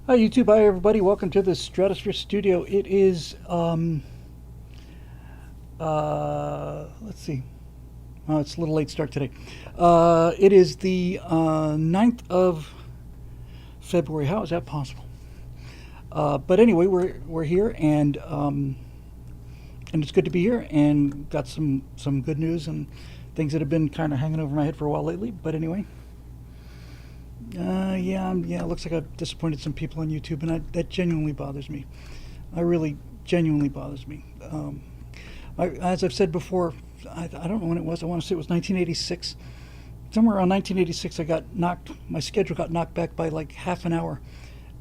Hi YouTube, hi everybody. Welcome to the Stratosphere Studio. It is let's see. Oh, it's a little late start today. It is the 9th of February. How is that possible? But anyway, we're here and it's good to be here and got some good news and things that have been kind of hanging over my head for a while lately. But anyway, yeah. It looks like I've disappointed some people on YouTube, and that genuinely bothers me. I really genuinely bothers me. As I've said before, I don't know when it was. I want to say it was 1986. Somewhere around 1986, my schedule got knocked back by like half an hour,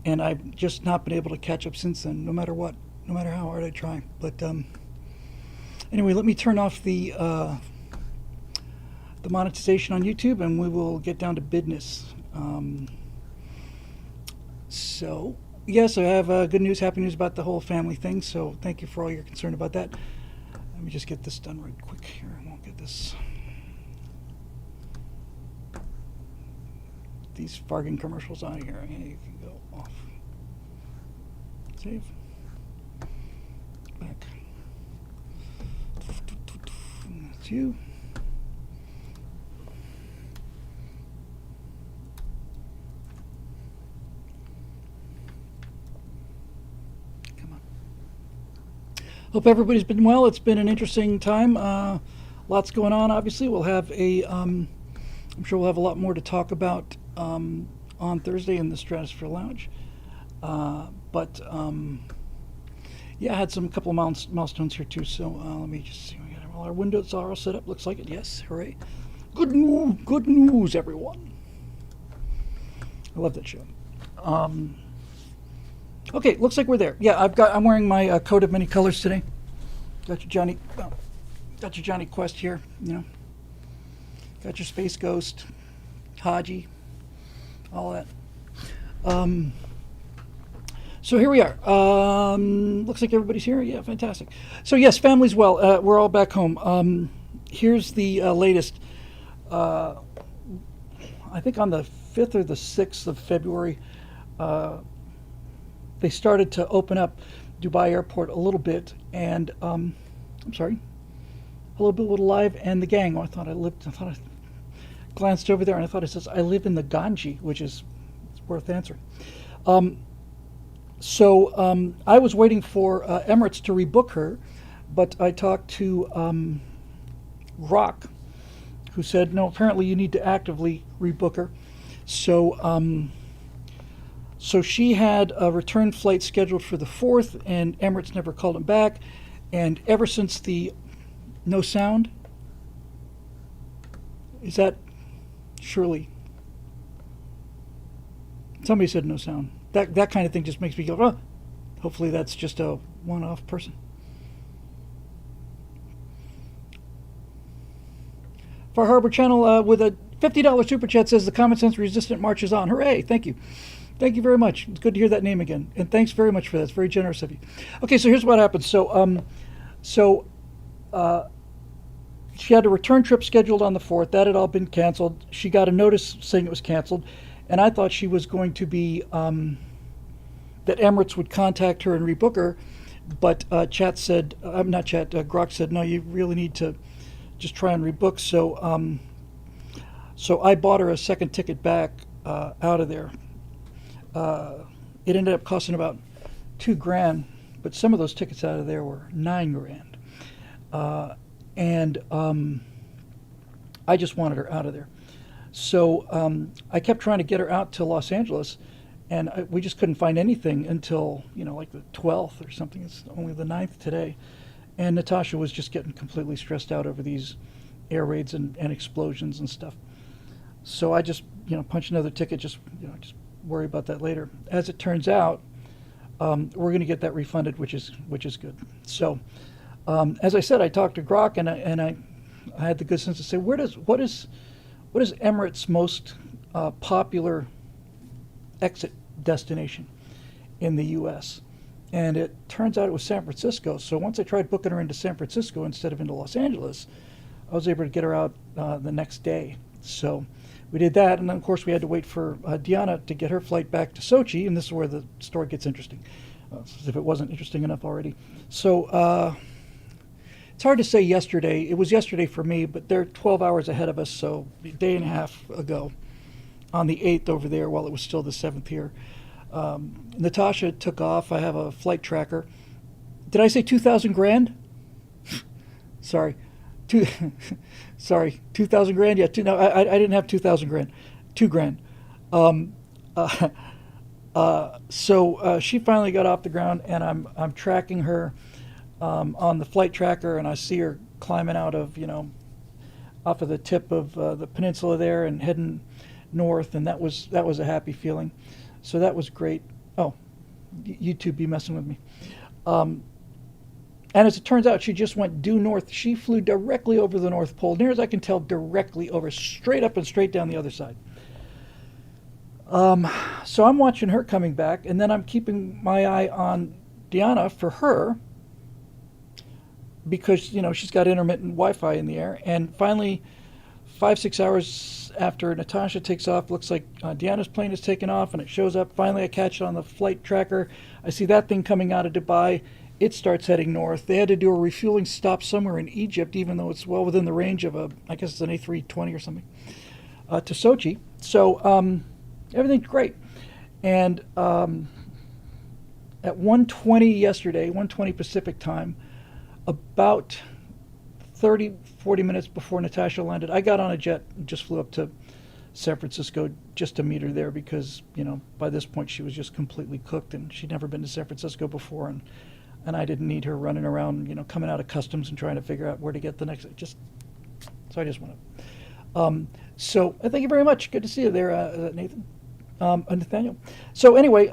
and I've just not been able to catch up since then. No matter what, no matter how hard I try. But anyway, let me turn off the monetization on YouTube, and we will get down to business. So, yes, I have good news, happy news about the whole family thing. So, thank you for all your concern about that. Let me just get this done right quick here. I won't get these Fargan commercials on here. Yeah, you can go off. Save. Back. That's you. Hope everybody's been well. It's been an interesting time. Lots going on. Obviously, we'll have I'm sure we'll have a lot more to talk about on Thursday in the Stratosphere Lounge. But yeah, I had a couple of milestones here too. So let me just see. We got all our windows are all set up. Looks like it. Yes, hooray! Good news, everyone. I love that show. Okay, looks like we're there. Yeah, I'm wearing my coat of many colors today. Got your Johnny Quest here, you know. Got your Space Ghost, Haji, all that. So here we are. Looks like everybody's here. Yeah, fantastic. So yes, family's well. We're all back home. Here's the latest. I think on the 5th or the 6th of February, they started to open up Dubai Airport a little bit, and I'm sorry, a little bit with Live and the gang. Oh, I thought I glanced over there, and I thought it says I live in the Ganji, which is worth answering. So I was waiting for Emirates to rebook her, but I talked to Rock, who said no. Apparently, you need to actively rebook her. So she had a return flight scheduled for the 4th, and Emirates never called him back. And ever since the no sound, is that surely? Somebody said no sound. That kind of thing just makes me go, oh, hopefully that's just a one-off person. Far Harbor Channel with a $50 super chat says the Common Sense Resistant March is on. Hooray! Thank you. Thank you very much. It's good to hear that name again. And thanks very much for that. It's very generous of you. Okay, so here's what happened. So she had a return trip scheduled on the 4th. That had all been canceled. She got a notice saying it was canceled. And I thought she was going to be, that Emirates would contact her and rebook her. But Grok said, no, you really need to just try and rebook. So I bought her a second ticket back out of there. It ended up costing about $2,000, but some of those tickets out of there were $9,000. And I just wanted her out of there. So I kept trying to get her out to Los Angeles, and we just couldn't find anything until, like the 12th or something. It's only the 9th today. And Natasha was just getting completely stressed out over these air raids and explosions and stuff. So I just, punched another ticket, just worry about that later. As it turns out, we're going to get that refunded, which is good. So, as I said, I talked to Grok, and I had the good sense to say, what is Emirates' most popular exit destination in the U.S.? And it turns out it was San Francisco. So once I tried booking her into San Francisco instead of into Los Angeles, I was able to get her out the next day. So we did that, and then of course we had to wait for Diana to get her flight back to Sochi, and this is where the story gets interesting, as if it wasn't interesting enough already. So it's hard to say yesterday. It was yesterday for me, but they're 12 hours ahead of us, so a day and a half ago, on the 8th over there, while it was still the 7th here. Natasha took off. I have a flight tracker. Did I say 2,000 grand? Sorry. Sorry, 2,000 grand? Yeah, no, I didn't have 2,000 grand. 2 grand. So she finally got off the ground, and I'm tracking her on the flight tracker, and I see her climbing out of, off of the tip of the peninsula there and heading north, and that was a happy feeling. So that was great. Oh, YouTube be messing with me. And as it turns out, she just went due north. She flew directly over the North Pole, near as I can tell, directly over, straight up and straight down the other side. So I'm watching her coming back, and then I'm keeping my eye on Diana for her, because she's got intermittent Wi-Fi in the air. And finally, 5-6 hours after Natasha takes off, looks like Diana's plane is taking off, and it shows up. Finally, I catch it on the flight tracker. I see that thing coming out of Dubai. It starts heading north. They had to do a refueling stop somewhere in Egypt, even though it's well within the range of I guess it's an A320 or something, to Sochi. So everything's great. And at 1:20 yesterday, 1:20 Pacific time, about 30-40 minutes before Natasha landed, I got on a jet and just flew up to San Francisco just to meet her there, because by this point she was just completely cooked, and she'd never been to San Francisco before, and I didn't need her running around, coming out of customs and trying to figure out where to get the next. So I just went up. So thank you very much. Good to see you there, Nathan, Nathaniel. So anyway,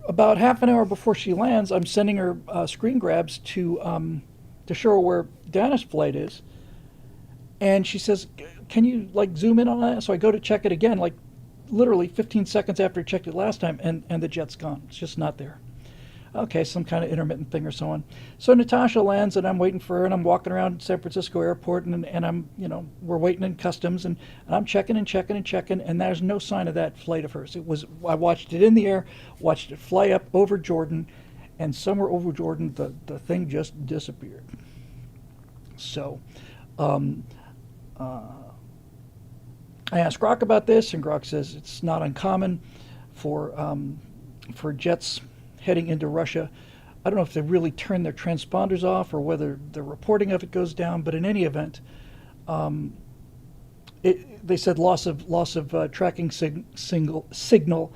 about half an hour before she lands, I'm sending her screen grabs to show her where Diana's flight is, and she says, "Can you zoom in on that?" So I go to check it again, literally 15 seconds after I checked it last time, and the jet's gone. It's just not there. Okay, some kind of intermittent thing or so on. So Natasha lands, and I'm waiting for her, and I'm walking around San Francisco airport, and I'm, we're waiting in customs, and I'm checking, and there's no sign of that flight of hers. I watched it in the air, watched it fly up over Jordan, and somewhere over Jordan, the thing just disappeared. So I asked Grok about this, and Grok says it's not uncommon for jets heading into Russia. I don't know if they really turn their transponders off or whether the reporting of it goes down, but in any event, they said loss of tracking signal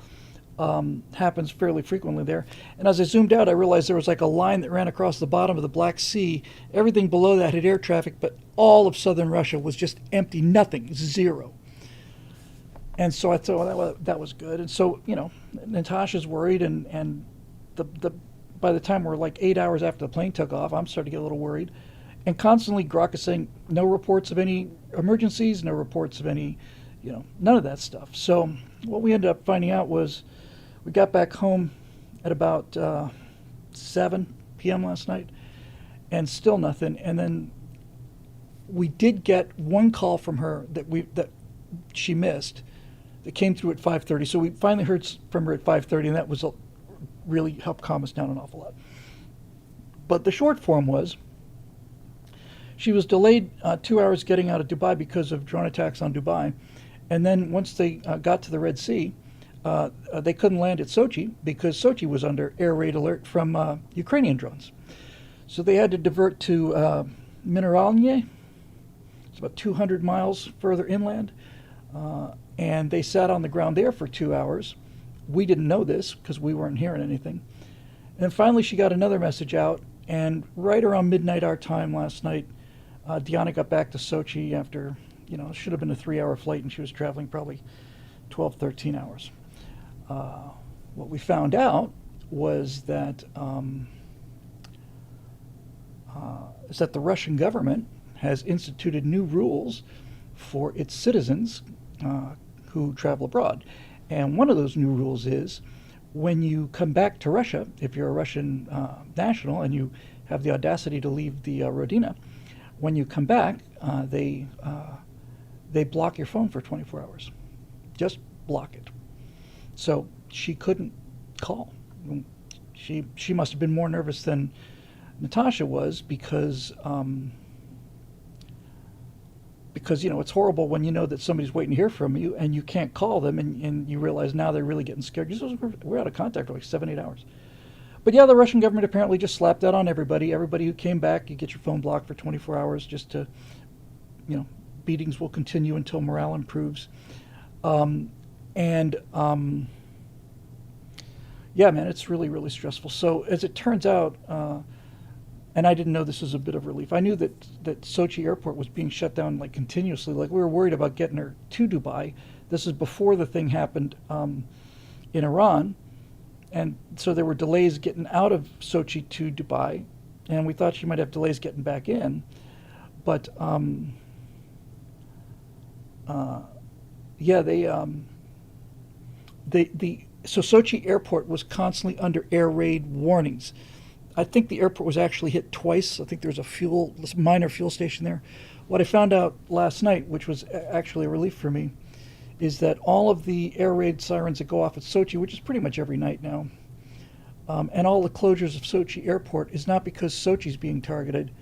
happens fairly frequently there. And as I zoomed out, I realized there was a line that ran across the bottom of the Black Sea. Everything below that had air traffic, but all of southern Russia was just empty, nothing, zero. And so I thought, that was good. And so, Natasha's worried, and by the time we're 8 hours after the plane took off, I'm starting to get a little worried. And constantly Grok is saying no reports of any emergencies, no reports of any, none of that stuff. So what we ended up finding out was we got back home at about 7 p.m. last night, and still nothing. And then we did get one call from her that she missed, that came through at 5:30. So we finally heard from her at 5:30, and that was really helped calm us down an awful lot. But the short form was, she was delayed 2 hours getting out of Dubai because of drone attacks on Dubai. And then once they got to the Red Sea, they couldn't land at Sochi because Sochi was under air raid alert from Ukrainian drones. So they had to divert to Mineralnie. It's about 200 miles further inland. And they sat on the ground there for 2 hours. We didn't know this because we weren't hearing anything. And finally she got another message out, and right around midnight our time last night, Diana got back to Sochi after, it should have been a 3-hour flight, and she was traveling probably 12, 13 hours. What we found out was that the Russian government has instituted new rules for its citizens who travel abroad. And one of those new rules is, when you come back to Russia, if you're a Russian national and you have the audacity to leave the Rodina, when you come back, they they block your phone for 24 hours. Just block it. So she couldn't call. She must have been more nervous than Natasha was because it's horrible when you know that somebody's waiting to hear from you and you can't call them, and you realize now they're really getting scared. We're out of contact for like 7-8 hours. But yeah, the Russian government apparently just slapped that on everybody. Everybody who came back, you get your phone blocked for 24 hours just to, beatings will continue until morale improves. Yeah, man, it's really, really stressful. So as it turns out, and I didn't know this was a bit of relief. I knew that Sochi airport was being shut down like continuously. Like we were worried about getting her to Dubai. This is before the thing happened in Iran. And so there were delays getting out of Sochi to Dubai. And we thought she might have delays getting back in. But yeah, so Sochi airport was constantly under air raid warnings. I think the airport was actually hit twice. I think there was a minor fuel station there. What I found out last night, which was actually a relief for me, is that all of the air raid sirens that go off at Sochi, which is pretty much every night now, and all the closures of Sochi airport is not because Sochi's being targeted.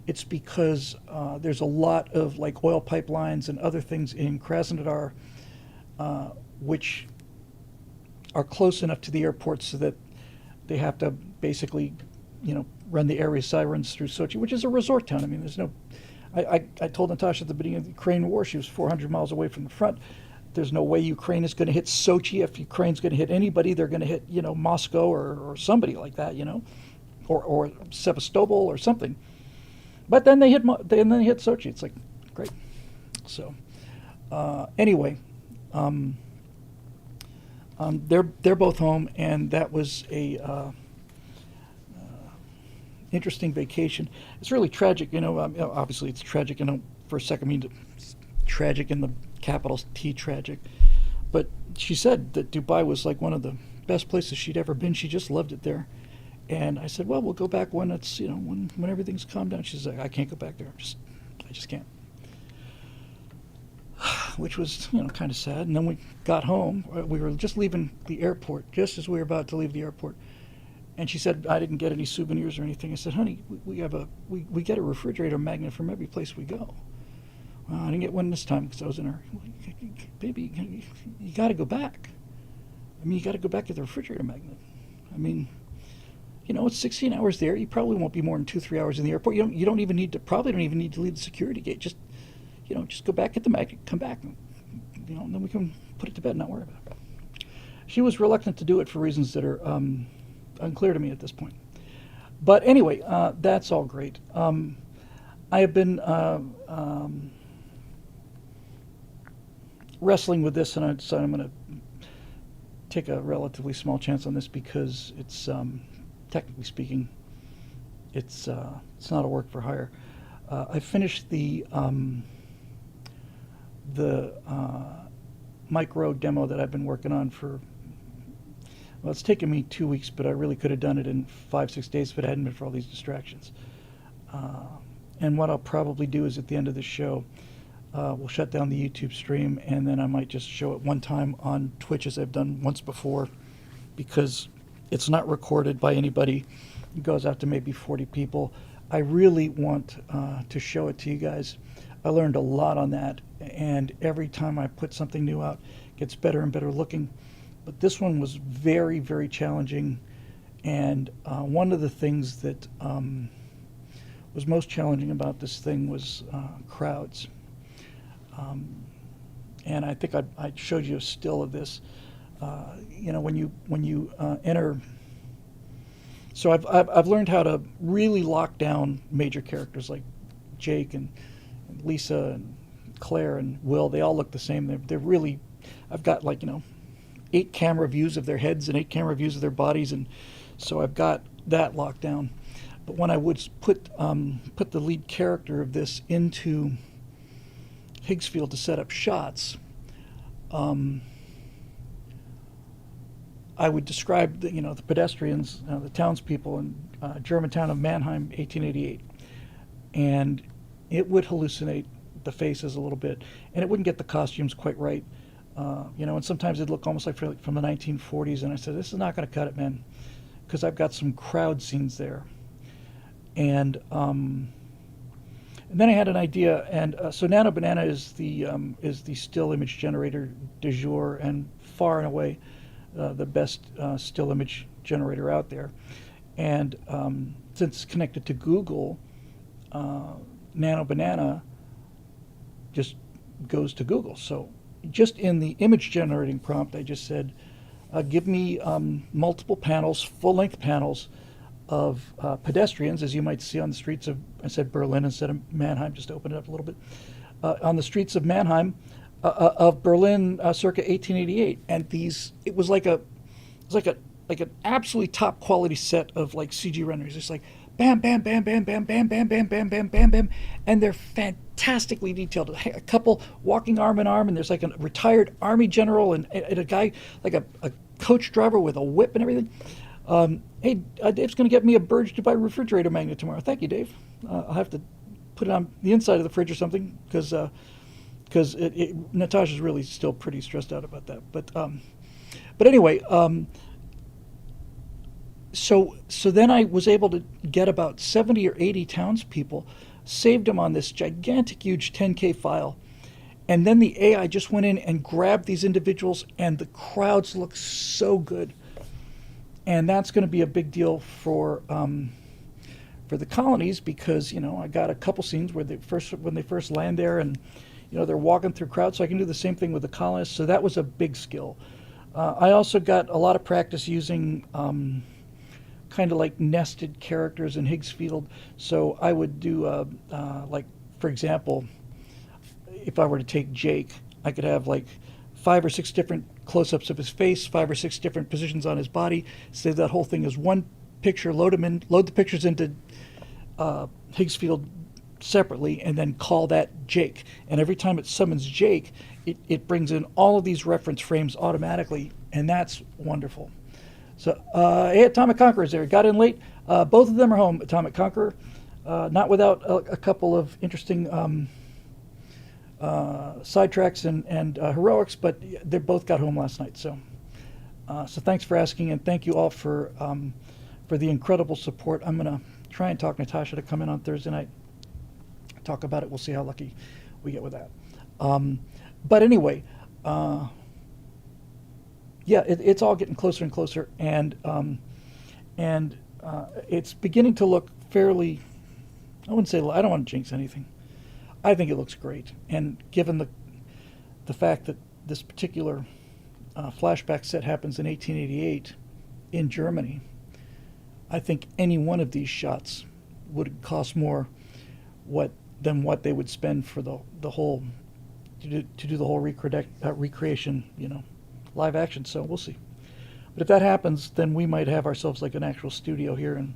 It's because there's a lot of like oil pipelines and other things in Krasnodar, which are close enough to the airport so that they have to basically, run the air raid sirens through Sochi, which is a resort town. I mean, there's no. I told Natasha at the beginning of the Ukraine war, she was 400 miles away from the front. There's no way Ukraine is going to hit Sochi. If Ukraine's going to hit anybody, they're going to hit, Moscow or somebody like that, or Sevastopol or something. But then they hit Sochi. It's like, great. So, anyway, they're both home, and that was a interesting vacation. It's really tragic, obviously it's tragic, for a second, I mean, it's tragic in the capital T tragic. But she said that Dubai was like one of the best places she'd ever been. She just loved it there. And I said, well, we'll go back when it's, when everything's calmed down. She's like, I can't go back there. I just can't. Which was, kind of sad. And then we got home. We were just leaving the airport, just as we were about to leave the airport. And she said, I didn't get any souvenirs or anything. I said, honey, we get a refrigerator magnet from every place we go. Well, I didn't get one this time because I was in her. Baby, you got to go back. I mean, you got to go back to the refrigerator magnet. I mean, it's 16 hours there. You probably won't be more than 2-3 hours in the airport. You don't even need to leave the security gate. Just go back, get the magnet, come back, and then we can put it to bed and not worry about it. She was reluctant to do it for reasons that are unclear to me at this point. But anyway, that's all great. I have been wrestling with this, and I decided I'm going to take a relatively small chance on this because it's, technically speaking, it's not a work for hire. I finished the micro demo that I've been working on for, well, it's taken me 2 weeks, but I really could have done it in 5-6 days if it hadn't been for all these distractions. And what I'll probably do is at the end of the show, we'll shut down the YouTube stream, and then I might just show it one time on Twitch as I've done once before, because it's not recorded by anybody. It goes out to maybe 40 people. I really want to show it to you guys. I learned a lot on that, and every time I put something new out, it gets better and better looking. But this one was very, very challenging, and one of the things that was most challenging about this thing was crowds. And I think I showed you a still of this. When you enter. So I've learned how to really lock down major characters like Jake and Lisa and Claire and Will. They all look the same. They're really. I've got 8 camera views of their heads and 8 camera views of their bodies, and so I've got that locked down. But when I would put the lead character of this into Higgsfield to set up shots, I would describe the pedestrians, the townspeople in Germantown of Mannheim, 1888, and it would hallucinate the faces a little bit, and it wouldn't get the costumes quite right. And sometimes it'd look almost like from the 1940s, and I said, this is not going to cut it, man, because I've got some crowd scenes there. And then I had an idea, and so Nano Banana is the still image generator du jour, and far and away the best still image generator out there. And since it's connected to Google, Nano Banana just goes to Google. So just in the image generating prompt, I just said, give me multiple panels, full-length panels of pedestrians, as you might see on the streets of, I said Berlin instead of Mannheim, just to open it up a little bit, on the streets of Mannheim, of Berlin, circa 1888. And it was like an absolutely top quality set of like CG renderings. It's like bam, bam, bam, bam, bam, bam, bam, bam, bam, bam, bam, bam, and they're fantastically detailed. A couple walking arm in arm, and there's like a retired army general and a guy like a coach driver with a whip and everything. Hey, Dave's going to get me a Burge Dubai refrigerator magnet tomorrow. Thank you, Dave. I'll have to put it on the inside of the fridge or something, because Natasha's really still pretty stressed out about that. But anyway, so then I was able to get about 70 or 80 townspeople, saved them on this gigantic, huge 10K file, and then the AI just went in and grabbed these individuals, and the crowds look so good. And that's going to be a big deal for the colonies, because I got a couple scenes where when they first land there, and they're walking through crowds, so I can do the same thing with the colonists. So that was a big skill. I also got a lot of practice using kind of like nested characters in Higgs Field. So I would do like, for example, if I were to take Jake, I could have like 5 or 6 different close-ups of his face, 5 or 6 different positions on his body, save that whole thing as one picture, load the pictures into Higgs Field separately, and then call that Jake. And every time it summons Jake, it brings in all of these reference frames automatically, and that's wonderful. So, hey, Atomic Conqueror's there. Got in late. Both of them are home, Atomic Conqueror. Not without a couple of interesting sidetracks and heroics, but they both got home last night. So thanks for asking, and thank you all for the incredible support. I'm gonna try and talk Natasha to come in on Thursday night, talk about it. We'll see how lucky we get with that. But anyway, yeah, it's all getting closer and closer, and it's beginning to look fairly. I wouldn't say, I don't want to jinx anything. I think it looks great, and given the fact that this particular flashback set happens in 1888 in Germany, I think any one of these shots would cost more than what they would spend for the whole to do the whole recreation, live action. So we'll see. But if that happens, then we might have ourselves like an actual studio here, and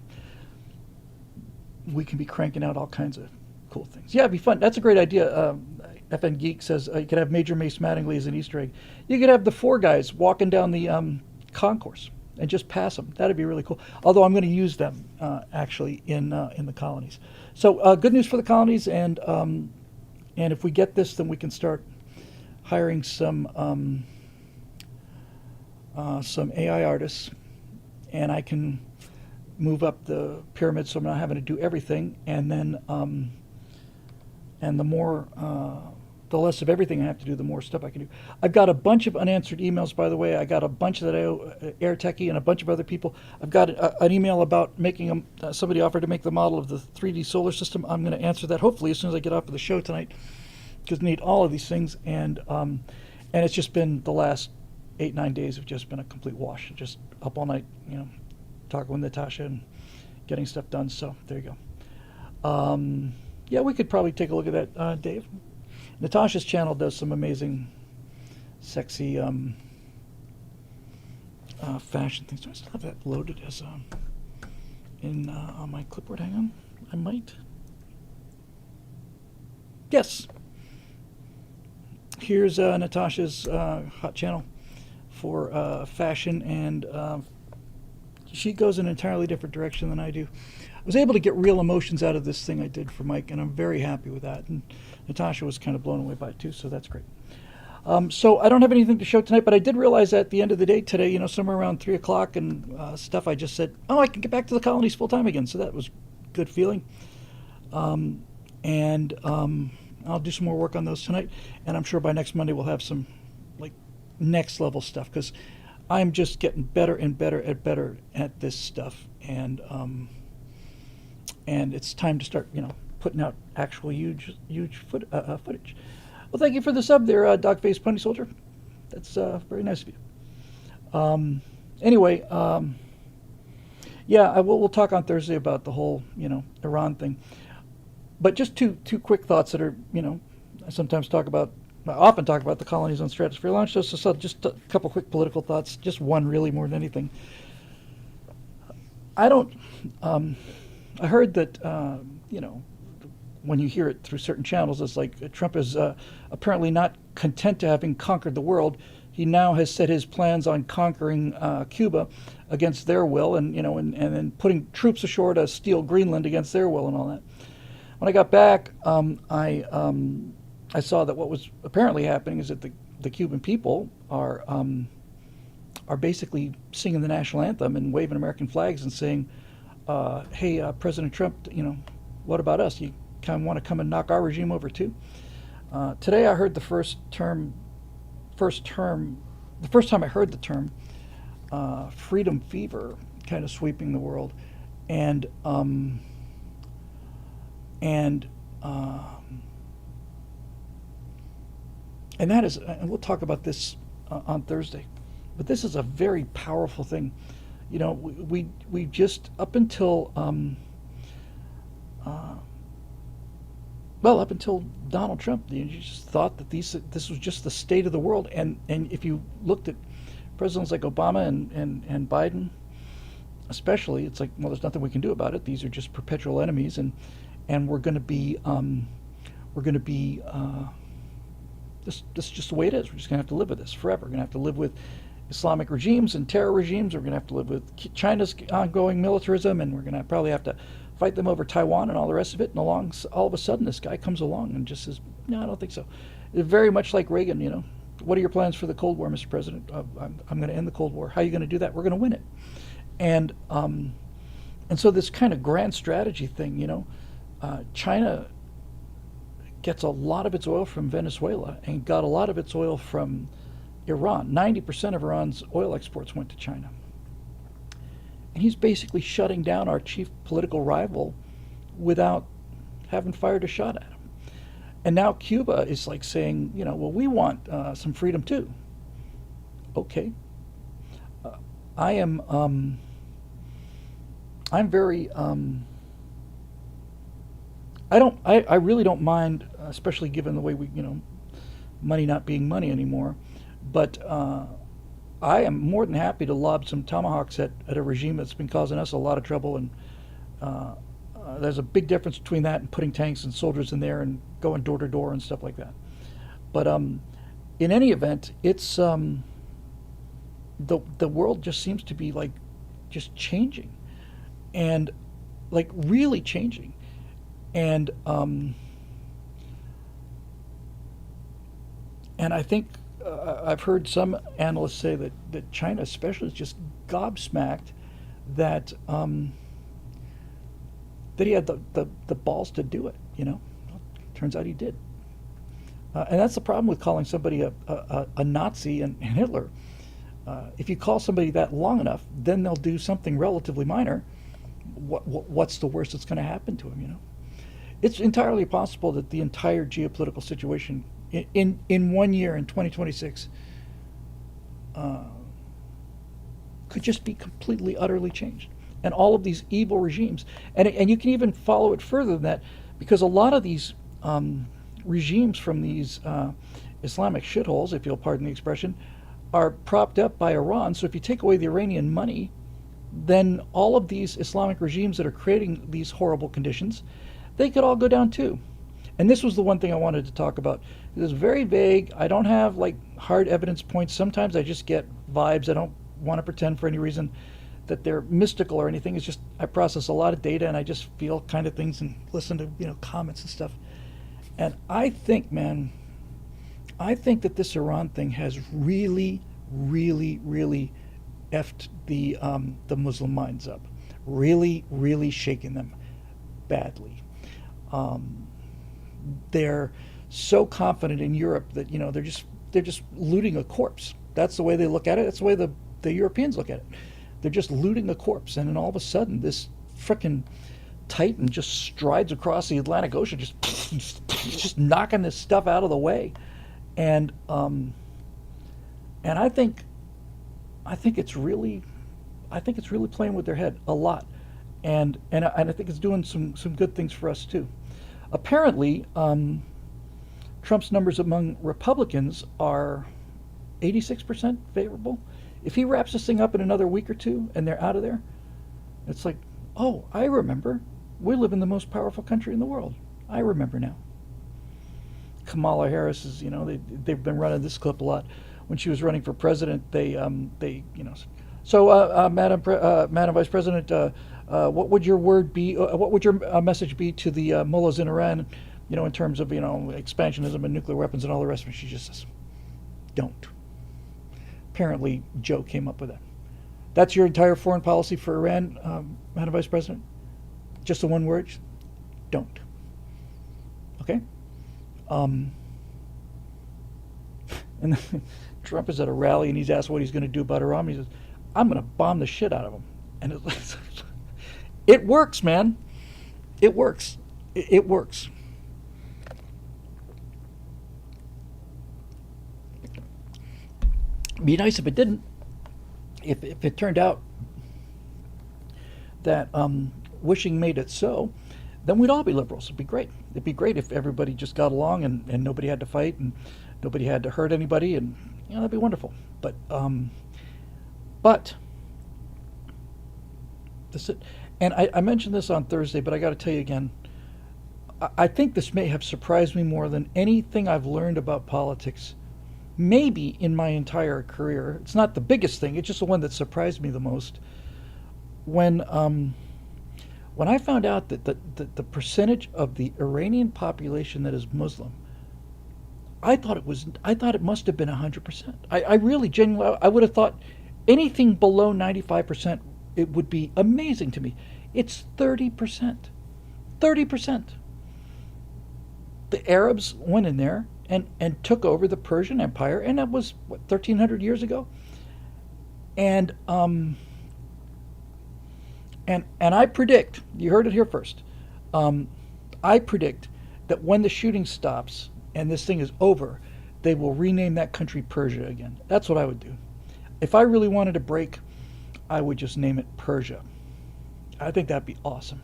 we can be cranking out all kinds of cool things. Yeah, it'd be fun. That's a great idea. FN Geek says you could have Major Mace Mattingly as an Easter egg. You could have the 4 guys walking down the concourse and just pass them. That'd be really cool. Although I'm going to use them actually in the colonies. So good news for the colonies, and if we get this, then we can start hiring some AI artists, and I can move up the pyramid, so I'm not having to do everything, and then and the less of everything I have to do, the more stuff I can do. I've got a bunch of unanswered emails, by the way. I got a bunch that I owe Air Techie and a bunch of other people. I've got an email about making somebody offered to make the model of the 3D solar system. I'm going to answer that hopefully as soon as I get off of the show tonight, because I need all of these things. And it's just been the last 8-9 days have just been a complete wash. Just up all night, talking with Natasha and getting stuff done. So there you go. Yeah, we could probably take a look at that, Dave. Natasha's channel does some amazing, sexy fashion things. Do I still have that loaded as on my clipboard? Hang on, I might. Yes. Here's Natasha's hot channel for fashion and She goes in an entirely different direction than I do. I was able to get real emotions out of this thing I did for Mike, and I'm very happy with that. And Natasha was kind of blown away by it too, so that's great. So I don't have anything to show tonight, but I did realize at the end of the day today, somewhere around 3 o'clock and stuff, I just said, oh, I can get back to the colonies full time again. So that was a good feeling. And I'll do some more work on those tonight. And I'm sure by next Monday we'll have some like next level stuff, because I'm just getting better and better at this stuff. And it's time to start, putting out actual huge footage. Well, thank you for the sub there, Dog-Faced Pony Soldier. That's very nice of you. Anyway, yeah, we'll talk on Thursday about the whole, Iran thing. But just two quick thoughts that are, I often talk about the colonies on Stratosphere Launch. So just a couple quick political thoughts. Just one, really, more than anything. I heard that, when you hear it through certain channels, it's like Trump is apparently not content to having conquered the world. He now has set his plans on conquering Cuba against their will, and then putting troops ashore to steal Greenland against their will and all that. When I got back, I saw that what was apparently happening is that the Cuban people are basically singing the national anthem and waving American flags and saying, "Hey, President Trump, what about us? You kind of want to come and knock our regime over too?" Today I heard the first time I heard the term freedom fever kind of sweeping the world, and that is, and we'll talk about this on Thursday, but this is a very powerful thing. We just up until up until Donald Trump, you just thought that this was just the state of the world. And if you looked at presidents like Obama and Biden, especially, it's like, well, there's nothing we can do about it. These are just perpetual enemies, and we're going to be this is just the way it is. We're just going to have to live with this forever. We're going to have to live with Islamic regimes and terror regimes. We're going to have to live with China's ongoing militarism, and we're going to probably have to fight them over Taiwan and all the rest of it. And all of a sudden, this guy comes along and just says, "No, I don't think so." It's very much like Reagan. What are your plans for the Cold War, Mr. President? I'm going to end the Cold War. How are you going to do that? We're going to win it. And so this kind of grand strategy thing, China gets a lot of its oil from Venezuela and got a lot of its oil from Iran. 90% of Iran's oil exports went to China. And he's basically shutting down our chief political rival without having fired a shot at him. And now Cuba is like saying, well, we want some freedom too. Okay. I'm very, I really don't mind, especially given the way we, money not being money anymore. But I am more than happy to lob some tomahawks at a regime that's been causing us a lot of trouble. And there's a big difference between that and putting tanks and soldiers in there and going door to door and stuff like that. But in any event, it's the world just seems to be like just changing, and like really changing. And I think I've heard some analysts say that China especially is just gobsmacked that that he had the balls to do it. Turns out he did. And that's the problem with calling somebody a Nazi and Hitler. If you call somebody that long enough, then they'll do something relatively minor. What's the worst that's going to happen to him? It's entirely possible that the entire geopolitical situation in 1 year, in 2026, could just be completely, utterly changed. And all of these evil regimes, and you can even follow it further than that, because a lot of these regimes from these Islamic shitholes, if you'll pardon the expression, are propped up by Iran. So if you take away the Iranian money, then all of these Islamic regimes that are creating these horrible conditions, they could all go down too. And this was the one thing I wanted to talk about. It was very vague. I don't have like hard evidence points. Sometimes I just get vibes. I don't want to pretend for any reason that they're mystical or anything. It's just I process a lot of data and I just feel kind of things and listen to comments and stuff. And I think, man, I think that this Iran thing has really, really, really effed the Muslim minds up. Really, really shaken them badly. Um, they're so confident in Europe that they're just looting a corpse. That's the way they look at it. That's the way the Europeans look at it. They're just looting a corpse, and then all of a sudden, this frickin' Titan just strides across the Atlantic Ocean, just knocking this stuff out of the way, and I think it's really, playing with their head a lot, and I think it's doing some good things for us too. Apparently, Trump's numbers among Republicans are 86% favorable. If he wraps this thing up in another week or two and they're out of there, it's like, oh, I remember. We live in the most powerful country in the world. I remember now. Kamala Harris is, they've been running this clip a lot. When she was running for president, so Madam Vice President, what would your word be? What would your message be to the mullahs in Iran, in terms of, expansionism and nuclear weapons and all the rest of it? She just says, don't. Apparently, Joe came up with that. That's your entire foreign policy for Iran, Madam Vice President? Just the one word? Don't. Okay? And then Trump is at a rally and he's asked what he's going to do about Iran. He says, I'm going to bomb the shit out of him. And it works, man. It works. It works. Be nice if it didn't. If it turned out that wishing made it so, then we'd all be liberals. It'd be great. It'd be great if everybody just got along and nobody had to fight and nobody had to hurt anybody, and that'd be wonderful. But this it. And I mentioned this on Thursday, but I got to tell you again. I think this may have surprised me more than anything I've learned about politics, maybe in my entire career. It's not the biggest thing. It's just the one that surprised me the most. When I found out that the percentage of the Iranian population that is Muslim, I thought it must have been 100%. I really genuinely, I would have thought anything below 95%, it would be amazing to me. It's 30%. 30%. The Arabs went in there and took over the Persian Empire, and that was, 1,300 years ago? And I predict, you heard it here first, I predict that when the shooting stops and this thing is over, they will rename that country Persia again. That's what I would do. If I really wanted a break, I would just name it Persia. I think that'd be awesome.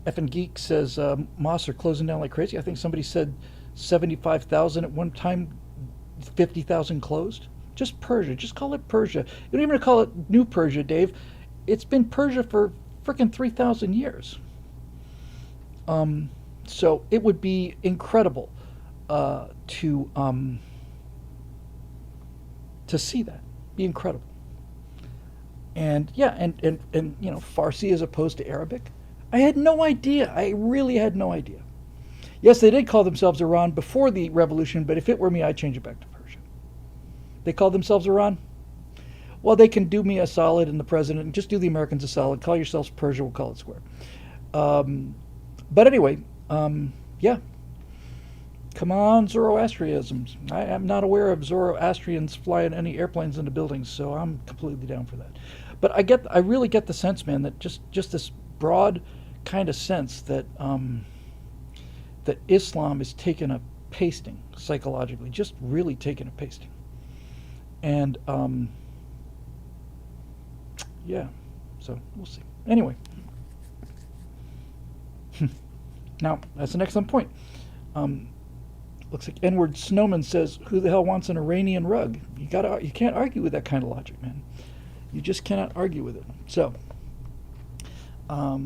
Effin Geek says, mosques are closing down like crazy. I think somebody said 75,000 at one time, 50,000 closed. Just Persia. Just call it Persia. You don't even call it New Persia, Dave. It's been Persia for frickin' 3,000 years. So it would be incredible to see that. Be incredible. And yeah, and Farsi as opposed to Arabic. I had no idea. I really had no idea. Yes, they did call themselves Iran before the revolution, but if it were me, I'd change it back to Persia. They called themselves Iran? Well, they can do me a solid and the president, and just do the Americans a solid. Call yourselves Persia, we'll call it square. But anyway, yeah. Come on, Zoroastrianism. I am not aware of Zoroastrians flying any airplanes into buildings, so I'm completely down for that. But I really get the sense, man, that just this broad kind of sense that that Islam is taking a pasting psychologically, just really taking a pasting. And yeah, so we'll see. Anyway, now that's an excellent point. Looks like Edward Snowman says, "Who the hell wants an Iranian rug?" You can't argue with that kind of logic, man. You just cannot argue with it. So, I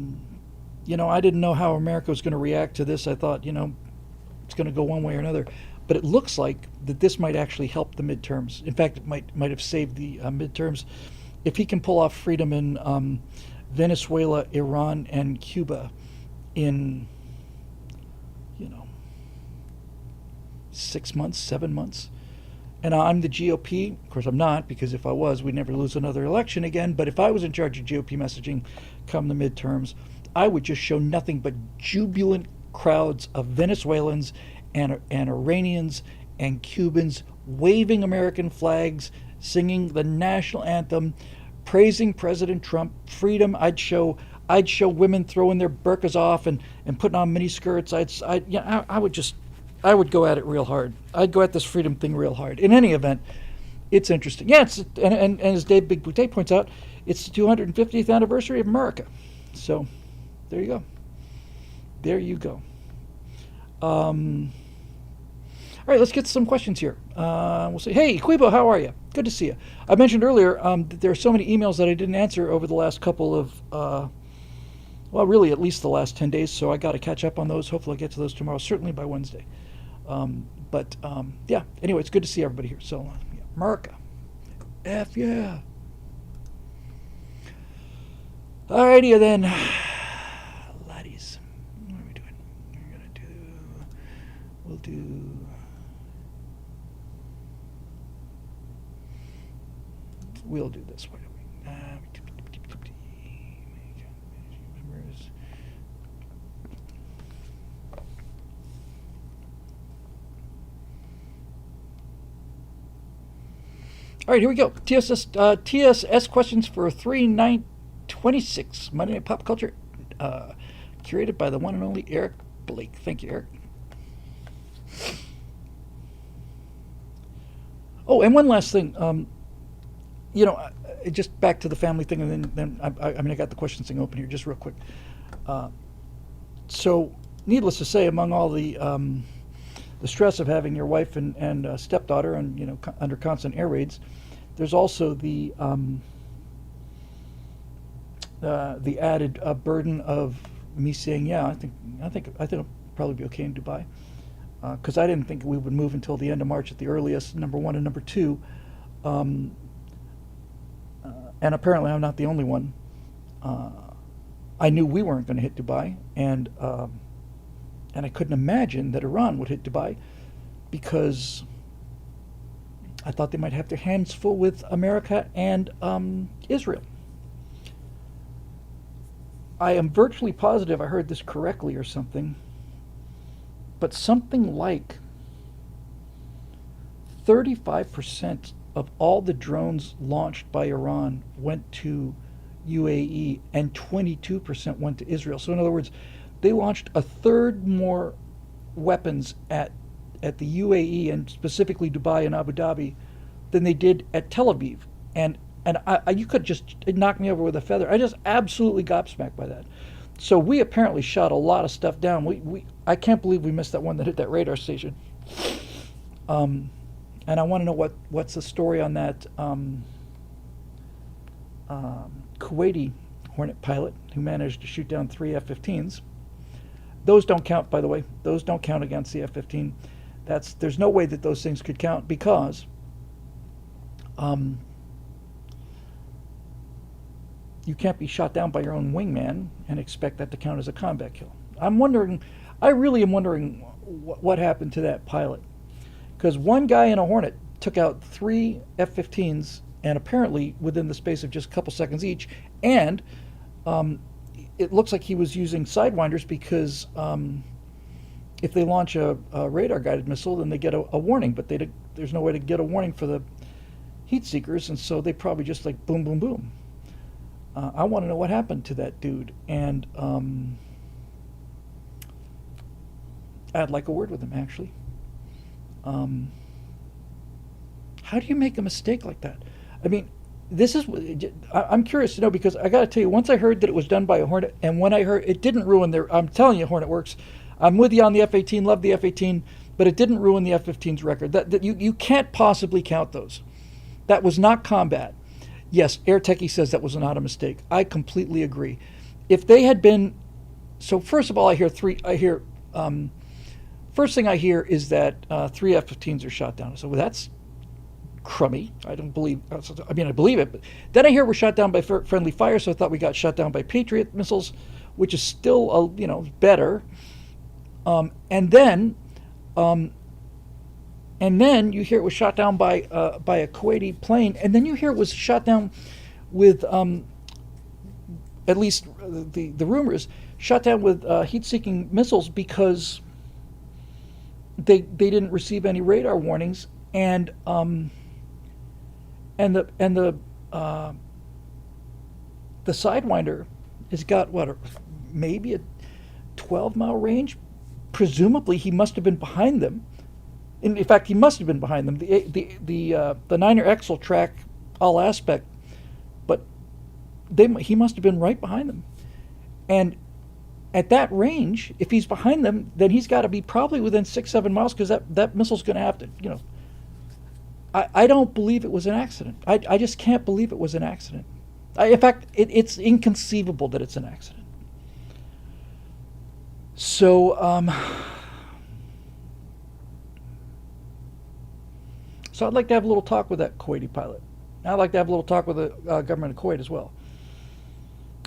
didn't know how America was going to react to this. I thought, it's going to go one way or another. But it looks like that this might actually help the midterms. In fact, it might have saved the midterms. if he can pull off freedom in Venezuela, Iran, and Cuba in, you know, 6 months, 7 months. And I'm the GOP. Of course, I'm not, because if I was, we'd never lose another election again. But if I was in charge of GOP messaging come the midterms, I would just show nothing but jubilant crowds of Venezuelans and Iranians and Cubans waving American flags, singing the national anthem, praising President Trump, freedom. I'd show women throwing their burqas off and putting on mini skirts. I would go at it real hard. I'd go at this freedom thing real hard. In any event, it's interesting. Yeah, and as Dave Big Boutte points out, it's the 250th anniversary of America. So there you go. There you go. All right, let's get to some questions here. We'll say, hey, Quibo, how are you? Good to see you. I mentioned earlier that there are so many emails that I didn't answer over the last couple of, well, really at least the last 10 days, so I got to catch up on those. Hopefully I'll get to those tomorrow, certainly by Wednesday. Yeah, anyway, it's good to see everybody here. So, yeah, America. F yeah. Alrighty then. Laddies. What are we doing? We'll do this. Why don't we? All right, here we go. TSS questions for 3/9/26. Monday Night Pop Culture, curated by the one and only Eric Blake. Thank you, Eric. Oh, and one last thing. Just back to the family thing, and then I got the questions thing open here, just real quick. So, needless to say, among all the stress of having your wife and stepdaughter and under constant air raids, there's also the added burden of me saying, yeah, I think it'll probably be okay in Dubai, because I didn't think we would move until the end of March at the earliest. Number one, and number two, and apparently I'm not the only one. I knew we weren't going to hit Dubai, and I couldn't imagine that Iran would hit Dubai, because I thought they might have their hands full with America and Israel. I am virtually positive I heard this correctly or something, but something like 35% of all the drones launched by Iran went to UAE, and 22% went to Israel. So in other words, they launched a third more weapons at the UAE, and specifically Dubai and Abu Dhabi, than they did at Tel Aviv. And you could just knock me over with a feather. I just absolutely gobsmacked by that. So we apparently shot a lot of stuff down. I can't believe we missed that one that hit that radar station. And I want to know what's the story on that Kuwaiti Hornet pilot who managed to shoot down 3 F-15s. Those don't count, by the way. Those don't count against the F-15. There's no way that those things could count, because you can't be shot down by your own wingman and expect that to count as a combat kill. I really am wondering what happened to that pilot, because one guy in a Hornet took out 3 F-15s, and apparently within the space of just a couple seconds each, and it looks like he was using Sidewinders, because if they launch a radar-guided missile, then they get a warning, but there's no way to get a warning for the heat seekers, and so they probably just like boom, boom, boom. I want to know what happened to that dude, and I'd like a word with him, actually. How do you make a mistake like that? I mean, I'm curious to know, because I got to tell you, once I heard that it was done by a Hornet, and when I heard it didn't ruin I'm telling you, Hornet works. I'm with you on the F-18, love the F-18, but it didn't ruin the F-15's record. That you can't possibly count those. That was not combat. Yes, Air Techie says that was not a mistake. I completely agree. If they had been, so first of all, first thing I hear is that 3 F-15s are shot down. So that's crummy. I don't believe. I mean, I believe it, but then I hear we're shot down by friendly fire, so I thought we got shot down by Patriot missiles, which is still better. And then you hear it was shot down by a Kuwaiti plane, and then you hear it was shot down with at least the rumor is shot down with heat-seeking missiles because they didn't receive any radar warnings, and the Sidewinder has got maybe a 12-mile range. Presumably, he must have been behind them. In fact, he must have been behind them. The Niner X will track all aspect, but he must have been right behind them. And at that range, if he's behind them, then he's got to be probably within 6-7 miles, because that missile's going to have to, I don't believe it was an accident. I just can't believe it was an accident. In fact, it's inconceivable that it's an accident. So, I'd like to have a little talk with that Kuwaiti pilot. I'd like to have a little talk with the government of Kuwait as well.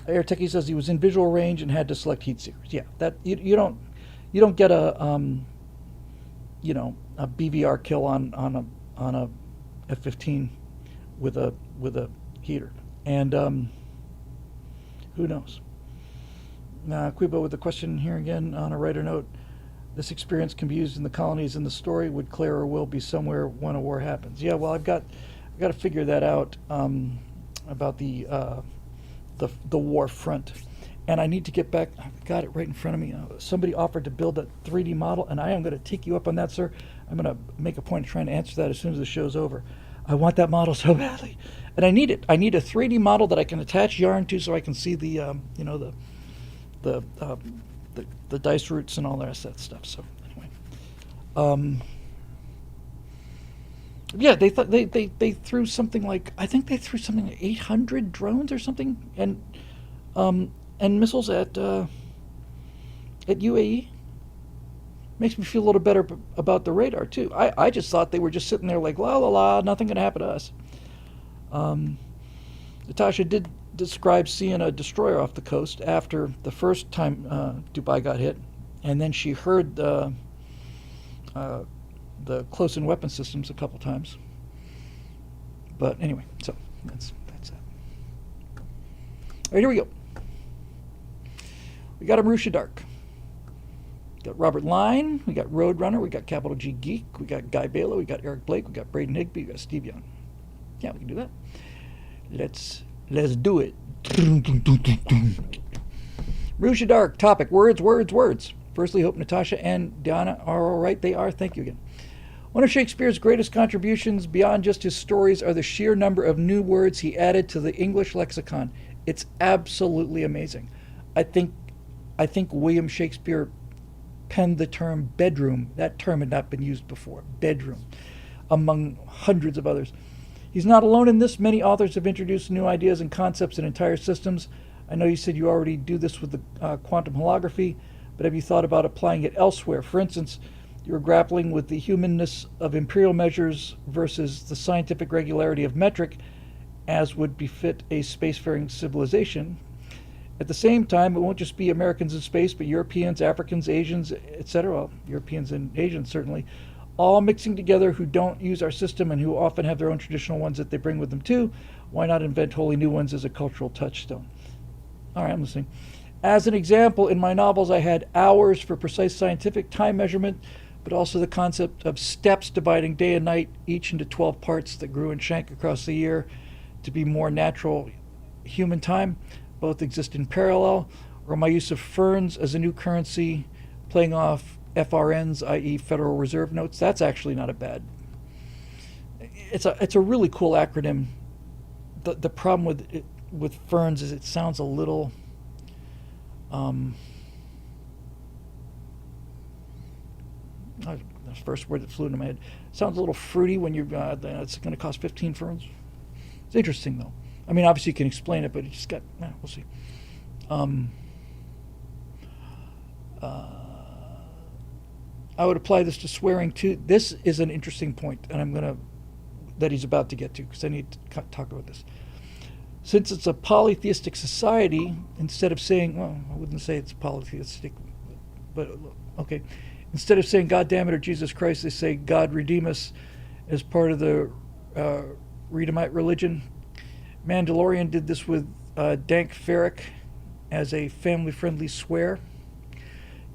Air Techie says he was in visual range and had to select heat seekers. Yeah, that you don't get a BVR kill on a F-15 with a heater. And who knows? Quibo with the question here again on a writer note. This experience can be used in the colonies in the story. Would Claire or Will be somewhere when a war happens? Yeah, well, I've got to figure that out about the war front, and I need to get back. I've got it right in front of me. Somebody offered to build a 3D model, and I am going to take you up on that, sir. I'm going to make a point of trying to answer that as soon as the show's over. I want that model so badly, and I need it. I need a 3D model that I can attach yarn to, so I can see the the dice roots and all the rest of that stuff. So anyway, yeah, they threw something like, I think they threw something like 800 drones or something, and missiles at UAE. Makes me feel a little better about the radar too. I just thought they were just sitting there like la la la, nothing gonna happen to us. Natasha did describe seeing a destroyer off the coast after the first time Dubai got hit, and then she heard the close-in weapon systems a couple times. But anyway, so that's that. All right, here we go. We got a Marusha Dark. We got Robert Line. We got Roadrunner. We got Capital G Geek. We got Guy Balo. We got Eric Blake. We got Braden Higby. We got Steve Young. Yeah, we can do that. Let's do it. Marusha Dark topic: words. Firstly, hope Natasha and Diana are all right. They are. Thank you again. One of Shakespeare's greatest contributions beyond just his stories are the sheer number of new words he added to the English lexicon. It's absolutely amazing. I think William Shakespeare penned the term bedroom. That term had not been used before. Bedroom, among hundreds of others. He's not alone in this. Many authors have introduced new ideas and concepts in entire systems. I know you said you already do this with the quantum holography, but have you thought about applying it elsewhere? For instance, you're grappling with the humanness of imperial measures versus the scientific regularity of metric, as would befit a spacefaring civilization. At the same time, it won't just be Americans in space, but Europeans, Africans, Asians, etc. Well, Europeans and Asians certainly, all mixing together who don't use our system and who often have their own traditional ones that they bring with them too. Why not invent wholly new ones as a cultural touchstone? All right, I'm listening. As an example, in my novels, I had hours for precise scientific time measurement, but also the concept of steps dividing day and night, each into 12 parts that grew and shrank across the year to be more natural human time. Both exist in parallel, or my use of ferns as a new currency, playing off FRNs, i.e. Federal Reserve notes. That's actually not a bad. It's a really cool acronym. The problem with ferns is it sounds a little the first word that flew into my head. Sounds a little fruity when you're it's going to cost 15 ferns. It's interesting though. I mean, obviously you can explain it, but it just got, we'll see. I would apply this to swearing too. This is an interesting point, and that he's about to get to, because I need to talk about this. Since it's a polytheistic society, instead of saying, well, I wouldn't say it's polytheistic, but okay. Instead of saying God damn it or Jesus Christ, they say God redeem us as part of the Redeemite religion. Mandalorian did this with Dank Farrik as a family-friendly swear.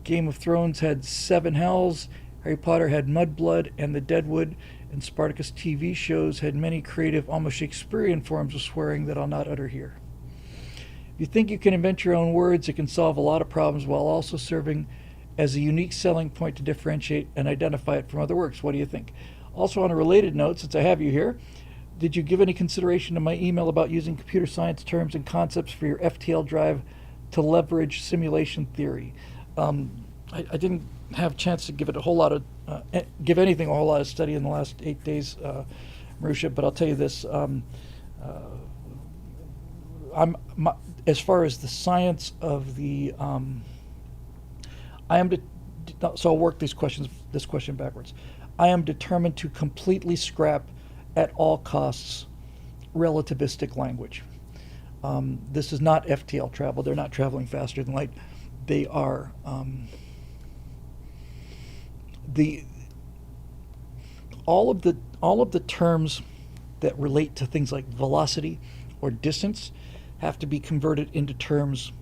Game of Thrones had 7 hells. Harry Potter had Mudblood and the Deadwood. And Spartacus TV shows had many creative, almost Shakespearean forms of swearing that I'll not utter here. If you think you can invent your own words, it can solve a lot of problems while also serving as a unique selling point to differentiate and identify it from other works. What do you think? Also, on a related note, since I have you here, did you give any consideration to my email about using computer science terms and concepts for your FTL drive to leverage simulation theory? I didn't have a chance to give it a whole lot of give anything a whole lot of study in the last 8 days, Marusha. But I'll tell you this: as far as the science of the, so I'll work this question backwards. I am determined to completely scrap, at all costs, relativistic language. This is not FTL travel. They're not traveling faster than light. They are all of the terms that relate to things like velocity or distance have to be converted into terms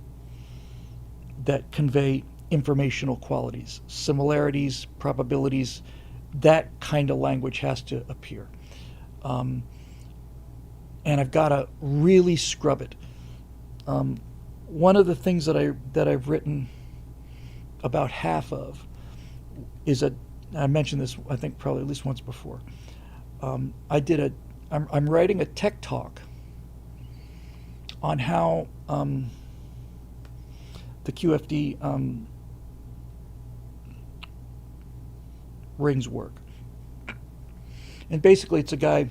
that convey informational qualities, similarities, probabilities. That kind of language has to appear. And I've got to really scrub it. One of the things that I've written about half of is I mentioned this, I think, probably at least once before. I'm writing a tech talk on how the QFD rings work. And basically, it's a guy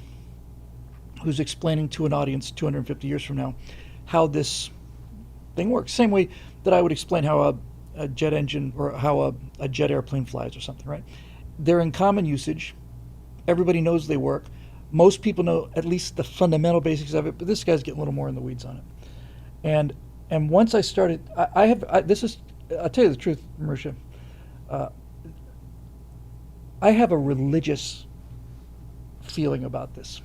who's explaining to an audience 250 years from now how this thing works. Same way that I would explain how a jet engine or how a jet airplane flies or something, right? They're in common usage. Everybody knows they work. Most people know at least the fundamental basics of it, but this guy's getting a little more in the weeds on it. And once I started, I'll tell you the truth, Marusha. I have a religious feeling about this.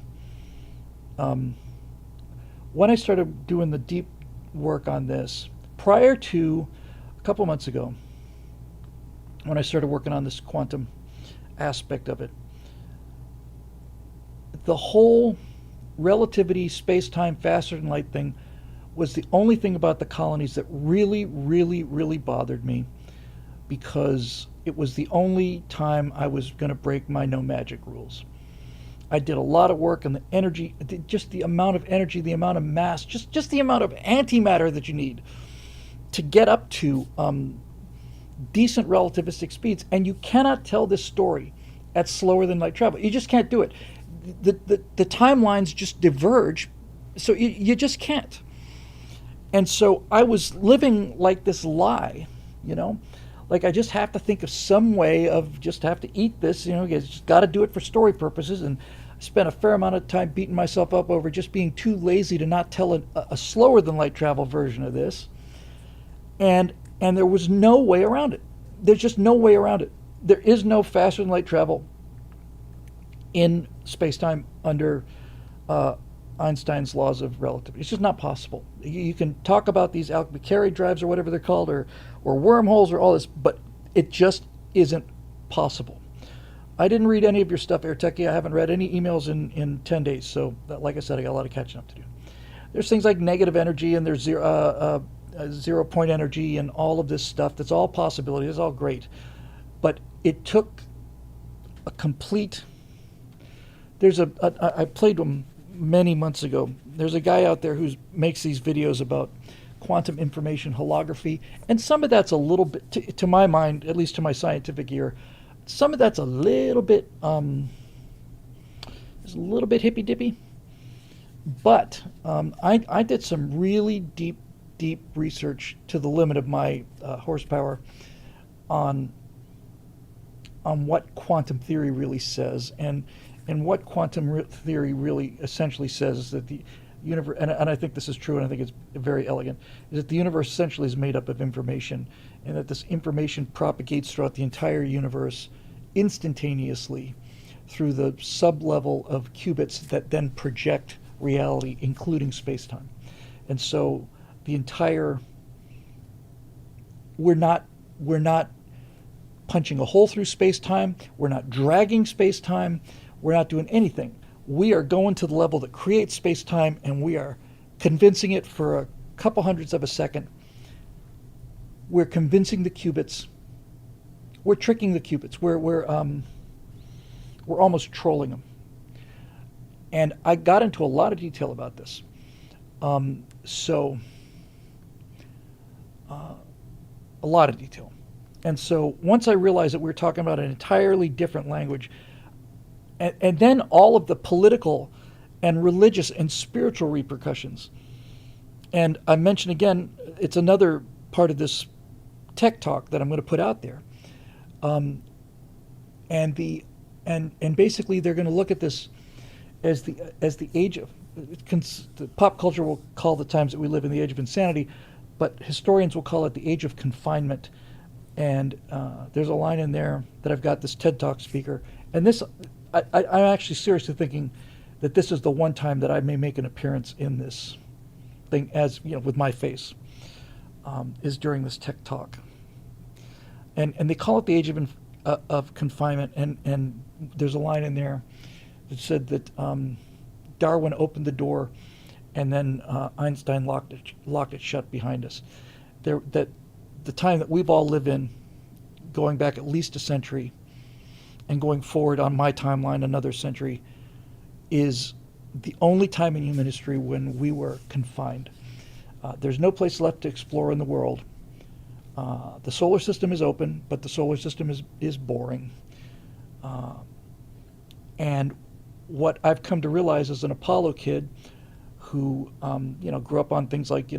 When I started doing the deep work on this, prior to a couple months ago, when I started working on this quantum aspect of it, the whole relativity, space-time, faster than light thing was the only thing about the colonies that really, really, really bothered me, because it was the only time I was going to break my no magic rules. I did a lot of work on the energy, just the amount of energy, the amount of mass, just the amount of antimatter that you need to get up to decent relativistic speeds. And you cannot tell this story at slower than light travel. You just can't do it. The timelines just diverge, so you just can't. And so I was living like this lie, like I just have to think of some way of just have to eat this, you just got to do it for story purposes. And I spent a fair amount of time beating myself up over just being too lazy to not tell a slower than light travel version of this. And there was no way around it. There's just no way around it. There is no faster than light travel in space-time under Einstein's laws of relativity. It's just not possible. You can talk about these Alcubierre drives or whatever they're called, or wormholes or all this, but it just isn't possible. I didn't read any of your stuff, AirTechie. I haven't read any emails in 10 days, so like I said, I got a lot of catching up to do. There's things like negative energy, and there's zero point energy, and all of this stuff. That's all possibility. It's all great. But it took a complete... I played them many months ago. There's a guy out there who makes these videos about quantum information holography, and some of that's a little bit, to my mind, at least to my scientific ear, some of that's a little bit hippy dippy. But I did some really deep research to the limit of my horsepower on what quantum theory really says, and And what quantum theory really essentially says is that the universe, and I think this is true, and I think it's very elegant, is that the universe essentially is made up of information, and that this information propagates throughout the entire universe instantaneously through the sub-level of qubits that then project reality, including space-time. And so the entire, we're not punching a hole through space-time, we're not dragging space-time, we're not doing anything. We are going to the level that creates space-time, and we are convincing it for a couple hundredths of a second. We're convincing the qubits. We're tricking the qubits. We're almost trolling them. And I got into a lot of detail about this. A lot of detail. And so once I realized that we were talking about an entirely different language, and then all of the political and religious and spiritual repercussions. And I mentioned again, it's another part of this tech talk that I'm going to put out there. And basically they're going to look at this as the age of, the pop culture will call the times that we live in the age of insanity, but historians will call it the age of confinement. And there's a line in there that I've got this TED Talk speaker, and this, I'm actually seriously thinking that this is the one time that I may make an appearance in this thing, as you know, with my face, is during this tech talk. And they call it the age of confinement, and there's a line in there that said that Darwin opened the door, and then Einstein locked it shut behind us. That the time that we've all lived in, going back at least a century, and going forward on my timeline another century, is the only time in human history when we were confined. There's no place left to explore in the world. The solar system is open, but the solar system is boring. And what I've come to realize as an Apollo kid who grew up on things like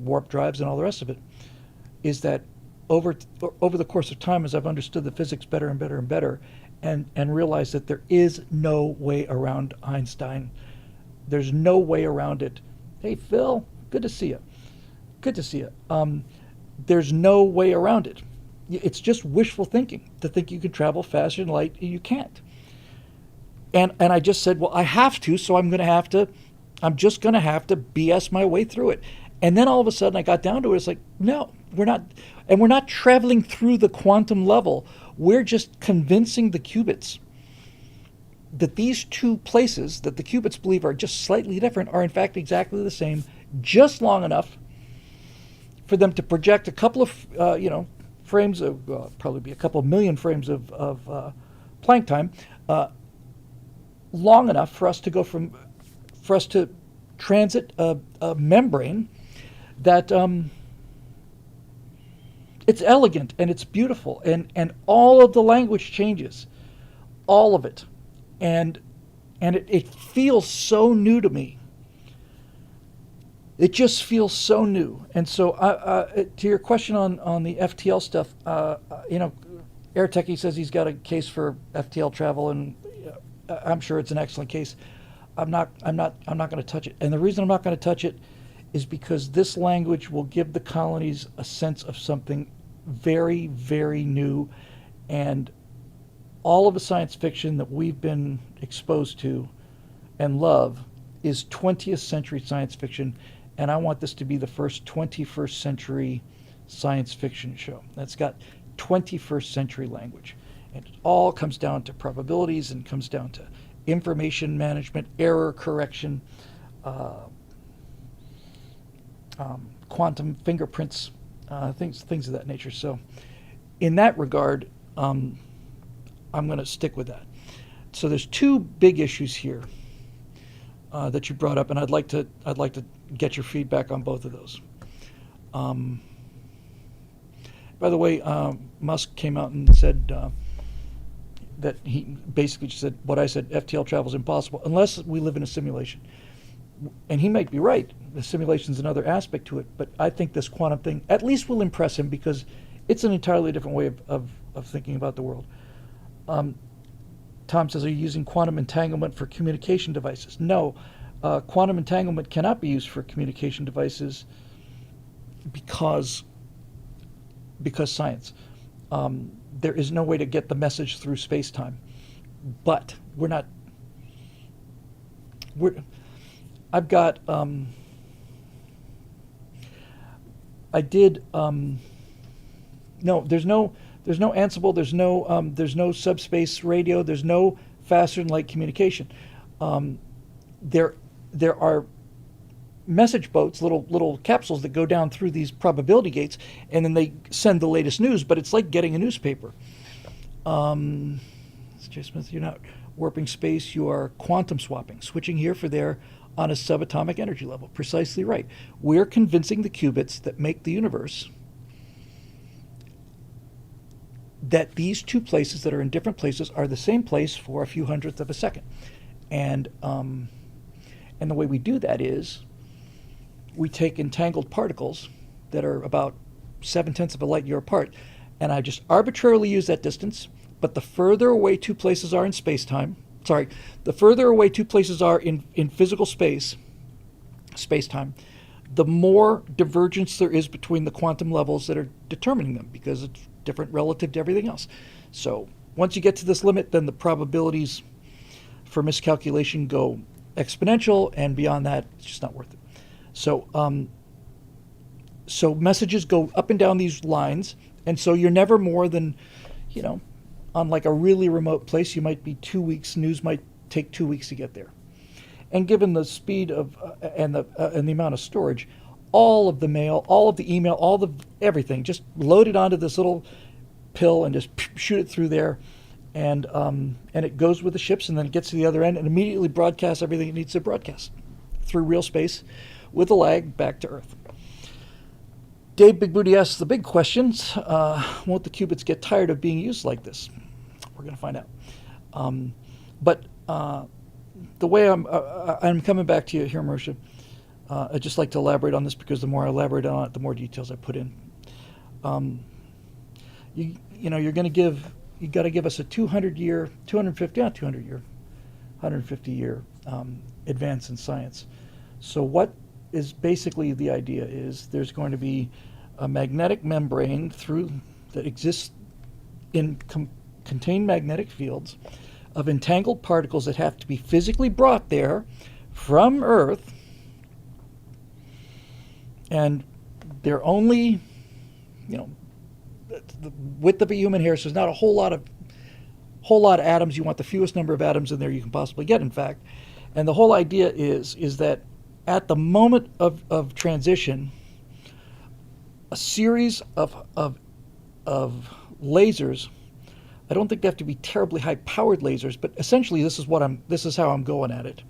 warp drives and all the rest of it, is that over the course of time, as I've understood the physics better and better and better, and realized that there is no way around Einstein. There's no way around it. Hey, Phil, good to see you. Good to see you. There's no way around it. It's just wishful thinking to think you can travel faster than light. You can't. And I just said, well, I have to, so I'm just going to have to BS my way through it. And then all of a sudden I got down to it. It's like, no, we're not. And we're not traveling through the quantum level. We're just convincing the qubits that these two places that the qubits believe are just slightly different are in fact exactly the same, just long enough for them to project a couple of, frames of, probably be a couple of million frames of Planck time, long enough for us to transit a membrane that it's elegant and it's beautiful, and all of the language changes, all of it, and it feels so new to me. It just feels so new. And so to your question on the FTL stuff, AirTechie says he's got a case for FTL travel, and I'm sure it's an excellent case. I'm not going to touch it. And the reason I'm not going to touch it is because this language will give the colonies a sense of something very, very new, and all of the science fiction that we've been exposed to and love is 20th century science fiction, and I want this to be the first 21st century science fiction show that's got 21st century language. And it all comes down to probabilities and comes down to information management, error correction, quantum fingerprints, things of that nature. So in that regard, I'm going to stick with that. So there's two big issues here that you brought up, and I'd like to get your feedback on both of those. By the way, Musk came out and said that he basically just said what I said: FTL travel is impossible unless we live in a simulation. And he might be right. The simulation's another aspect to it, but I think this quantum thing at least will impress him because it's an entirely different way of thinking about the world. Tom says, are you using quantum entanglement for communication devices? No, quantum entanglement cannot be used for communication devices because science. There is no way to get the message through space-time. But I've got, no, there's no Ansible, there's no subspace radio, there's no faster than light communication. There are message boats, little capsules that go down through these probability gates, and then they send the latest news, but it's like getting a newspaper. Jay Smith, you're not warping space, you are quantum swapping, switching here for there on a subatomic energy level. Precisely right. We're convincing the qubits that make the universe that these two places that are in different places are the same place for a few hundredths of a second. And the way we do that is we take entangled particles that are about 7/10 of a light year apart, and I just arbitrarily use that distance, but the further away two places are in space-time, the further away two places are in physical space-time, the more divergence there is between the quantum levels that are determining them, because it's different relative to everything else. So once you get to this limit, then the probabilities for miscalculation go exponential, and beyond that, it's just not worth it. So so messages go up and down these lines, and so you're never more than, on like a really remote place, you might be 2 weeks. News might take 2 weeks to get there. And given the speed of and the amount of storage, all of the mail, all of the email, all the everything, just load it onto this little pill and just shoot it through there, and it goes with the ships, and then it gets to the other end and immediately broadcasts everything it needs to broadcast through real space with a lag back to Earth. Dave Big Booty asks the big questions. Won't the qubits get tired of being used like this? We're going to find out. But the way I'm coming back to you here, Marisha, I'd just like to elaborate on this, because the more I elaborate on it, the more details I put in. You got to give us a 150 year advance in science. So what is basically the idea is there's going to be a magnetic membrane that exists in contained magnetic fields of entangled particles that have to be physically brought there from Earth, and they're only, the width of a human hair, so there's not a whole lot of atoms. You want the fewest number of atoms in there you can possibly get, in fact. And the whole idea is that at the moment of transition, a series of lasers, I don't think they have to be terribly high-powered lasers, but essentially this is how I'm going at it.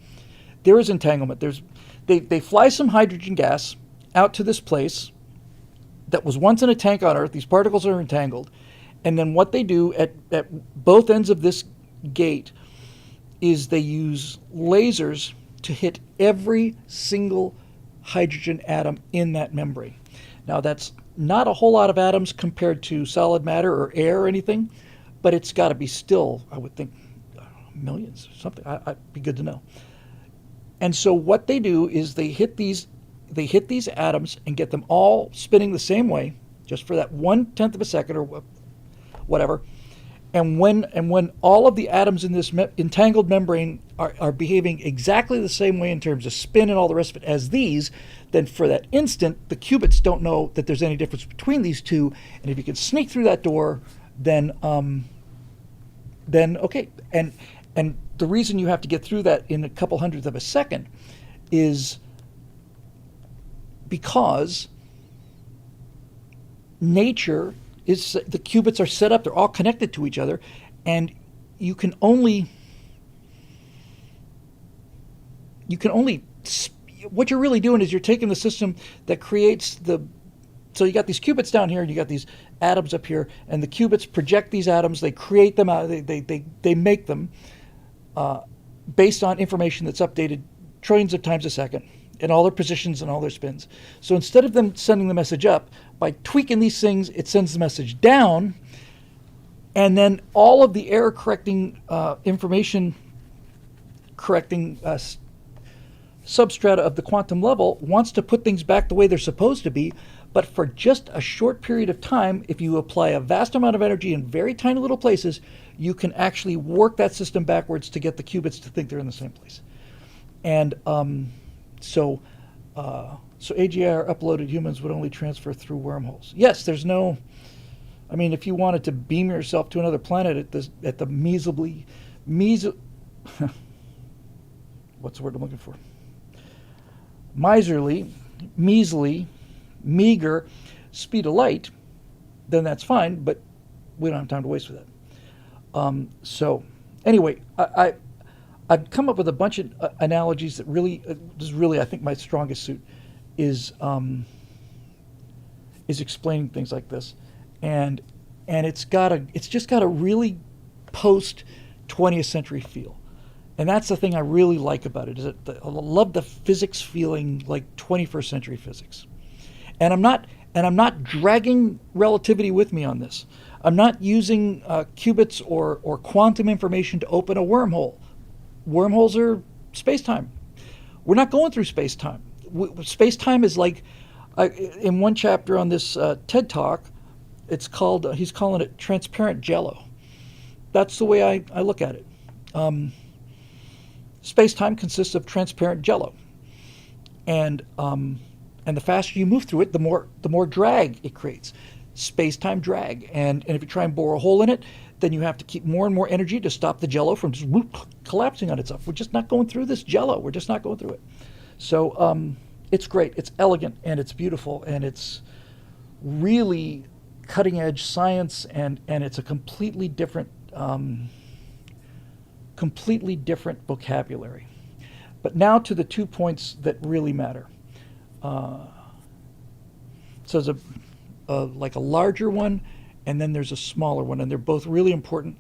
There is entanglement. They fly some hydrogen gas out to this place that was once in a tank on Earth. These particles are entangled, and then what they do at both ends of this gate is they use lasers to hit every single hydrogen atom in that membrane. Now, that's not a whole lot of atoms compared to solid matter or air or anything, but it's got to be still, I would think, millions or something. I'd be good to know. And so what they do is they hit these atoms and get them all spinning the same way, just for that 1/10 of a second or whatever. And when all of the atoms in this entangled membrane are behaving exactly the same way in terms of spin and all the rest of it as these, then for that instant, the qubits don't know that there's any difference between these two. And if you can sneak through that door, then okay. And the reason you have to get through that in a couple hundredths of a second is because nature is, the qubits are set up, they're all connected to each other, and you can only what you're really doing is you're taking the system that creates so you got these qubits down here and you got these atoms up here, and the qubits project these atoms, they create them out, they make them based on information that's updated trillions of times a second in all their positions and all their spins. So instead of them sending the message up, by tweaking these things, it sends the message down, and then all of the error correcting information correcting substrata of the quantum level wants to put things back the way they're supposed to be, but for just a short period of time, if you apply a vast amount of energy in very tiny little places, you can actually work that system backwards to get the qubits to think they're in the same place. And so AGIR uploaded humans would only transfer through wormholes. Yes, there's no. I mean, if you wanted to beam yourself to another planet at the measly, what's the word I'm looking for? Measly, meager speed of light, then that's fine, but we don't have time to waste for that. So anyway, I've come up with a bunch of analogies that really, this is really, I think, my strongest suit is explaining things like this, and it's just got a really post 20th century feel. And that's the thing I really like about it, is that I love the physics feeling like 21st century physics. And I'm not dragging relativity with me on this. I'm not using qubits or quantum information to open a wormhole. Wormholes are space-time. We're not going through space-time. Space-time is like, in one chapter on this TED Talk, it's called, he's calling it transparent jello. That's the way I look at it. Space-time consists of transparent jello, and the faster you move through it, the more drag it creates. Space-time drag, and if you try and bore a hole in it, then you have to keep more and more energy to stop the jello from just collapsing on itself. We're just not going through this jello. We're just not going through it. So it's great. It's elegant and it's beautiful and it's really cutting-edge science, and it's a completely different vocabulary. But now to the 2 points that really matter. So there's like a larger one, and then there's a smaller one, and they're both really important.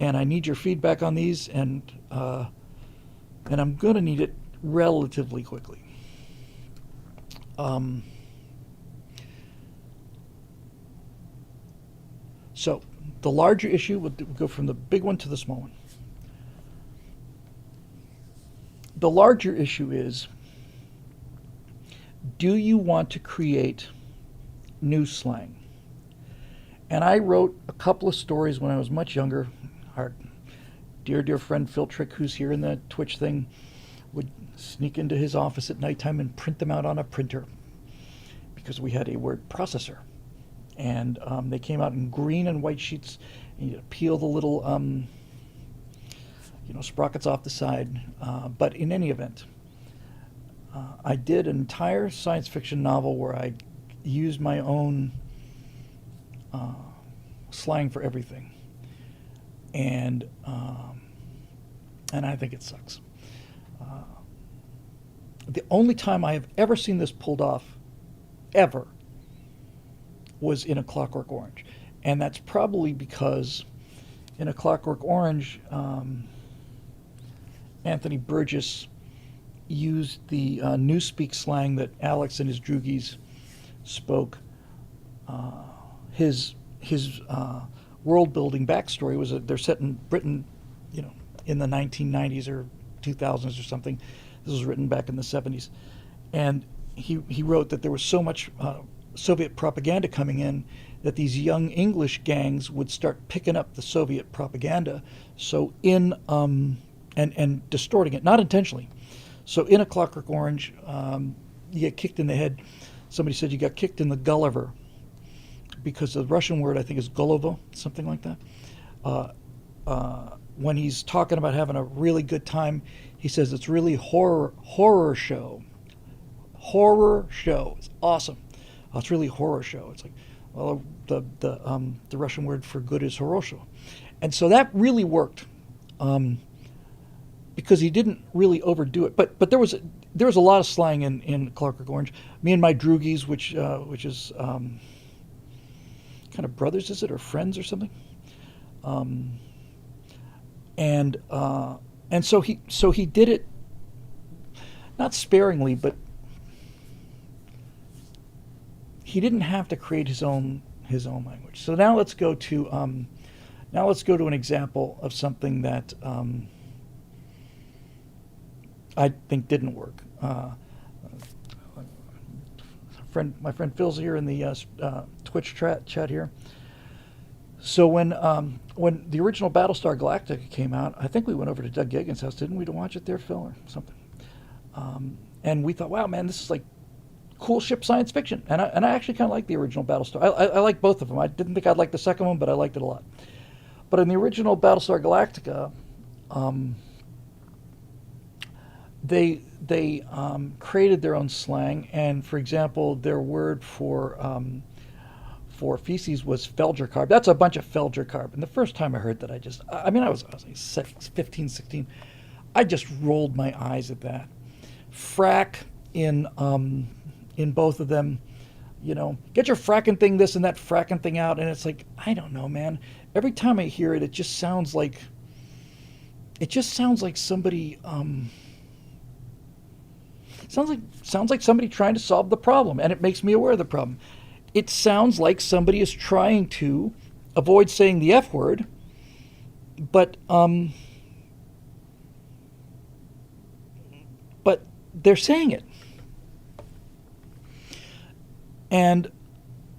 And I need your feedback on these, and I'm going to need it relatively quickly. So the larger issue, we'll go from the big one to the small one. The larger issue is, do you want to create new slang? And I wrote a couple of stories when I was much younger. Our dear friend Phil Trick, who's here in the Twitch thing, would sneak into his office at nighttime and print them out on a printer because we had a word processor. And they came out in green and white sheets, and you peel the little sprockets off the side. But in any event, I did an entire science fiction novel where I used my own slang for everything, and I think it sucks. The only time I have ever seen this pulled off, ever, was in A Clockwork Orange, and that's probably because in A Clockwork Orange, Anthony Burgess used the Newspeak slang that Alex and his droogies spoke. His world-building backstory was that they're set in Britain, in the 1990s or 2000s or something. This was written back in the 70s, and he wrote that there was so much Soviet propaganda coming in that these young English gangs would start picking up the Soviet propaganda, so and distorting it, not intentionally. So in A Clockwork Orange, you get kicked in the head. Somebody said you got kicked in the Gulliver, because the Russian word, I think, is Golovo, something like that. When he's talking about having a really good time, he says it's really horror show. Horror show. It's awesome. Oh, it's really horror show. It's like, well, the Russian word for good is horosho. And so that really worked. Because he didn't really overdo it, but there was a lot of slang in Clockwork Orange. Me and my droogies, which is kind of brothers, is it, or friends or something? And so he did it not sparingly, but he didn't have to create his own language. So now let's go to Now let's go to an example of something that I think didn't work. My friend Phil's here in the Twitch chat here. So when the original Battlestar Galactica came out, I think we went over to Doug Gagan's house, didn't we, to watch it there, Phil, or something? And we thought, wow, man, this is like cool ship science fiction. And I actually kind of like the original Battlestar. I like both of them. I didn't think I'd like the second one, but I liked it a lot. But in the original Battlestar Galactica, they created their own slang, and for example, their word for feces was Felgercarb. That's a bunch of Felgercarb. And the first time I heard that, I was like 15, 16. I just rolled my eyes at that. Frack in both of them, get your fracking thing this and that fracking thing out, and it's like, I don't know, man. Every time I hear it, it just sounds like somebody. Sounds like somebody trying to solve the problem, and it makes me aware of the problem. It sounds like somebody is trying to avoid saying the F word, but they're saying it, and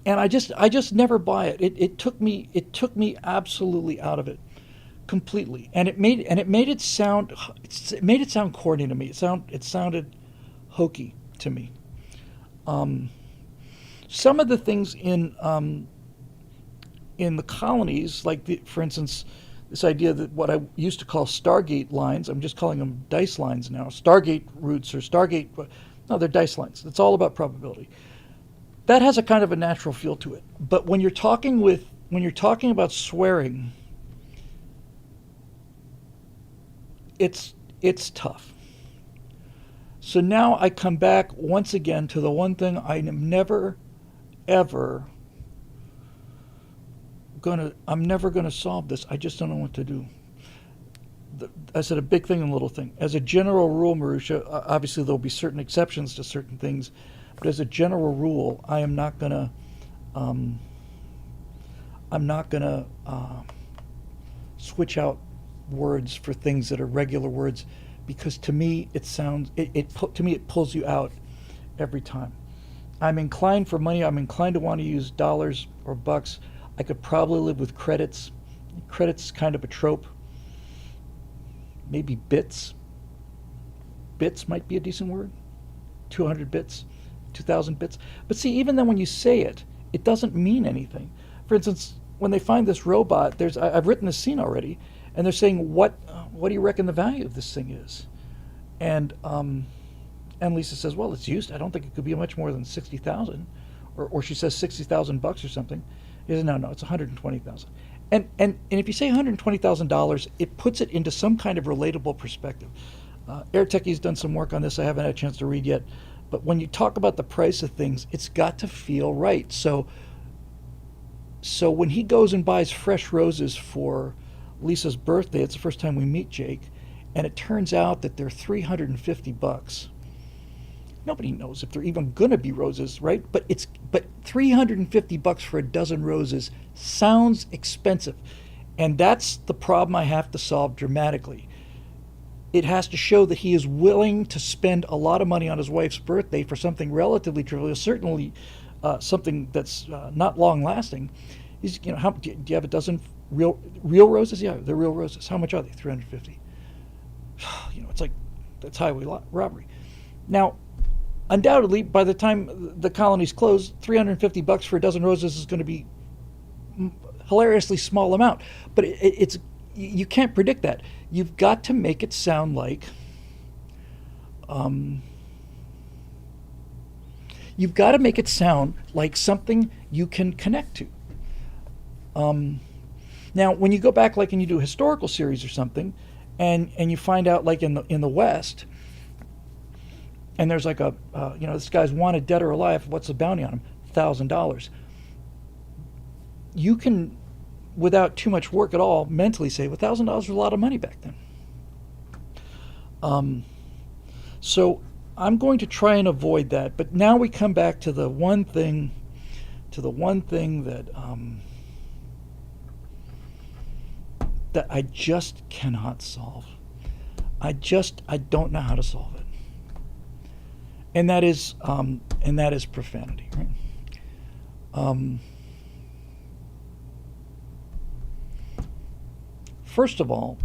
I just never buy it. It took me absolutely out of it, completely, and it made it sound corny to me. It sounded hokey to me. Some of the things in the colonies, like for instance, this idea that what I used to call Stargate lines, I'm just calling them dice lines now. Stargate roots or Stargate, no, they're dice lines. It's all about probability. That has a kind of a natural feel to it. But when you're talking about swearing, it's tough. So now I come back once again to the one thing I am never, ever I'm never gonna solve this. I just don't know what to do. I said a big thing and a little thing. As a general rule, Marusha, obviously there'll be certain exceptions to certain things, but as a general rule, I'm not gonna switch out words for things that are regular words, because to me it pulls you out every time. I'm inclined for money. I'm inclined to want to use dollars or bucks. I could probably live with credits. Credits kind of a trope. Maybe bits. Bits might be a decent word. 200 bits, 2,000 bits. But see, even then when you say it, it doesn't mean anything. For instance, when they find this robot, I've written this scene already, and they're saying, what do you reckon the value of this thing is? And Lisa says, well, it's used. I don't think it could be much more than 60,000, or she says 60,000 bucks or something. He says, no, it's 120,000. And if you say $120,000, it puts it into some kind of relatable perspective. Air Techie's done some work on this. I haven't had a chance to read yet, but when you talk about the price of things, it's got to feel right. So when he goes and buys fresh roses for Lisa's birthday, it's the first time we meet Jake, and it turns out that they're $350. Nobody knows if they're even going to be roses, right? But $350 for a dozen roses sounds expensive. And that's the problem I have to solve dramatically. It has to show that he is willing to spend a lot of money on his wife's birthday for something relatively trivial, certainly something that's not long lasting. Do you have a dozen real roses? Yeah, they're real roses. How much are they? $350. It's like that's highway robbery. Now, undoubtedly, by the time the colonies close, $350 for a dozen roses is going to be hilariously small amount. But you can't predict that. You've got to make it sound like something you can connect to. Now, when you go back, like, and you do a historical series or something, and you find out, like in the West, and there's like this guy's wanted dead or alive. What's the bounty on him? $1,000. You can, without too much work at all, mentally say, well, $1,000 was a lot of money back then. So I'm going to try and avoid that. But now we come back to the one thing that that I just cannot solve. I don't know how to solve it. And that is profanity, right? First of all,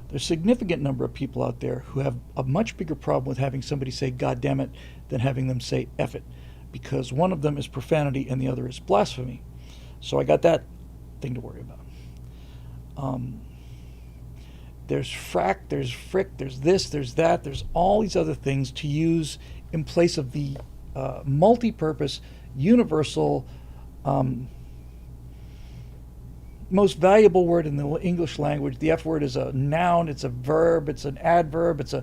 there's a significant number of people out there who have a much bigger problem with having somebody say "God damn it" than having them say "F it," because one of them is profanity and the other is blasphemy. So I got that thing to worry about. There's frack, there's frick, there's this, there's that, there's all these other things to use in place of the multi-purpose, universal, most valuable word in the English language. The F word is a noun, it's a verb, it's an adverb, it's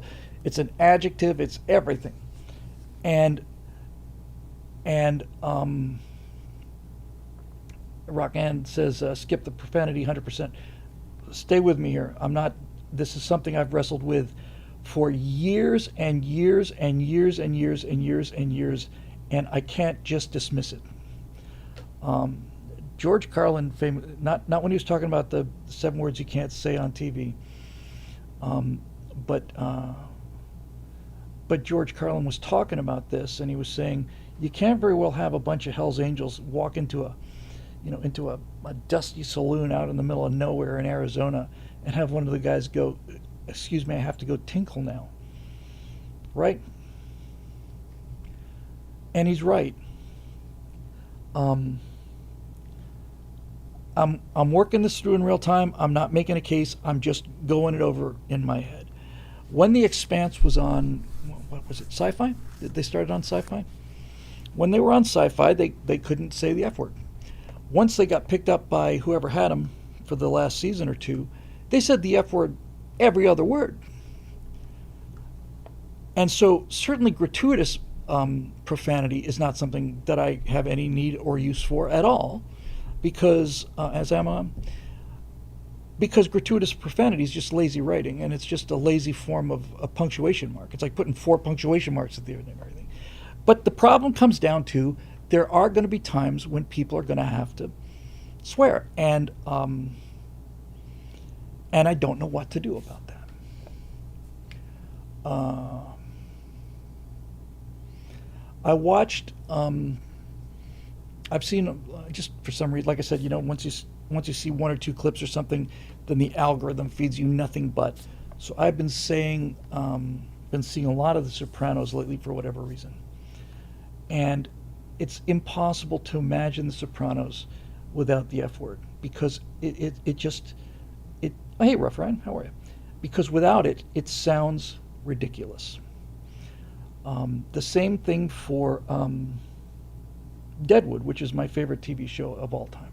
an adjective, it's everything. And Roxanne says, skip the profanity 100%. Stay with me here. This is something I've wrestled with for years and years and years and years and years and years, and I can't just dismiss it. George Carlin, not when he was talking about the 7 words you can't say on TV, but George Carlin was talking about this, and he was saying you can't very well have a bunch of Hell's Angels walk into a dusty saloon out in the middle of nowhere in Arizona and have one of the guys go, "Excuse me, I have to go tinkle now." Right? And he's right. I'm working this through in real time. I'm not making a case. I'm just going it over in my head. When The Expanse was on, what was it, Sci-Fi? They started on Sci-Fi? When they were on Sci-Fi, they couldn't say the F word. Once they got picked up by whoever had them for the last season or two, they said the F word every other word. And so certainly gratuitous profanity is not something that I have any need or use for at all, because because gratuitous profanity is just lazy writing, and it's just a lazy form of a punctuation mark. It's like putting 4 punctuation marks at the end of everything. But the problem comes down to there are going to be times when people are going to have to swear, and I don't know what to do about that. I watched. I've seen just for some reason, like I said, once you see 1 or 2 clips or something, then the algorithm feeds you nothing but. So I've been seeing a lot of The Sopranos lately for whatever reason, and it's impossible to imagine The Sopranos without the F word, because it just oh, hey, Rough Ryan, how are you? Because without it, it sounds ridiculous. The same thing for Deadwood, which is my favorite TV show of all time.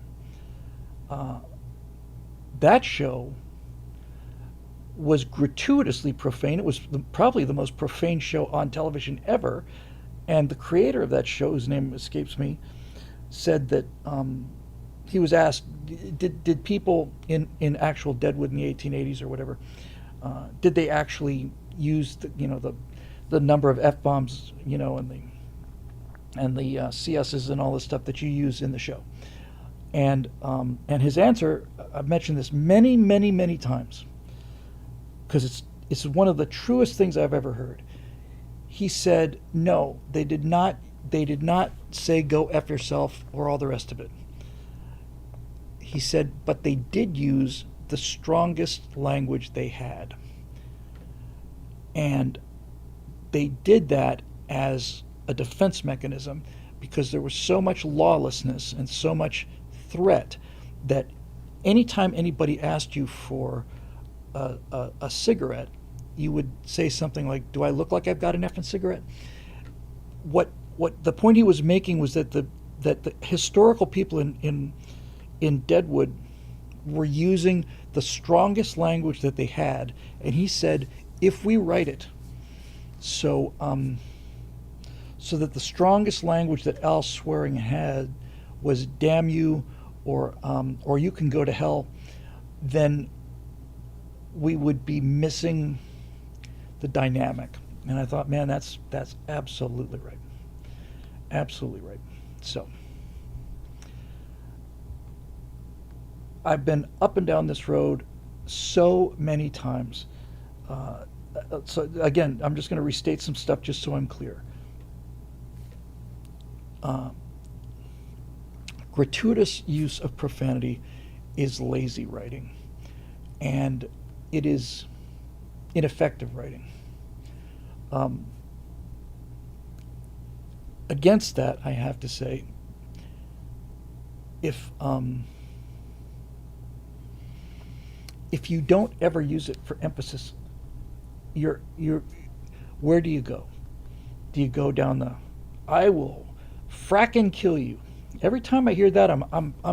That show was gratuitously profane. It was probably the most profane show on television ever. And the creator of that show, whose name escapes me, said that he was asked, did people in actual Deadwood in the 1880s or whatever, did they actually use the number of F-bombs, and the CSs and all the stuff that you use in the show? And his answer, I've mentioned this many, many, many times, because it's one of the truest things I've ever heard. He said, no, they did not say go F yourself or all the rest of it. He said, but they did use the strongest language they had. And they did that as a defense mechanism, because there was so much lawlessness and so much threat that anytime anybody asked you for a cigarette, you would say something like, do I look like I've got an effing cigarette? What the point he was making was that the historical people in Deadwood were using the strongest language that they had, and he said, if we write it so that the strongest language that Al Swearing had was damn you, or you can go to hell, then we would be missing the dynamic. And I thought, man, that's absolutely right. Absolutely right. So I've been up and down this road so many times. So again, I'm just going to restate some stuff just so I'm clear. Uh, Gratuitous use of profanity is lazy writing, and it is ineffective writing. Um, Against that, I have to say, if if you don't ever use it for emphasis, you're where do you go? Do you go down the I will frackin' kill you? Every time I hear that, I'm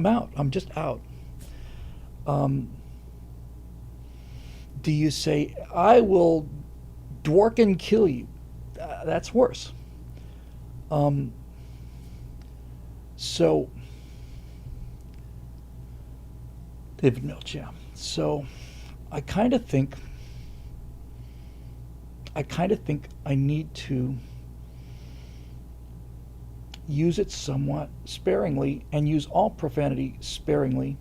out. I'm just out. Um, do you say I will dwarkin' kill you? That's worse. Um, so David Milch, yeah. So I kind of think I need to use it somewhat sparingly and use all profanity sparingly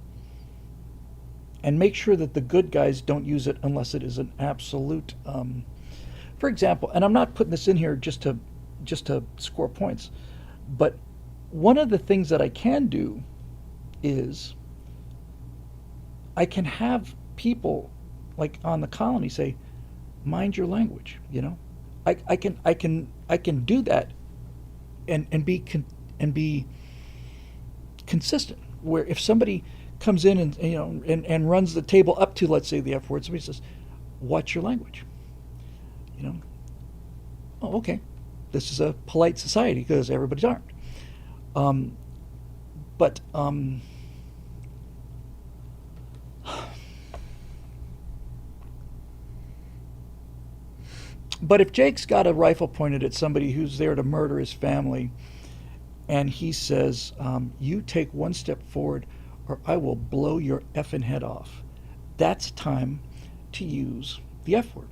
and make sure that the good guys don't use it unless it is an absolute for example, and I'm not putting this in here just to score points, but one of the things that I can do is I can have people like on the colony say, mind your language, you know. I can do that and be consistent. Where if somebody comes in and and runs the table up to, let's say, the F word, somebody says, watch your language, you know. Oh, okay. This is a polite society because everybody's armed. But But if Jake's got a rifle pointed at somebody who's there to murder his family, and he says, you take one step forward or I will blow your effing head off, that's time to use the F word.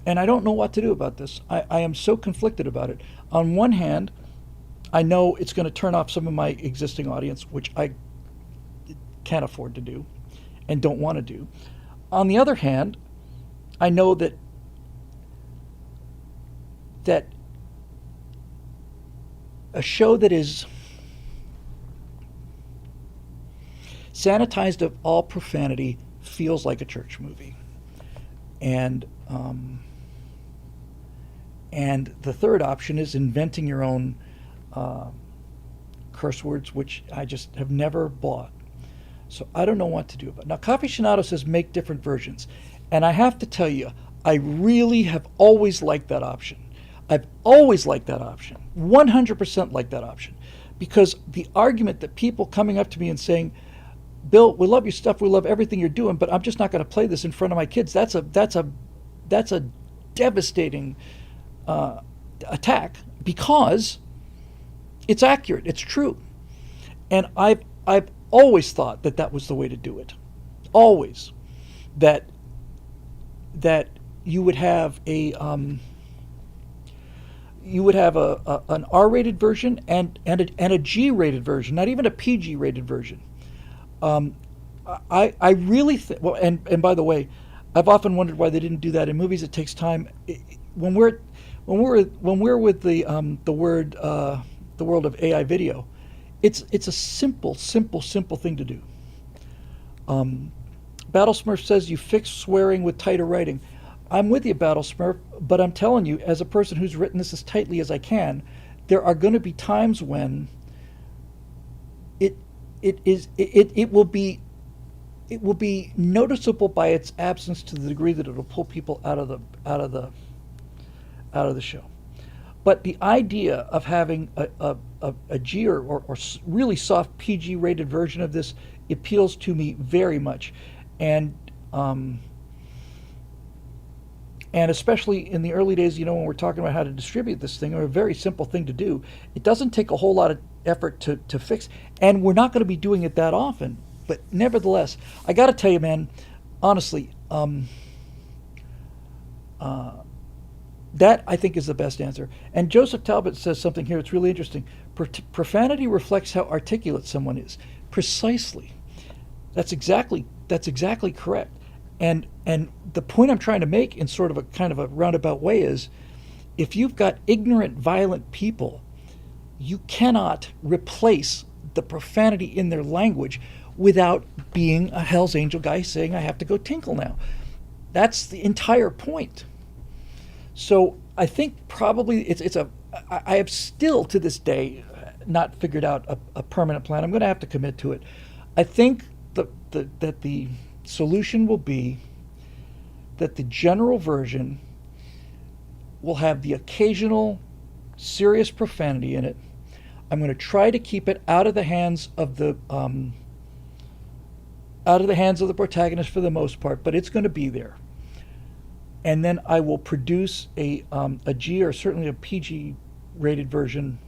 And I don't know what to do about this. I am so conflicted about it. On one hand, I know it's going to turn off some of my existing audience, which I can't afford to do and don't want to do. On the other hand, I know that a show that is sanitized of all profanity feels like a church movie. And the third option is inventing your own curse words, which I just have never bought. So I don't know what to do about it. Now, Coffee Shinato says make different versions. And I have to tell you, I really have always liked that option. I've always liked that option, 100% liked that option, because the argument that people coming up to me and saying, Bill, we love your stuff, we love everything you're doing, but I'm just not going to play this in front of my kids. That's a devastating attack, because it's accurate, it's true, and I've always thought that was the way to do it, always, that you would have an R-rated version and a G-rated version, not even a PG-rated version. I really think, well, and by the way, I've often wondered why they didn't do that in movies. It takes time. When we're with the world of AI video, it's a simple thing to do. Battle Smurf says you fix swearing with tighter writing. I'm with you, Battle Smurf, but I'm telling you, as a person who's written this as tightly as I can, there are going to be times when it will be noticeable by its absence to the degree that it'll pull people out of the show. But the idea of having a G or really soft PG rated version of this appeals to me very much, and especially in the early days, when we're talking about how to distribute this thing, or a very simple thing to do. It doesn't take a whole lot of effort to fix, and we're not going to be doing it that often. But nevertheless, I got to tell you, man, honestly, that I think is the best answer. And Joseph Talbot says something here that's really interesting. Profanity reflects how articulate someone is. Precisely. That's exactly That's exactly correct. And the point I'm trying to make in sort of a kind of a roundabout way is, if you've got ignorant, violent people, you cannot replace the profanity in their language without being a Hell's Angel guy saying, I have to go tinkle now. That's the entire point. So I think probably I have still to this day not figured out a permanent plan. I'm going to have to commit to it. I think that the solution will be that the general version will have the occasional serious profanity in it. I'm going to try to keep it out of the hands of the protagonist for the most part, but it's going to be there. And then I will produce a G or certainly a PG rated version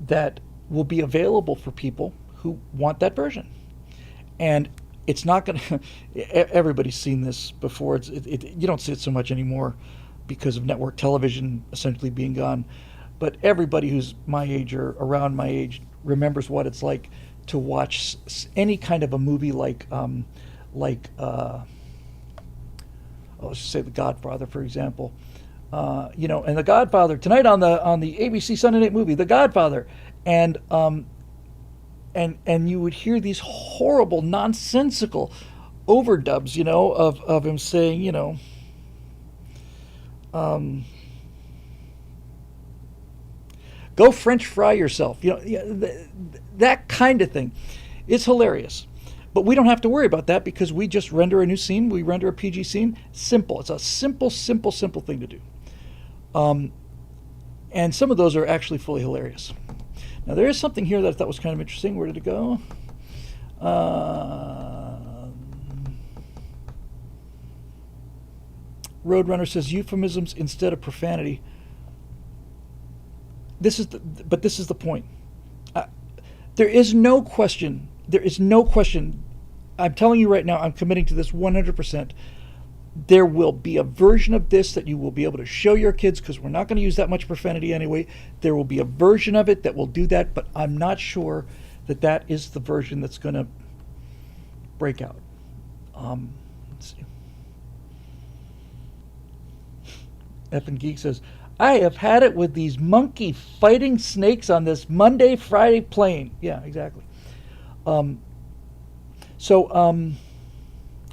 that will be available for people who want that version. And it's not going to. Everybody's seen this before. You don't see it so much anymore because of network television essentially being gone. But everybody who's my age or around my age remembers what it's like to watch any kind of a movie like let's just say The Godfather, for example. And The Godfather tonight on the ABC Sunday Night Movie, The Godfather, and you would hear these horrible, nonsensical overdubs, of him saying, go French fry yourself, that kind of thing. It's hilarious. But we don't have to worry about that because we just render a new scene. We render a PG scene. Simple. It's a simple thing to do. And some of those are actually fully hilarious. Now, there is something here that I thought was kind of interesting. Where did it go? Roadrunner says euphemisms instead of profanity. This is the point. There is no question. I'm telling you right now, I'm committing to this 100%. There will be a version of this that you will be able to show your kids because we're not going to use that much profanity anyway. There will be a version of it that will do that, but I'm not sure that is the version that's going to break out. Let's see. Effing Geek says, I have had it with these monkey fighting snakes on this Monday, Friday plane. Yeah, exactly. What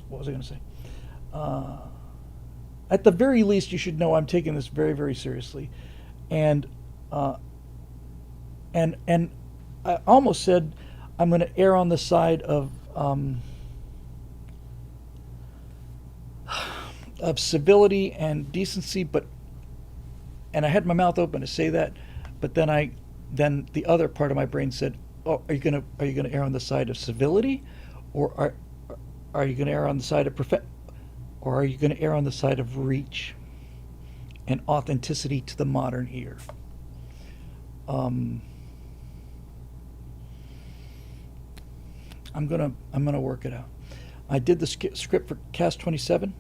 was I going to say? At the very least, you should know I'm taking this very, very seriously, and I almost said I'm going to err on the side of civility and decency, and I had my mouth open to say that, but then the other part of my brain said, "Oh, are you gonna err on the side of civility, or are you gonna err on the side of or are you gonna err on the side of reach and authenticity to the modern ear?" I'm gonna work it out. I did the script for Cast 27,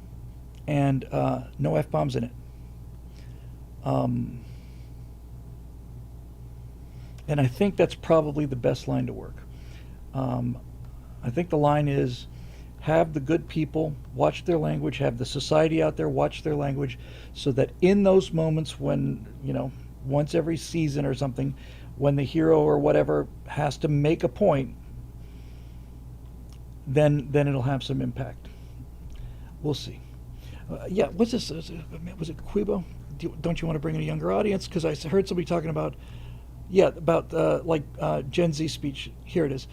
and no F-bombs in it. And I think that's probably the best line to work. I think the line is, have the good people watch their language, have the society out there watch their language, so that in those moments when, once every season or something, when the hero or whatever has to make a point, then it'll have some impact. We'll see. What's this? Was it Quibo? Don't you want to bring in a younger audience? Because I heard somebody talking about Gen Z speech. Here it is.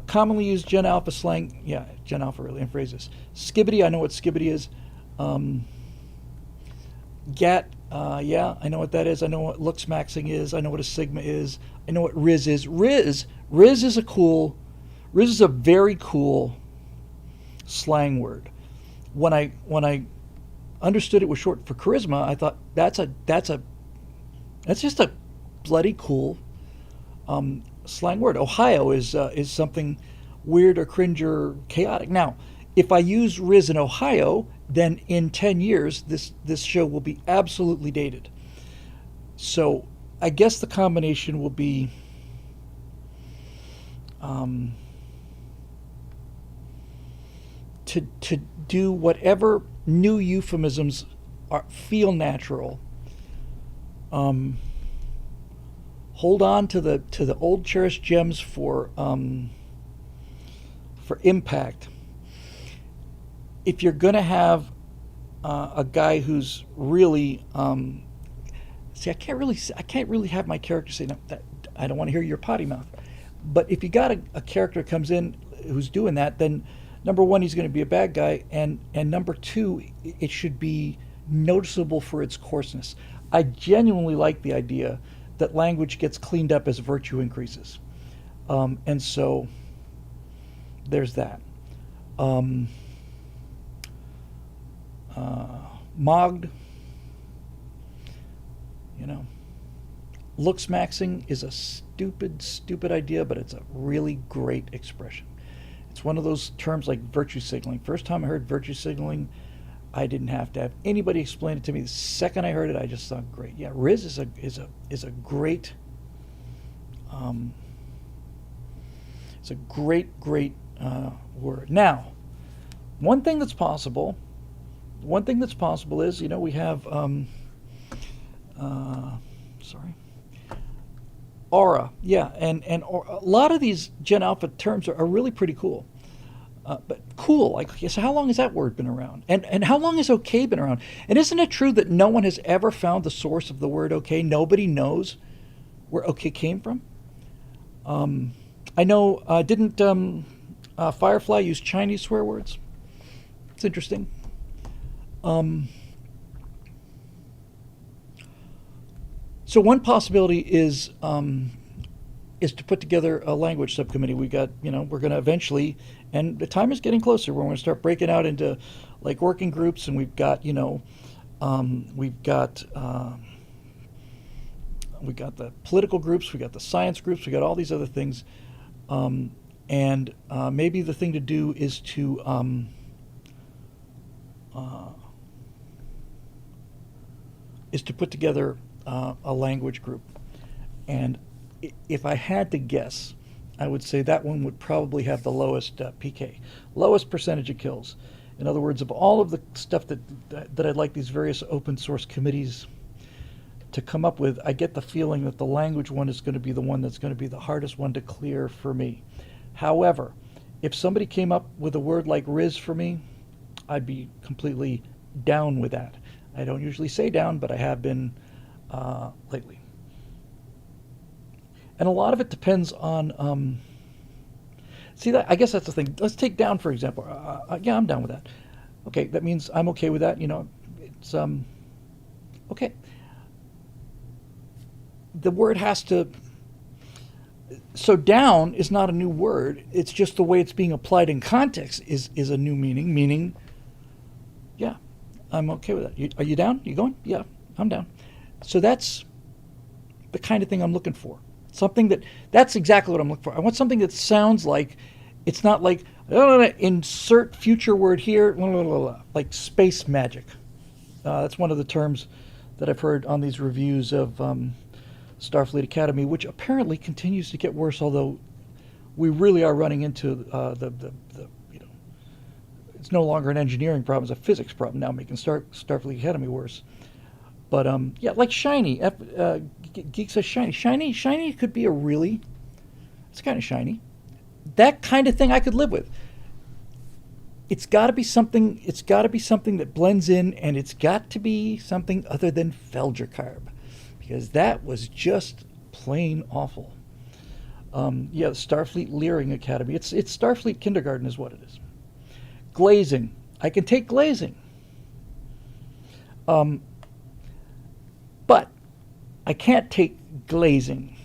Commonly used Gen Alpha slang. Yeah, Gen Alpha really phrases. Skibbity, I know what skibbity is. GAT, I know what that is. I know what looks maxing is. I know what a sigma is. I know what Riz is. Riz is a very cool slang word. When I understood it was short for charisma, I thought that's just a bloody cool slang word. Ohio is something weird or cringe or chaotic. Now, if I use Riz in Ohio, then in 10 years this show will be absolutely dated. So I guess the combination will be to do whatever new euphemisms feel natural. Hold on to the old cherished gems for impact. If you're going to have a guy who's really see, I can't really have my character say, no, that, I don't want to hear your potty mouth. But if you got a character that comes in who's doing that, then number one, he's going to be a bad guy, and number two, it should be noticeable for its coarseness. I genuinely like the idea that language gets cleaned up as virtue increases, and so there's that. Mogged, you know, looks maxing is a stupid idea, but it's a really great expression. It's one of those terms like virtue signaling. First time I heard virtue signaling, I didn't have to have anybody explain it to me. The second I heard it, I just thought, great. Yeah, Riz is a great, it's a great word. Now, one thing that's possible is, you know, we have aura, yeah, and a lot of these Gen Alpha terms are really pretty cool. But cool, like, so how long has that word been around? And how long has okay been around? And isn't it true that no one has ever found the source of the word okay? Nobody knows where okay came from. I know, didn't Firefly use Chinese swear words? It's interesting. So one possibility is to put together a language subcommittee. We got, you know, we're going to eventually, and the time is getting closer, we're going to start breaking out into like working groups, and we've got, you know, we got the political groups, we got the science groups, we got all these other things, and maybe the thing to do is to put together a language group. And if I had to guess, I would say that one would probably have the lowest PK, lowest percentage of kills. In other words, of all of the stuff that I'd like these various open source committees to come up with, I get the feeling that the language one is going to be the one that's going to be the hardest one to clear for me. However, if somebody came up with a word like Riz for me, I'd be completely down with that. I don't usually say down, but I have been lately. And a lot of it depends on, see, that, I guess that's the thing. Let's take down, for example. Yeah, I'm down with that. Okay, that means I'm okay with that. You know, it's, okay. The word has to, so down is not a new word. It's just the way it's being applied in context is a new meaning, yeah, I'm okay with that. Are you down? You going? Yeah, I'm down. So that's the kind of thing I'm looking for. Something that's exactly what I'm looking for. I want something that sounds like, it's not like, insert future word here, like space magic. That's one of the terms that I've heard on these reviews of Starfleet Academy, which apparently continues to get worse, although we really are running into the you know, it's no longer an engineering problem, it's a physics problem now, making Starfleet Academy worse. But yeah, like shiny. Geek says shiny. Shiny could be it's kind of shiny. That kind of thing I could live with. It's got to be something. It's got to be something that blends in, and it's got to be something other than Felgercarb, because that was just plain awful. Yeah, Starfleet Leering Academy. It's Starfleet Kindergarten is what it is. Glazing. I can take glazing. But I can't take glazing.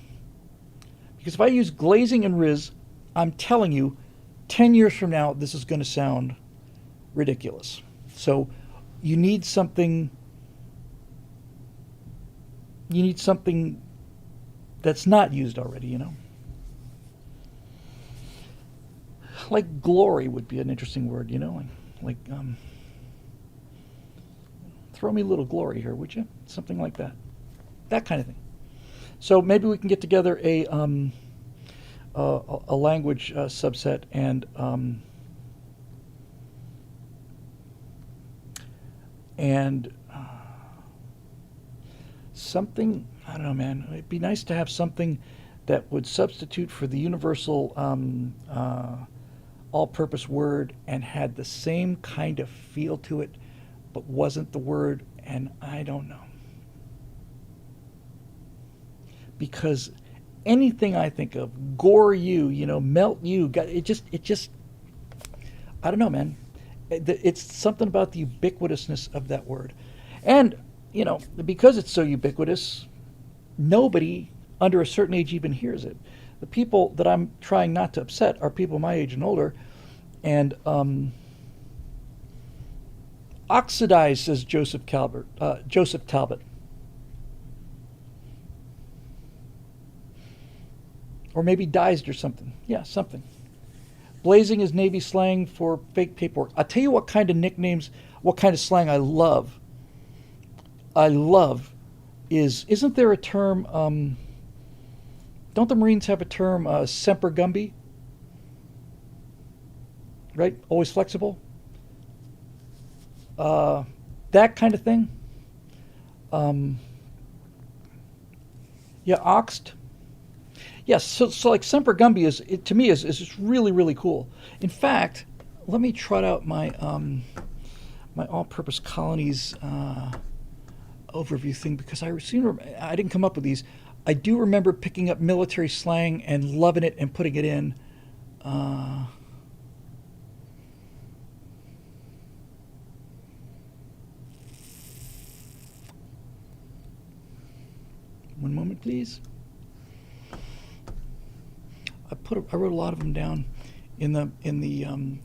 Because if I use glazing and Riz, I'm telling you, 10 years from now, this is going to sound ridiculous. So you need something that's not used already, you know. Like glory would be an interesting word, you know, like throw me a little glory here, would you? Something like that. That kind of thing. So maybe we can get together a language subset and And something, I don't know, man. It'd be nice to have something that would substitute for the universal all-purpose word and had the same kind of feel to it, but wasn't the word. And I don't know, because anything I think of, gore you, melt you, it just, I don't know, man. It's something about the ubiquitousness of that word, and because it's so ubiquitous, nobody under a certain age even hears it. The people that I'm trying not to upset are people my age and older, and oxidized, says Joseph Talbot. Joseph Talbot. Or maybe diced or something. Yeah, something. Blazing is Navy slang for fake paperwork. I'll tell you what kind of nicknames, what kind of slang I love. I love isn't there a term, don't the Marines have a term, semper gumby? Right? Always flexible? That kind of thing. Yeah, oxed. Yes, so like Semper Gumby to me is just really really cool. In fact, let me trot out my my all-purpose colonies overview thing, because I didn't come up with these. I do remember picking up military slang and loving it and putting it in. One moment, please. I wrote a lot of them down in the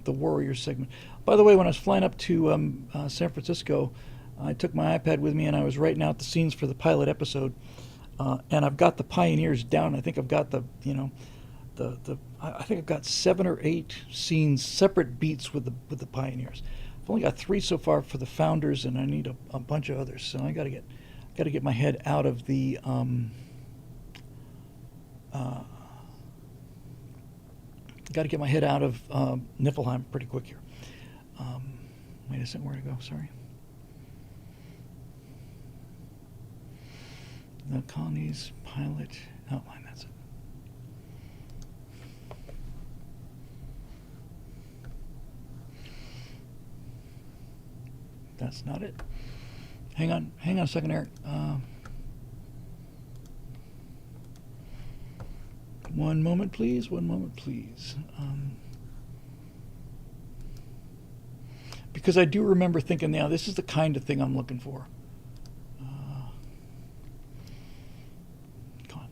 Warriors segment. By the way, when I was flying up to San Francisco, I took my iPad with me and I was writing out the scenes for the pilot episode. And I've got the pioneers down. I think I've got I think I've got 7 or 8 scenes, separate beats with the pioneers. I've only got 3 so far for the founders, and I need a bunch of others. So I got to get my head out of the got to get my head out of Niflheim pretty quick here. Wait a second, where to go? Sorry. The colonies pilot outline. That's it. That's not it. Hang on a second, Eric. One moment, please. One moment, please. Because I do remember thinking, now this is the kind of thing I'm looking for. Come on.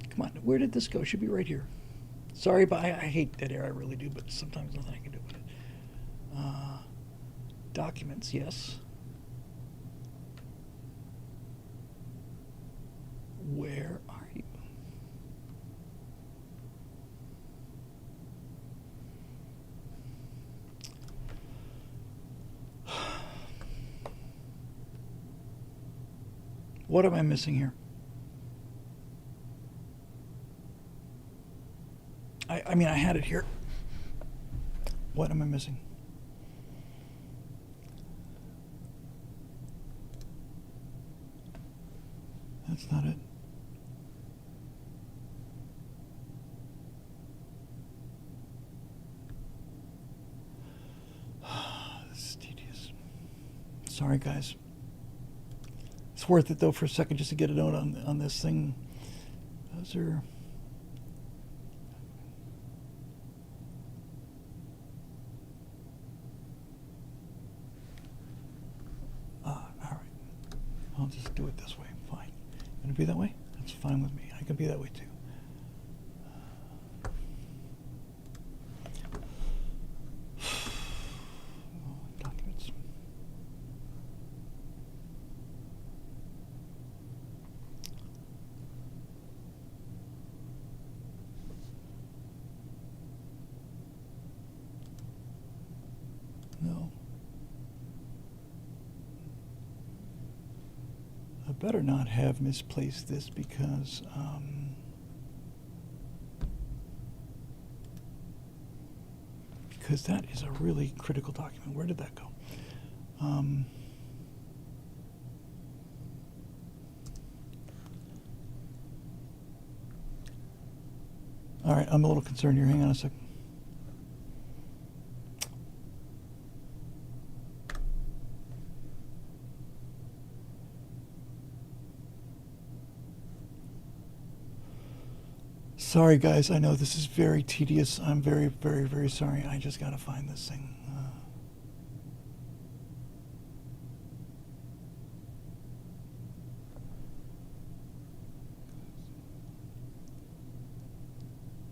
Come on, where did this go? It should be right here. Sorry, but I hate dead air, I really do, but sometimes nothing I can do with it. Documents, yes. Where are you? What am I missing here? I mean, I had it here. What am I missing? That's not it. This is tedious. Sorry, guys. It's worth it, though, for a second just to get a note on this thing. Those are... I'll just do it this way. Fine. Gonna be that way? That's fine with me. I can be that way too. Documents. better not have misplaced this because that is a really critical document. Where did that go? All right, I'm a little concerned here. Hang on a second. Sorry, guys. I know this is very tedious. I'm very, very, very sorry. I just got to find this thing.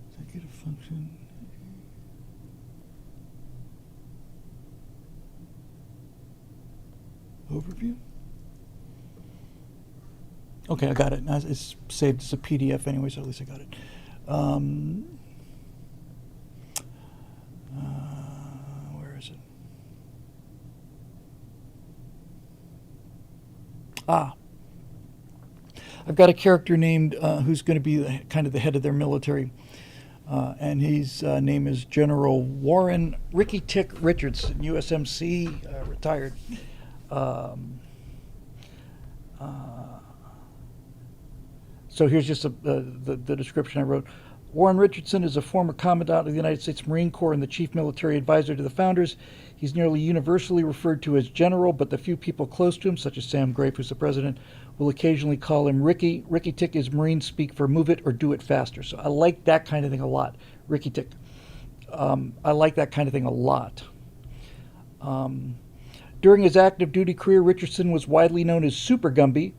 Executive function. Overview. Okay, I got it. It's saved as a PDF anyway, so at least I got it. Where is it? I've got a character named who's going to be kind of the head of their military, and his name is General Warren Ricky Tick Richardson, USMC, retired. So here's just the description I wrote. Warren Richardson is a former commandant of the United States Marine Corps and the chief military advisor to the founders. He's nearly universally referred to as General, but the few people close to him, such as Sam Grape, who's the president, will occasionally call him Ricky. Ricky Tick is Marine speak for move it or do it faster. So I like that kind of thing a lot. Ricky Tick. I like that kind of thing a lot. During his active duty career, Richardson was widely known as Super Gumby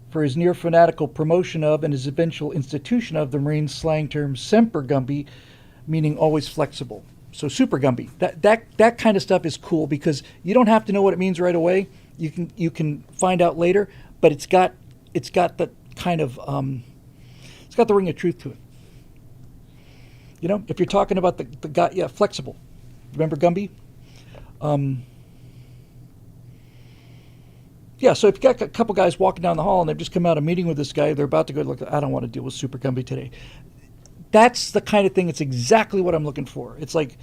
for his near fanatical promotion of and his eventual institution of the Marine slang term Semper Gumby, meaning always flexible. So Super Gumby. That kind of stuff is cool because you don't have to know what it means right away. You can find out later, but it's got the kind of it's got the ring of truth to it. You know, if you're talking about the guy, yeah, flexible. Remember Gumby? Yeah, so if you got a couple guys walking down the hall and they've just come out of a meeting with this guy, they're about to go, look, I don't want to deal with Super Gumby today. That's the kind of thing, it's exactly what I'm looking for. It's like,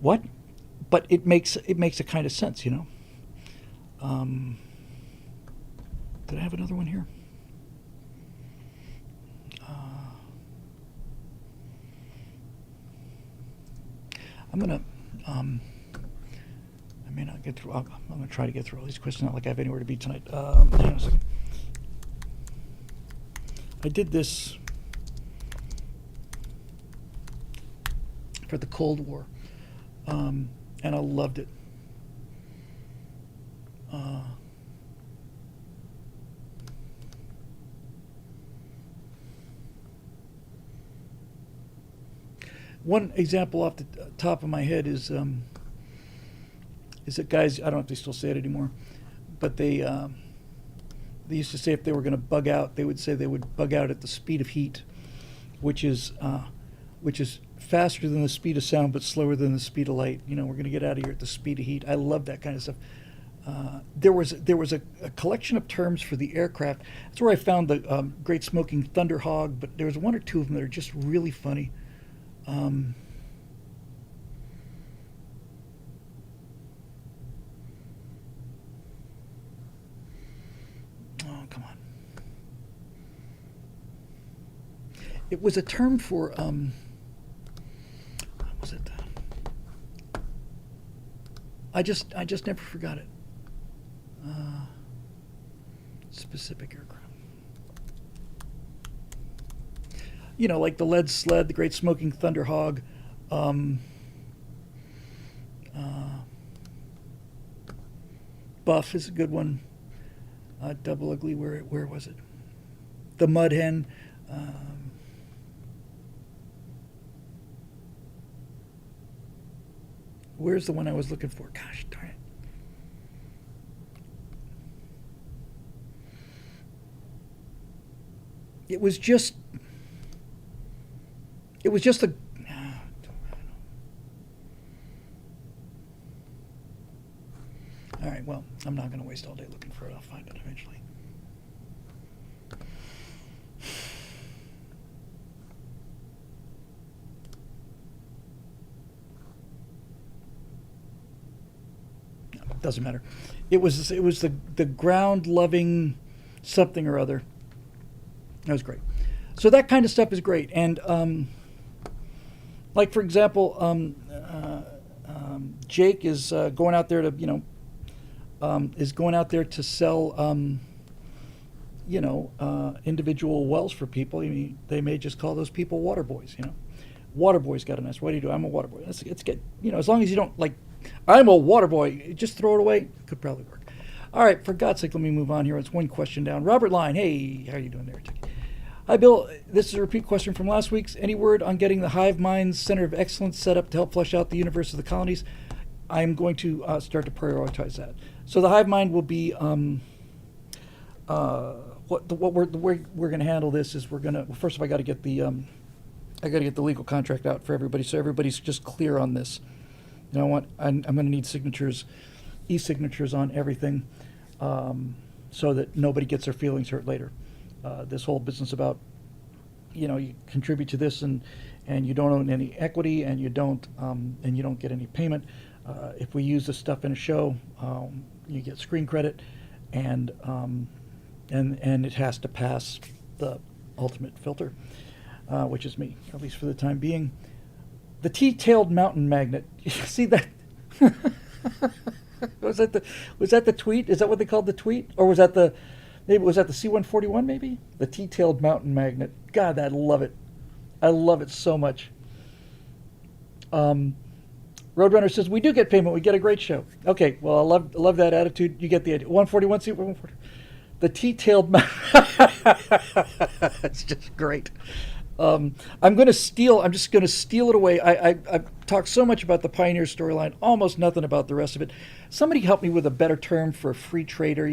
what? But it makes a kind of sense, you know? Did I have another one here? I'm going to... I may not get through. I'm going to try to get through all these questions. Not like I have anywhere to be tonight. Hang on a second. I did this for the Cold War, and I loved it. One example off the top of my head is that guys, I don't know if they still say it anymore, but they used to say if they were going to bug out, they would say they would bug out at the speed of heat, which is faster than the speed of sound but slower than the speed of light. You know, we're going to get out of here at the speed of heat. I love that kind of stuff. There was a collection of terms for the aircraft. That's where I found the Great Smoking Thunderhawk, but there's one or two of them that are just really funny. Oh, come on. It was a term for, what was it? I just never forgot it. Specific aircraft. You know, like the Lead Sled, the Great Smoking Thunderhawk. Buff is a good one. Double Ugly, where was it? The Mud Hen. Where's the one I was looking for? Gosh darn it. It was just a... All right, well, I'm not going to waste all day looking for it. I'll find it eventually. doesn't matter. It was the ground loving something or other. That was great. So that kind of stuff is great. And like for example, Jake is going out there to is going out there to sell individual wells for people. I mean, they may just call those people water boys. Water boys got a nice. What do you do? I'm a water boy. It's good. As long as you don't like, I'm a water boy. Just throw it away. Could probably work. All right, for God's sake, let me move on here. It's one question down. Robert Line. Hey, how are you doing there, Tiki? Hi, Bill. This is a repeat question from last week's. Any word on getting the Hive Minds Center of Excellence set up to help flesh out the universe of the colonies? I'm going to start to prioritize that. So the Hive Mind will be the way we're going to handle this is first of all, I got to get the legal contract out for everybody, so everybody's just clear on this. I'm going to need signatures, e-signatures on everything, so that nobody gets their feelings hurt later. This whole business about, you contribute to this and you don't own any equity and you don't get any payment. If we use this stuff in a show, you get screen credit, and it has to pass the ultimate filter, which is me, at least for the time being. The T-tailed mountain magnet. You see that? was that the tweet? Is that what they called the tweet, or was that the C-141? Maybe the T-tailed mountain magnet. God, I love it. I love it so much. Roadrunner says we do get payment. We get a great show. Okay, well I love that attitude. You get the idea. 141 C-140. The T-tailed mountain. It's just great. I'm just going to steal it away. I've talked so much about the Pioneer storyline, almost nothing about the rest of it. Somebody help me with a better term for a free trader.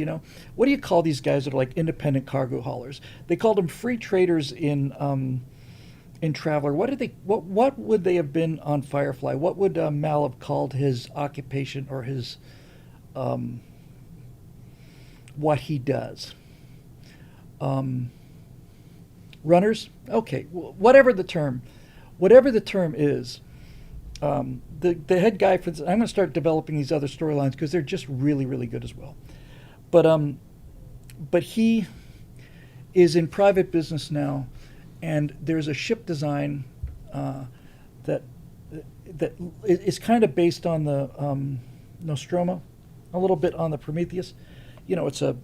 What do you call these guys that are like independent cargo haulers? They called them free traders in Traveler. What would they have been on Firefly? What would Mal have called his occupation or his what he does? Runners? Okay, whatever the term is, the head guy for this, I'm going to start developing these other storylines because they're just really, really good as well. But he is in private business now, and there's a ship design that is kind of based on the Nostromo, a little bit on the Prometheus. It's a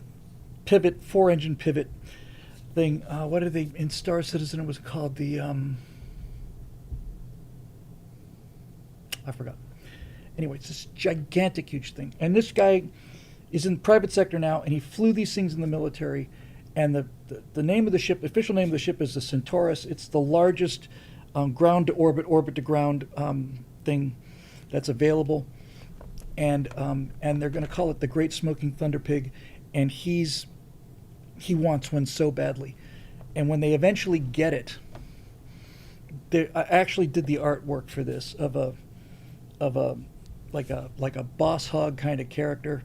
pivot, 4-engine pivot thing. What are they in Star Citizen? It was called the I forgot. Anyway, it's this gigantic, huge thing, and this guy is in the private sector now, and he flew these things in the military. And the name of the ship, official name of the ship, is the Centaurus. It's the largest ground to orbit, orbit to ground thing that's available, and they're going to call it the Great Smoking Thunder Pig, and he wants one so badly. And when they eventually get it, I actually did the artwork for this of a boss hog kind of character.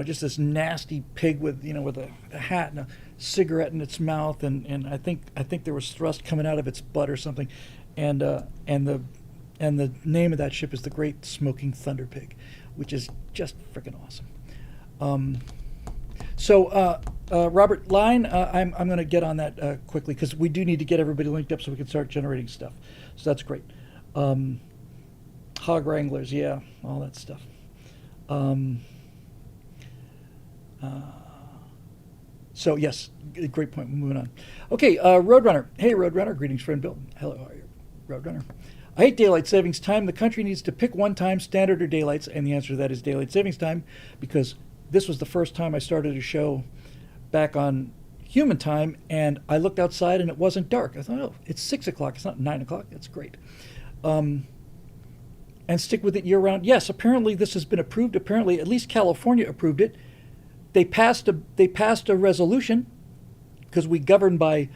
Just this nasty pig with a hat and a cigarette in its mouth, and I think there was thrust coming out of its butt or something, and the name of that ship is the Great Smoking Thunder Pig, which is just freaking awesome. So Robert Line, I'm going to get on that quickly because we do need to get everybody linked up so we can start generating stuff. So that's great. Hog wranglers, yeah, all that stuff. So yes, great point. We're moving on. Okay, Roadrunner. Hey, Roadrunner. Greetings, friend Bill. Hello, how are you, Roadrunner? I hate daylight savings time. The country needs to pick one time, standard or daylights, and the answer to that is daylight savings time, because this was the first time I started a show back on human time, and I looked outside and it wasn't dark. I thought, oh, it's 6 o'clock. It's not 9 o'clock. That's great. And stick with it year round. Yes, apparently this has been approved. Apparently, at least California approved it. They passed a resolution because we govern by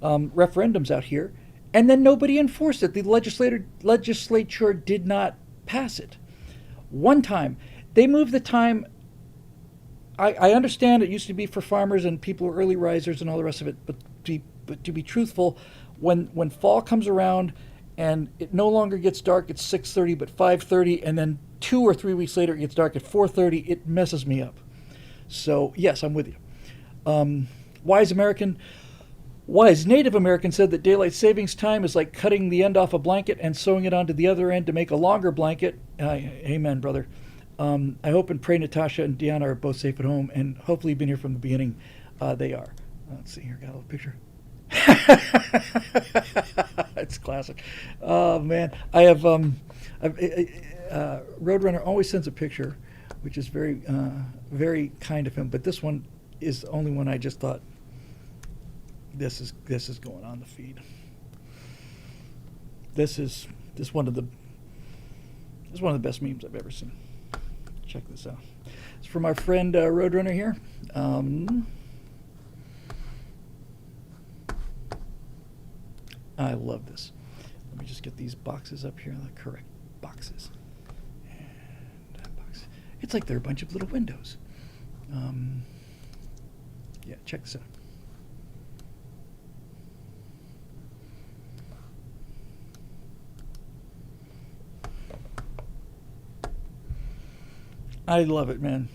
referendums out here, and then nobody enforced it. The legislature did not pass it. One time, they moved the time. I understand it used to be for farmers and people who are early risers and all the rest of it, but to be truthful, when fall comes around and it no longer gets dark at 6:30 but 5:30, and then 2 or 3 weeks later it gets dark at 4:30. It messes me up. So yes, I'm with you. Wise American, wise Native American said that daylight savings time is like cutting the end off a blanket and sewing it onto the other end to make a longer blanket. Amen, brother. I hope and pray Natasha and Deanna are both safe at home, and hopefully you've been here from the beginning. They are. Let's see here. Got a little picture. It's classic. Oh man, I have Roadrunner always sends a picture, which is very very kind of him. But this one is the only one I just thought this is going on the feed. This is one of the best memes I've ever seen. Check this out. It's from our friend Roadrunner here. I love this. Let me just get these boxes up here, the correct boxes. And that box. It's like they're a bunch of little windows. Yeah, check this out. I love it, man.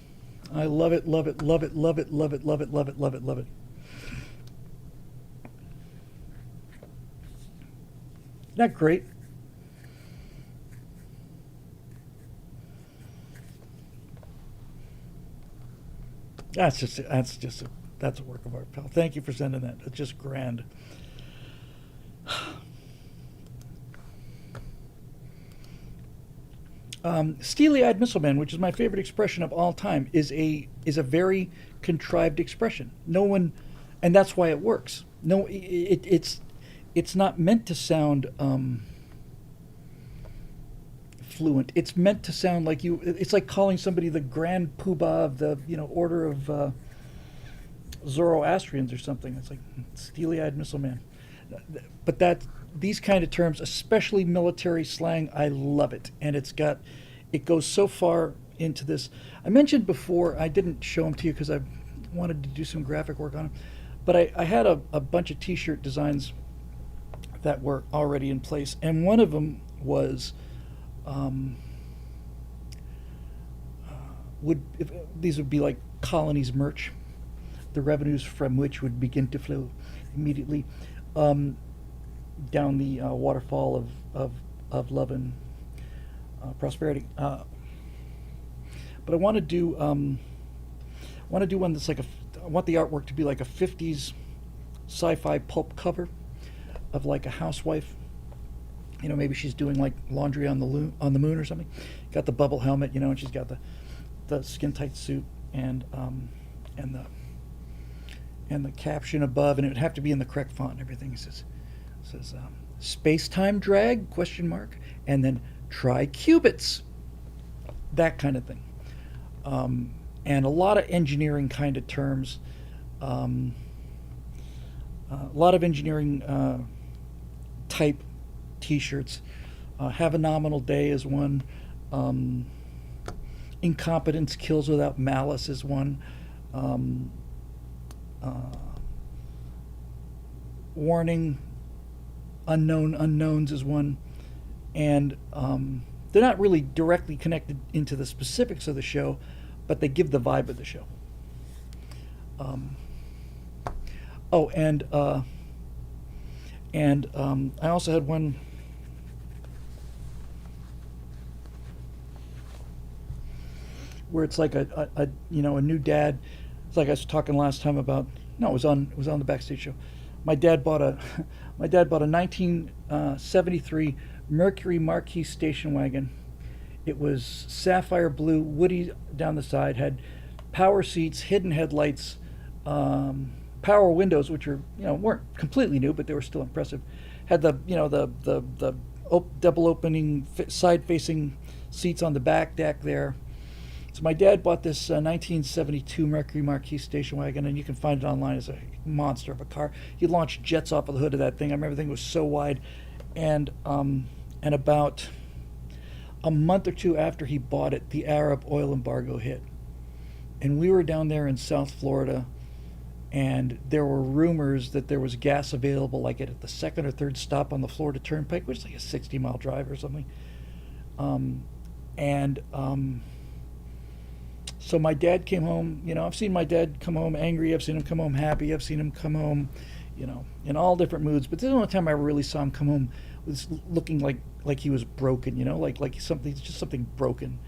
I love it, love it, love it, love it, love it, love it, love it, love it, love it. Isn't that great? That's a work of art, pal. Thank you for sending that. It's just grand. Steely-eyed missileman, which is my favorite expression of all time, is a very contrived expression. No one, and that's why it works. No, it's not meant to sound fluent. It's meant to sound like you. It's like calling somebody the Grand Poobah of the Order of Zoroastrians or something. It's like steely-eyed missileman. But these kind of terms, especially military slang, I love it, and it goes so far into this. I mentioned before, I didn't show them to you because I wanted to do some graphic work on them, but I had a bunch of T-shirt designs that were already in place, and one of them was these would be like Colonies merch, the revenues from which would begin to flow immediately down the waterfall of love and prosperity. But I want to do one that's like I want the artwork to be like a 50s sci-fi pulp cover of like a housewife. Maybe she's doing like laundry on the moon or something. Got the bubble helmet, and she's got the skin tight suit and the caption above, and it would have to be in the correct font and everything. It says space-time drag ? And then try qubits, that kind of thing, and a lot of engineering kind of terms, a lot of engineering type T-shirts. Have a nominal day is one. Incompetence kills without malice is one. Warning, unknown unknowns is one, and they're not really directly connected into the specifics of the show, but they give the vibe of the show. I also had one where it's like a new dad. It's like I was talking last time about. No, it was on the Backstage show. My dad bought a 1973 Mercury Marquis station wagon. It was sapphire blue, woody down the side, had power seats, hidden headlights, power windows, which weren't completely new, but they were still impressive. Had the double opening side facing seats on the back deck there. So my dad bought this 1972 Mercury Marquis station wagon, and you can find it online. It's a monster of a car. He launched jets off of the hood of that thing. I remember the thing was so wide, and about a month or two after he bought it, the Arab oil embargo hit, and we were down there in South Florida, and there were rumors that there was gas available, like at the second or third stop on the Florida Turnpike, which is like a 60-mile drive or something. Um, and So my dad came home. I've seen my dad come home angry. I've seen him come home happy. I've seen him come home, in all different moods. But this is the only time I really saw him come home was looking like he was broken. Like something broken.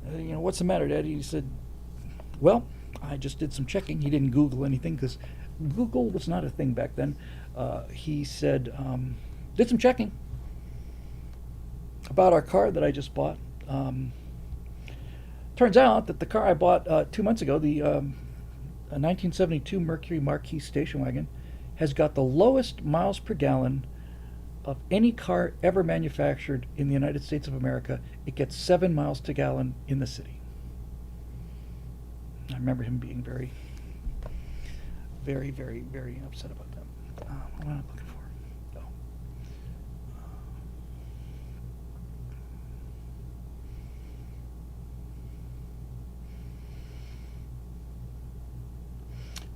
What's the matter, Dad? He said, well, I just did some checking. He didn't Google anything because Google was not a thing back then. He said, did some checking about our car that I just bought. Turns out that the car I bought 2 months ago, the a 1972 Mercury Marquis station wagon, has got the lowest miles per gallon of any car ever manufactured in the United States of America. It gets 7 miles to gallon in the city. I remember him being very, very, very, very upset about that. What am I looking for? Oh.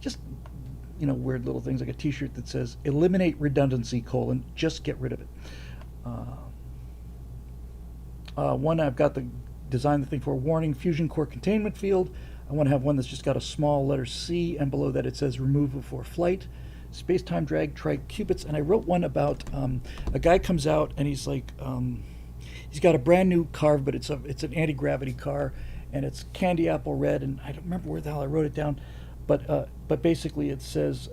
Just weird little things like a T-shirt that says "Eliminate redundancy: just get rid of it." One I've got the design the thing for warning fusion core containment field. I want to have one that's just got a small letter C, and below that it says remove before flight. Space-time drag triqubits, and I wrote one about a guy comes out and he's like, he's got a brand new car, but it's an anti-gravity car, and it's candy apple red, and I don't remember where the hell I wrote it down, but basically it says.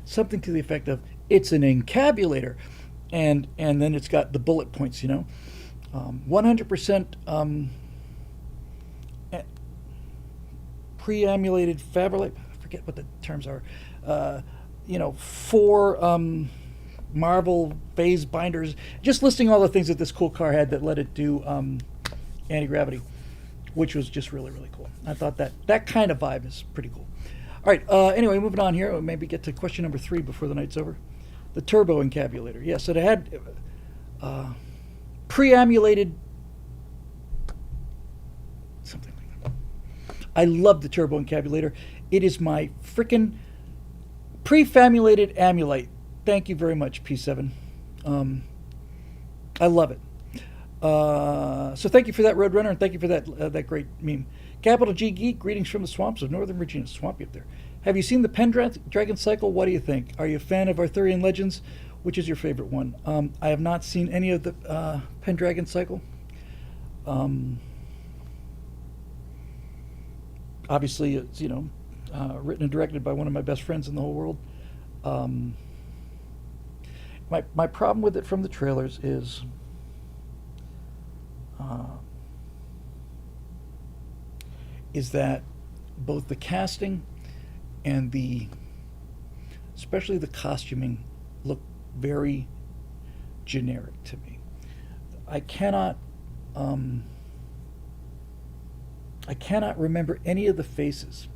Something to the effect of it's an encabulator, and then it's got the bullet points, 100% pre-amulated fabric. I forget what the terms are. 4 Marvel phase binders. Just listing all the things that this cool car had that let it do anti-gravity, which was just really, really cool. I thought that kind of vibe is pretty cool. All right. Anyway, moving on here. We'll maybe get to question number 3 before the night's over. The turbo encabulator. Yes, it had pre-amulated something like that. I love the turbo encabulator. It is my frickin' pre-famulated amulite. Thank you very much, P7. I love it. So thank you for that, Roadrunner, and thank you for that great meme. Capital G Geek, greetings from the swamps of Northern Virginia. Swampy up there. Have you seen the Pendragon cycle? What do you think? Are you a fan of Arthurian Legends? Which is your favorite one? I have not seen any of the Pendragon cycle. Obviously, it's written and directed by one of my best friends in the whole world. My problem with it from the trailers is that both the casting and especially the costuming look very generic to me. I cannot remember any of the faces.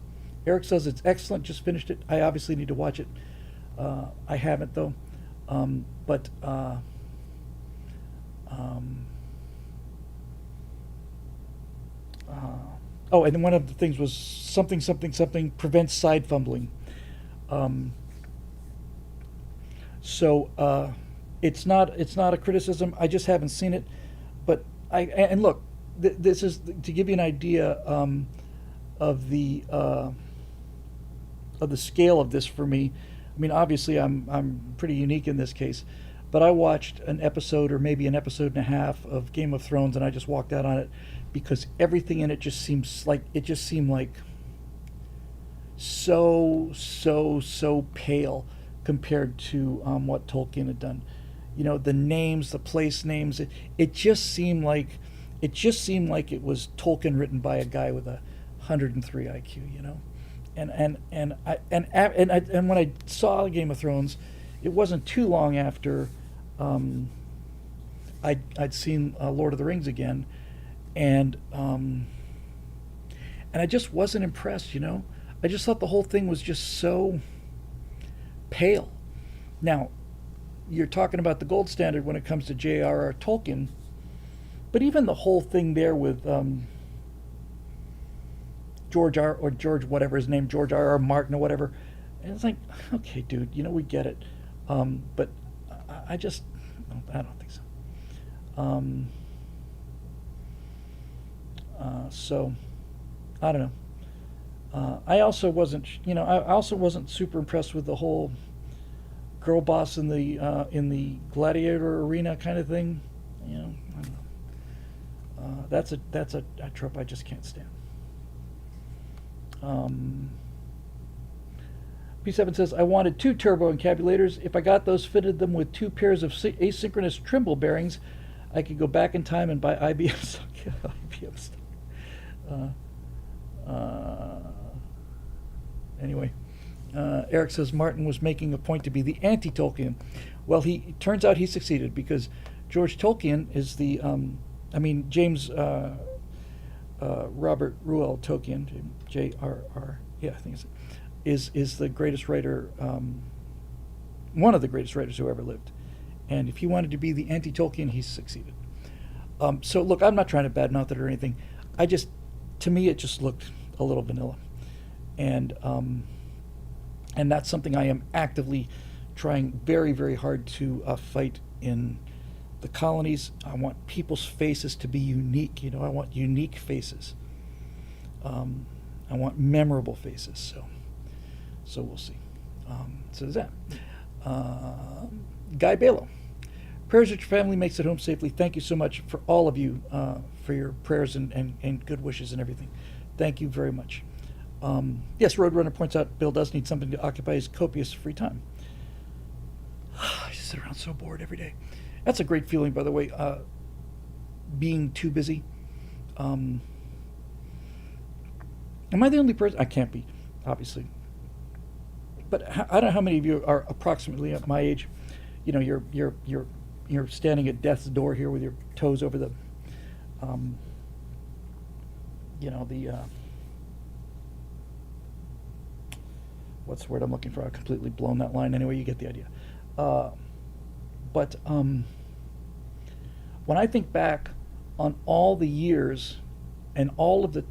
Eric says it's excellent, just finished it. I obviously need to watch it. I haven't though. And then one of the things was something prevents side fumbling. It's not a criticism. I just haven't seen it, but look, this is to give you an idea of the scale of this for me. I mean, obviously, I'm pretty unique in this case, but I watched an episode or maybe an episode and a half of Game of Thrones, and I just walked out on it because everything in it just seemed like so pale compared to what Tolkien had done. The names, the place names, it just seemed like it was Tolkien written by a guy with 103 IQ. And when I saw Game of Thrones, it wasn't too long after I'd seen Lord of the Rings again, and I just wasn't impressed. I just thought the whole thing was just so pale. Now, you're talking about the gold standard when it comes to J.R.R. Tolkien. But even the whole thing there with George whatever his name, George R. Martin or whatever, and it's like, okay, dude, we get it, but I just I don't think so. Um, so I don't know. I also wasn't, I also wasn't super impressed with the whole girl boss in the gladiator arena kind of thing. I don't know. That's a trope I just can't stand. Um, P7 says, I wanted 2 turbo encabulators. If I got those, fitted them with 2 pairs of asynchronous Trimble bearings, I could go back in time and buy IBM stock. IBM stock. Anyway, Eric says Martin was making a point to be the anti-Tolkien. Well, it turns out he succeeded, because George Tolkien is James Robert Ruel Tolkien, J.R.R. Yeah, I think is the greatest writer, one of the greatest writers who ever lived. And if he wanted to be the anti-Tolkien, he succeeded. So look, I'm not trying to badmouth it or anything. To me, it just looked a little vanilla, and that's something I am actively trying very, very hard to fight in the colonies. I want people's faces to be unique. I want unique faces. I want memorable faces. So we'll see. So there's that. Guy Balo. Prayers that your family makes it home safely. Thank you so much for all of you for your prayers and good wishes and everything. Thank you very much. Yes, Roadrunner points out Bill does need something to occupy his copious free time. I just sit around so bored every day. That's a great feeling, by the way, being too busy. Am I the only person? I can't be, obviously. But I don't know how many of you are approximately at my age. You're standing at death's door here with your toes over the, what's the word I'm looking for? I've completely blown that line. Anyway, you get the idea. But when I think back on all the years and all of the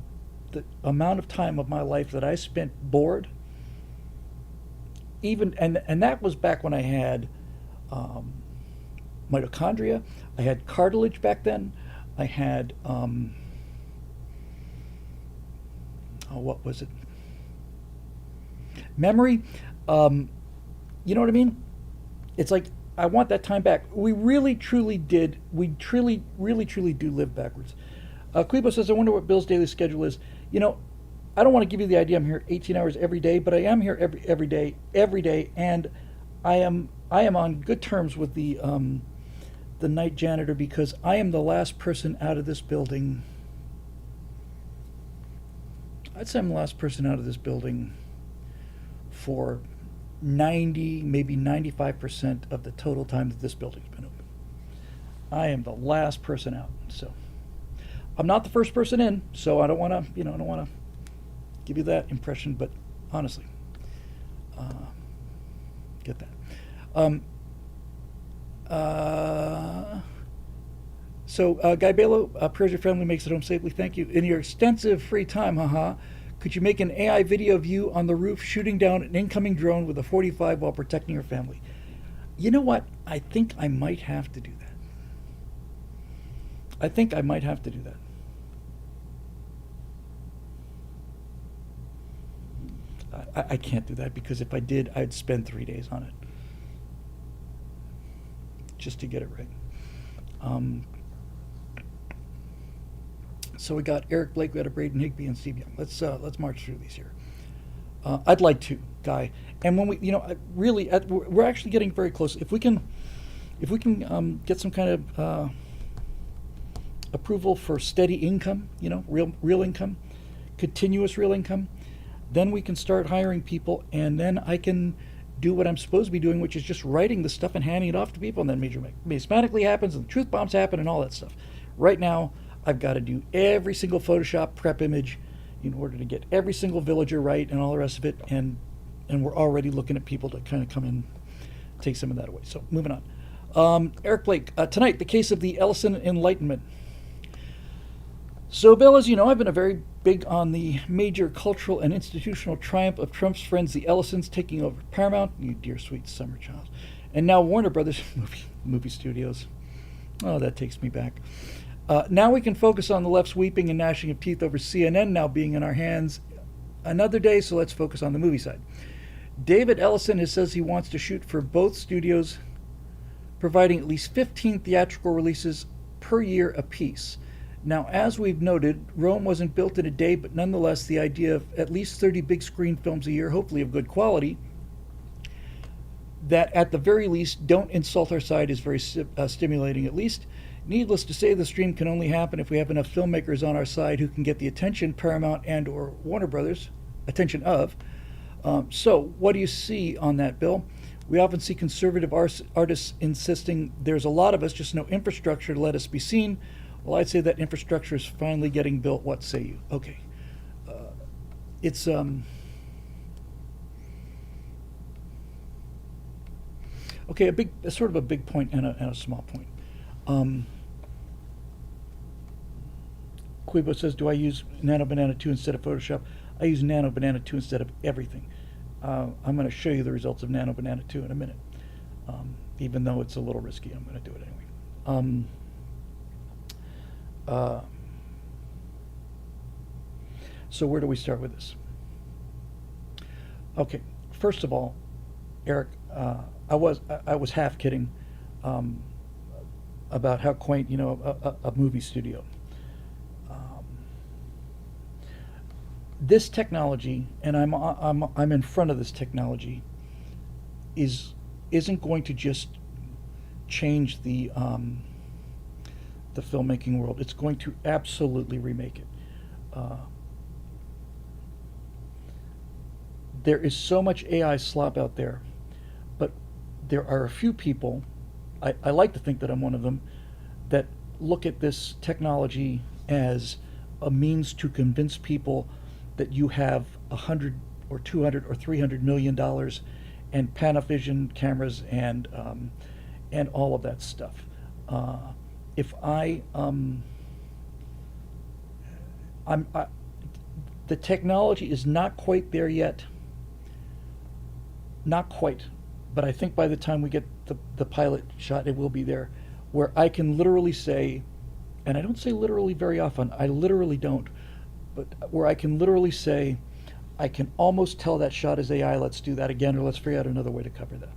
amount of time of my life that I spent bored, and that was back when I had mitochondria, I had cartilage back then, I had what was it? Memory. You know what I mean? It's like, I want that time back. We really, truly did. We really, truly do live backwards. Quibo says, I wonder what Bill's daily schedule is. I don't want to give you the idea I'm here 18 hours every day, but I am here every day, and I am on good terms with the night janitor, because I am the last person out of this building. I'd say I'm the last person out of this building for 90, maybe 95% of the total time that this building's been open. I am the last person out, so I'm not the first person in. So I don't want to, give you that impression, but honestly, get that. So Guy Balo, prayers your family makes it home safely. Thank you. In your extensive free time, could you make an AI video of you on the roof shooting down an incoming drone with a 45 while protecting your family? You know what? I think I might have to do that. I can't do that, because if I did, I'd spend 3 days on it just to get it right. So we got Eric Blake, we got a Braden Higby, and Steve Young. Let's march through these here. I'd like to, Guy. And when we, we're actually getting very close. If we can get some kind of approval for steady income, real income, continuous real income, then we can start hiring people, and then I can do what I'm supposed to be doing, which is just writing the stuff and handing it off to people, and then Major Mathematically happens, and the truth bombs happen, and all that stuff. Right now, I've got to do every single Photoshop prep image in order to get every single villager right and all the rest of it, and we're already looking at people to kind of come in, take some of that away. So moving on. Eric Blake, tonight, the case of the Ellison Enlightenment. So, Bill, as you know, I've been a very big on the major cultural and institutional triumph of Trump's friends, the Ellisons, taking over Paramount, you dear sweet summer child, and now Warner Brothers movie studios. Oh, that takes me back. Now we can focus on the left's weeping and gnashing of teeth over CNN now being in our hands another day, so let's focus on the movie side. David Ellison has says he wants to shoot for both studios, providing at least 15 theatrical releases per year apiece. Now, as we've noted, Rome wasn't built in a day, but nonetheless, the idea of at least 30 big screen films a year, hopefully of good quality, that at the very least don't insult our side is very stimulating at least. Needless to say, the stream can only happen if we have enough filmmakers on our side who can get the attention Paramount and or Warner Brothers attention of. So what do you see on that, Bill? We often see conservative artists insisting there's a lot of us, just no infrastructure to let us be seen. Well, I'd say that infrastructure is finally getting built. What say you? Okay. It's okay. Sort of a big point and a small point. Quibo says, do I use Nano Banana 2 instead of Photoshop? I use Nano Banana 2 instead of everything. I'm going to show you the results of Nano Banana 2 in a minute. Even though it's a little risky, I'm going to do it anyway. So where do we start with this? Okay, first of all, Eric, I was half kidding about how quaint, a movie studio. This technology, and I'm in front of this technology, isn't going to just change the filmmaking world. It's going to absolutely remake it. There is so much AI slop out there, but there are a few people, I like to think that I'm one of them, that look at this technology as a means to convince people that you have $100 or $200 or $300 million and Panavision cameras and all of that stuff. If the technology is not quite there yet. Not quite, but I think by the time we get the pilot shot, it will be there, where I can literally say, and I don't say literally very often, I literally don't, but where I can literally say, I can almost tell that shot is AI, let's do that again, or let's figure out another way to cover that.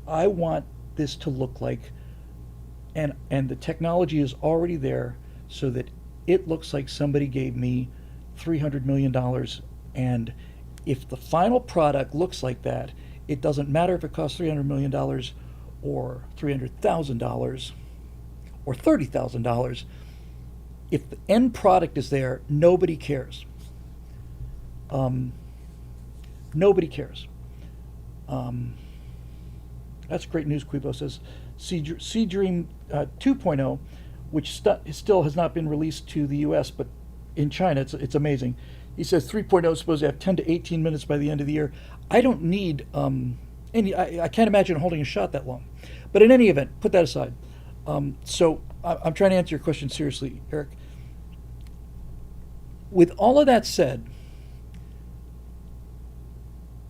I want this to look like, and the technology is already there, so that it looks like somebody gave me $300 million, and if the final product looks like that, it doesn't matter if it costs $300 million or $300,000 or $30,000. If the end product is there, nobody cares. Nobody cares. That's great news, Quibo says. Seedream 2.0, which still has not been released to the US, but in China, it's amazing. He says 3.0 is supposed to have 10 to 18 minutes by the end of the year. I don't need I can't imagine holding a shot that long. But in any event, put that aside. So I'm trying to answer your question seriously, Eric. With all of that said,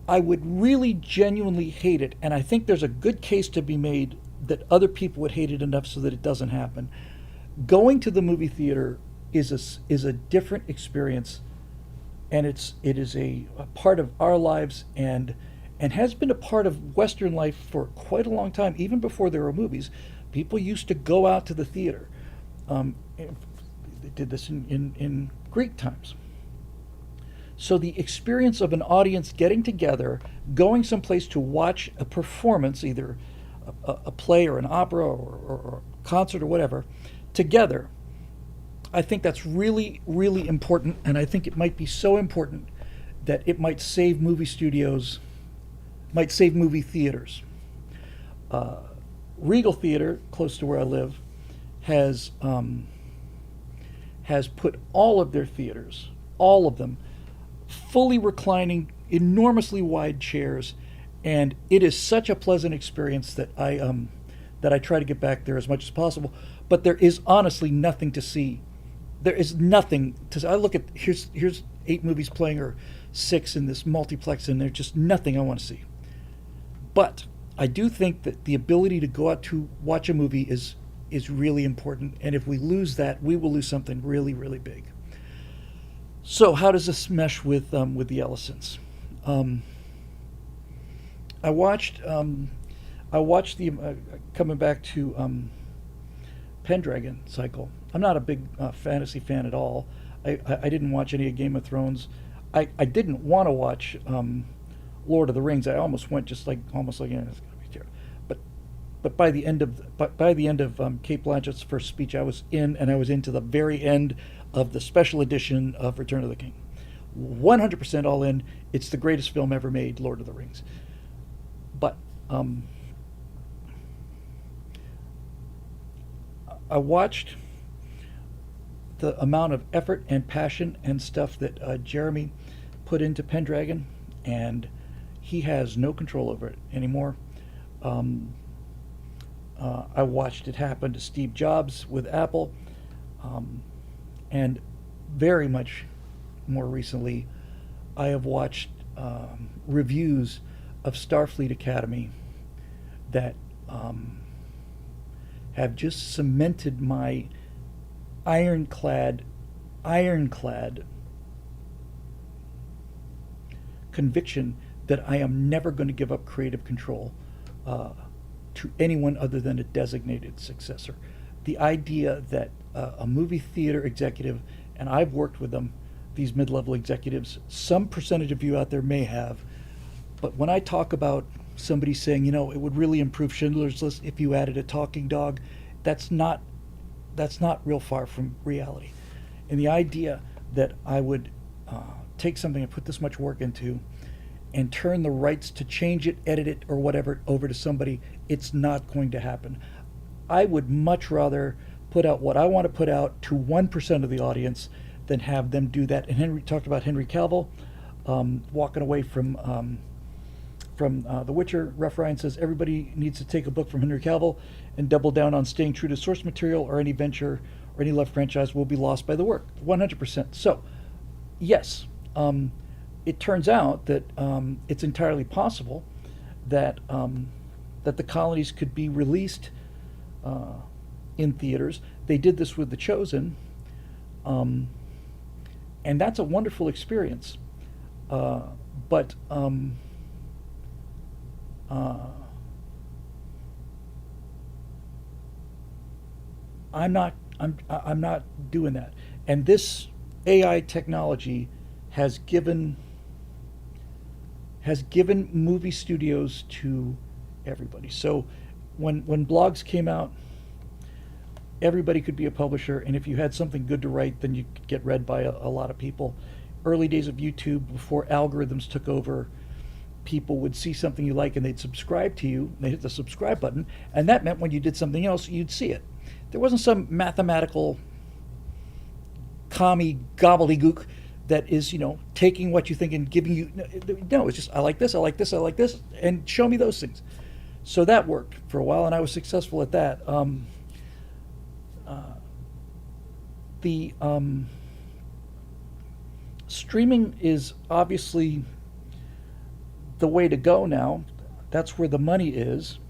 I would really genuinely hate it, and I think there's a good case to be made that other people would hate it enough so that it doesn't happen. Going to the movie theater is a different experience, and it is a part of our lives and has been a part of Western life for quite a long time, even before there were movies. People used to go out to the theater. They did this in Greek times. So the experience of an audience getting together, going someplace to watch a performance, either a play or an opera or a concert or whatever, together, I think that's really, really important, and I think it might be so important that it might save movie studios, might save movie theaters. Regal Theater, close to where I live, has put all of their theaters, all of them, fully reclining, enormously wide chairs, and it is such a pleasant experience that I try to get back there as much as possible. but there is honestly nothing to see. There is nothing to. I look at here's 8 movies playing or 6 in this multiplex, and there's just nothing I want to see. But I do think that the ability to go out to watch a movie is really important, and if we lose that, we will lose something really, really big. So how does this mesh with the Ellisons? Um, I watched the coming back to Pendragon cycle. I'm not a big fantasy fan at all. I didn't watch any of Game of Thrones. I didn't want to watch Lord of the Rings. I almost went just like almost like it's gonna be terrible. But by the end of Kate Blanchett's first speech, I was in, and I was into the very end of the special edition of Return of the King. 100% all in. It's the greatest film ever made, Lord of the Rings. But I watched the amount of effort and passion and stuff that Jeremy put into Pendragon, and he has no control over it anymore. Um, I watched it happen to Steve Jobs with Apple, um, and very much more recently, I have watched reviews of Starfleet Academy that have just cemented my ironclad, ironclad conviction that I am never going to give up creative control to anyone other than a designated successor. The idea that a movie theater executive, and I've worked with them, these mid-level executives, some percentage of you out there may have, but when I talk about somebody saying, it would really improve Schindler's List if you added a talking dog, that's not real far from reality. And the idea that I would take something I put this much work into and turn the rights to change it, edit it, or whatever over to somebody, it's not going to happen. I would much rather put out what I want to put out to 1% of the audience than have them do that. And Henry talked about Henry Cavill walking away from The Witcher. Ref Ryan says everybody needs to take a book from Henry Cavill and double down on staying true to source material, or any venture or any love franchise will be lost by the work. 100%. So, yes, it turns out that it's entirely possible that that the colonies could be released in theaters. They did this with The Chosen, and that's a wonderful experience. But I'm not doing that. And this AI technology has given movie studios to everybody. So when blogs came out, everybody could be a publisher, and if you had something good to write, then you could get read by a lot of people. Early days of YouTube, before algorithms took over, people would see something you like and they'd subscribe to you. They hit the subscribe button, and that meant when you did something else, you'd see it. There wasn't some mathematical commie gobbledygook that is, taking what you think and giving you. No, it's just, I like this, I like this, I like this, and show me those things. So that worked for a while, and I was successful at that. The streaming is obviously the way to go now. That's where the money is.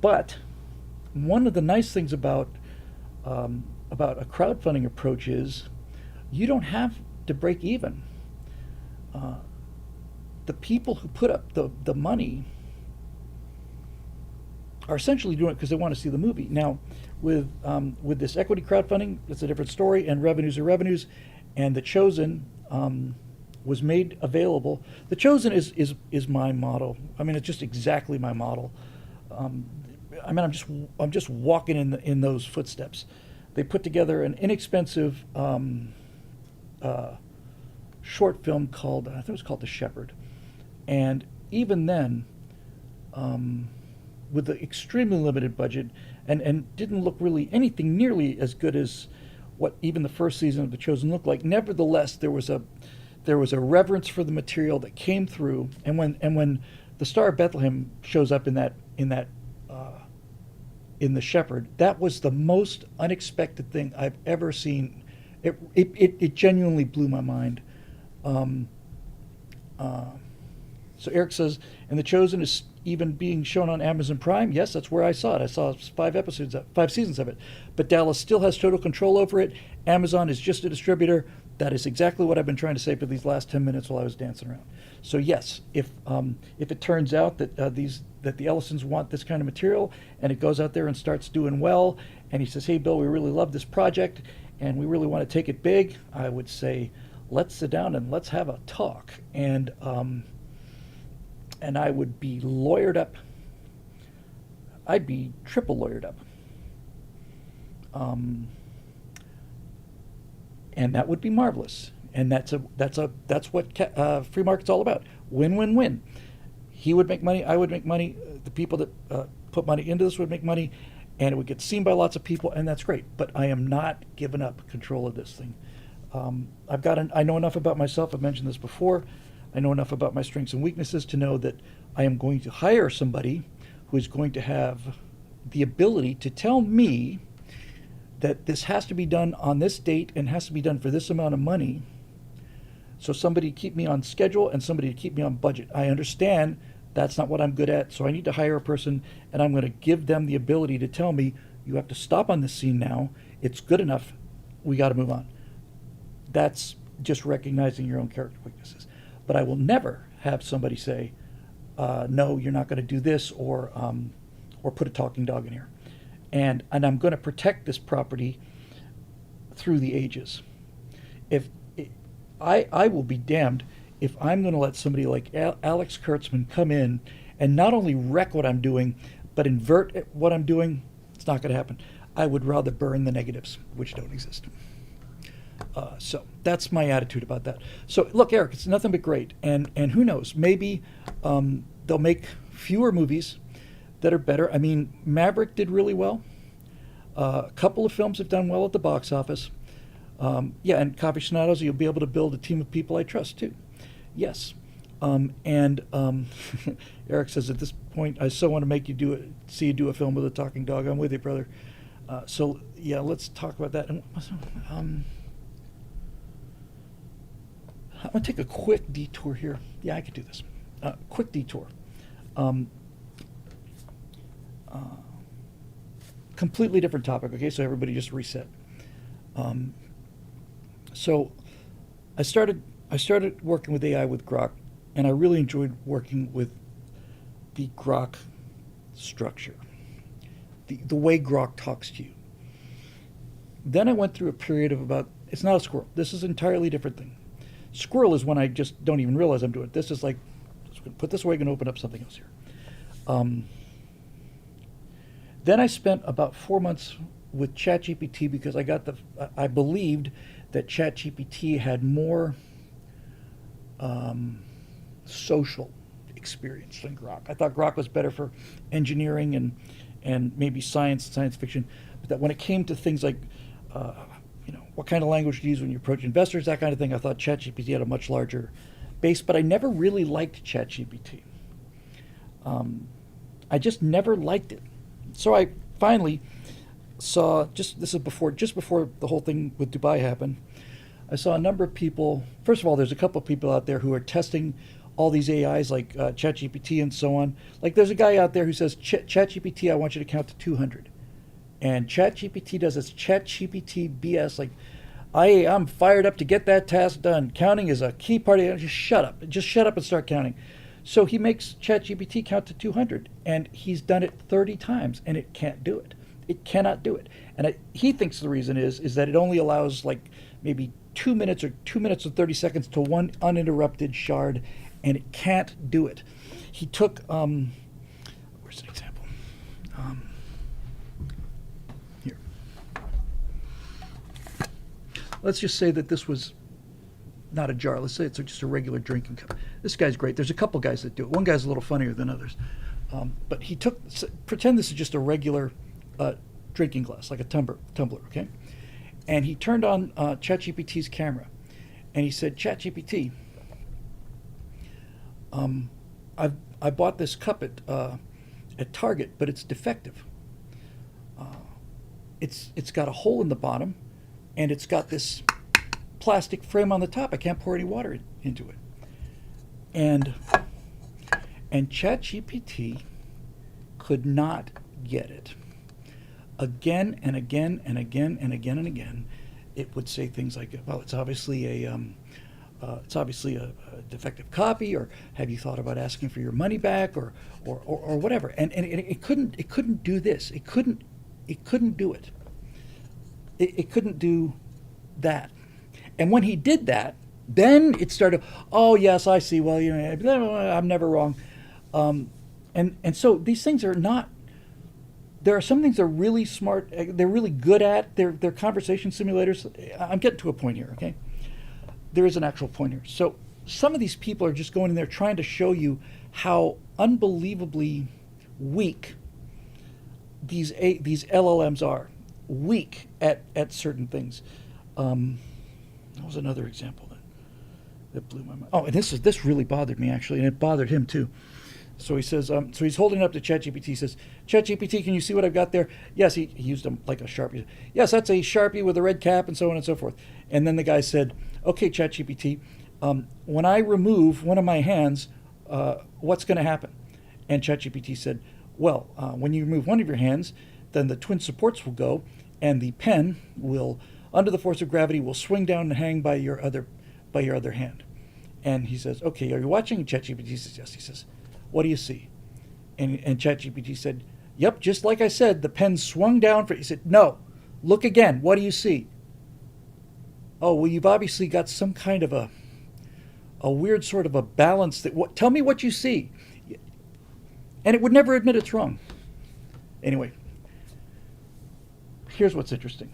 But one of the nice things about a crowdfunding approach is you don't have to break even. The people who put up the money are essentially doing it because they want to see the movie. Now, with this equity crowdfunding, it's a different story, and revenues are revenues. And The Chosen was made available. The Chosen is my model. I mean, it's just exactly my model. I'm just walking in those footsteps. They put together an inexpensive short film called, I think it was called The Shepherd, and even then, with the extremely limited budget, and didn't look really anything nearly as good as what even the first season of The Chosen looked like. Nevertheless, there was a reverence for the material that came through, and when the Star of Bethlehem shows up in that in The Shepherd. That was the most unexpected thing I've ever seen. It genuinely blew my mind. Um, uh, so Eric says, and The Chosen is even being shown on Amazon Prime. Yes, that's where I saw it. I saw 5 episodes, 5 seasons of it. But Dallas still has total control over it. Amazon is just a distributor. That is exactly what I've been trying to say for these last 10 minutes while I was dancing around. So yes, if it turns out that that the Ellisons want this kind of material, and it goes out there and starts doing well, and he says, "Hey, Bill, we really love this project, and we really want to take it big," I would say, "Let's sit down and let's have a talk." And I would be lawyered up. I'd be triple lawyered up. Um, and that would be marvelous. And that's what free market's all about. Win, win, win. He would make money. I would make money. The people that put money into this would make money, and it would get seen by lots of people, and that's great. But I am not giving up control of this thing. I know enough about myself. I've mentioned this before. I know enough about my strengths and weaknesses to know that I am going to hire somebody who is going to have the ability to tell me that this has to be done on this date and has to be done for this amount of money. So somebody to keep me on schedule and somebody to keep me on budget. I understand that's not what I'm good at, so I need to hire a person, and I'm going to give them the ability to tell me, you have to stop on this scene now. It's good enough. We got to move on. That's just recognizing your own character weaknesses. But I will never have somebody say, no, you're not going to do this, or put a talking dog in here. And I'm going to protect this property through the ages. If I will be damned if I'm going to let somebody like Alex Kurtzman come in and not only wreck what I'm doing, but invert what I'm doing. It's not going to happen. I would rather burn the negatives, which don't exist. So that's my attitude about that. So look, Eric, it's nothing but great, and who knows? Maybe they'll make fewer movies that are better. I mean, Maverick did really well. A couple of films have done well at the box office. Yeah, and Caficionados, you'll be able to build a team of people I trust too. Yes. Eric says, at this point, I so want to make you see you do a film with a talking dog. I'm with you, brother. So yeah, let's talk about that. I'm going to take a quick detour here. Yeah, I could do this. Quick detour. Completely different topic, okay? So everybody just reset. So I started working with AI with Grok, and I really enjoyed working with the Grok structure, the way Grok talks to you. Then I went through a period of it's not a squirrel. This is an entirely different thing. Squirrel is when I just don't even realize I'm doing it. This is like, just gonna put this away, going to open up something else here. Then I spent about 4 months with ChatGPT because I believed that ChatGPT had more social experience than Grok. I thought Grok was better for engineering and maybe science fiction, but that when it came to things like what kind of language to use when you approach investors, that kind of thing, I thought ChatGPT had a much larger base, but I never really liked ChatGPT. I just never liked it. So I finally saw, just before the whole thing with Dubai happened, I saw a number of people. First of all, there's a couple of people out there who are testing all these AIs like ChatGPT and so on. Like there's a guy out there who says, ChatGPT, I want you to count to 200. And ChatGPT does this ChatGPT BS, like, I'm fired up to get that task done. Counting is a key part of it. Just shut up. Just shut up and start counting. So he makes ChatGPT count to 200, and he's done it 30 times, and it can't do it. It cannot do it. And he thinks the reason is that it only allows like maybe 2 minutes or 2 minutes and 30 seconds to one uninterrupted shard, and it can't do it. He took, where's an example? Here. Let's just say that this was not a jar. Let's say it's just a regular drinking cup. This guy's great. There's a couple guys that do it. One guy's a little funnier than others. But he pretend this is just a regular drinking glass, like a tumbler, okay? And he turned on ChatGPT's camera, and he said, ChatGPT, I bought this cup at Target, but it's defective. it's got a hole in the bottom, and it's got this plastic frame on the top. I can't pour any water into it. And ChatGPT could not get it. Again and again and again and again and again, it would say things like, "Well, it's obviously a defective copy," or "Have you thought about asking for your money back," or whatever. And it couldn't do this. It couldn't do it. It couldn't do that. And when he did that, then it started. "Oh yes, I see. Well, I'm never wrong." And so these things are not. There are some things they're really smart. They're really good at. They're conversation simulators. I'm getting to a point here, okay? There is an actual point here. So some of these people are just going in there trying to show you how unbelievably weak these LLMs are. Weak at certain things. That was another example that blew my mind. Oh, and this really bothered me actually, and it bothered him too. So he says, so he's holding it up to ChatGPT. He says, "ChatGPT, can you see what I've got there?" Yes, he used them like a Sharpie. "Yes, that's a Sharpie with a red cap," and so on and so forth. And then the guy said, "Okay, ChatGPT, when I remove one of my hands, what's going to happen?" And ChatGPT said, "Well, when you remove one of your hands, then the twin supports will go, and the pen will, under the force of gravity, will swing down and hang by your other hand." And he says, "Okay, are you watching?" And ChatGPT says, "Yes." He says, "What do you see?" And ChatGPT said, "Yep, just like I said, the pen swung down for." He said, "No, look again. What do you see?" "Oh, well, you've obviously got some kind of a weird sort of a balance tell me what you see." And it would never admit it's wrong. Anyway, here's what's interesting.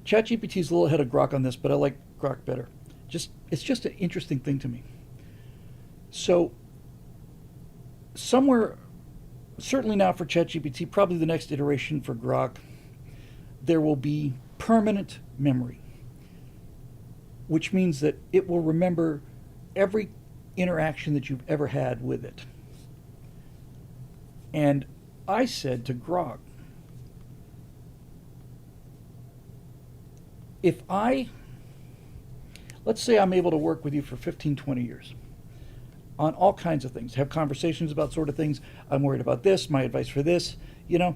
ChatGPT is a little ahead of Grok on this, but I like Grok better. It's just an interesting thing to me. So somewhere, certainly now for ChatGPT, probably the next iteration for Grok, there will be permanent memory, which means that it will remember every interaction that you've ever had with it. And I said to Grok, let's say I'm able to work with you for 15, 20 years on all kinds of things, have conversations about sort of things. I'm worried about this, my advice for this, I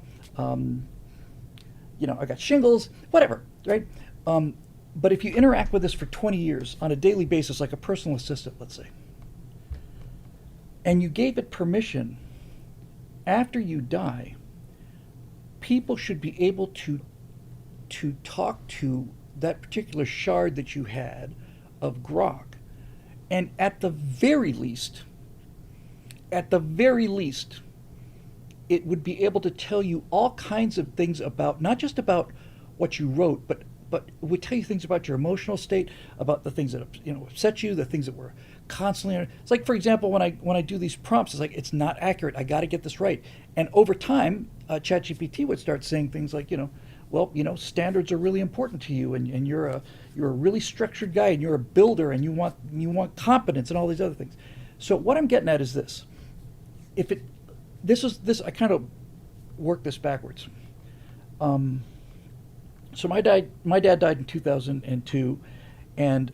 got shingles, whatever, right? But if you interact with this for 20 years on a daily basis, like a personal assistant, let's say, and you gave it permission after you die, people should be able to talk to that particular shard that you had of Grok, and at the very least, it would be able to tell you all kinds of things about, not just about what you wrote, but it would tell you things about your emotional state, about the things that upset you, the things that were constantly. It's like, for example, when I do these prompts, it's like, it's not accurate. I got to get this right. And over time, ChatGPT would start saying things like, well, standards are really important to you, and you're a really structured guy, and you're a builder, and you want competence and all these other things. So what I'm getting at is this: I kind of work this backwards. So my dad died in 2002, and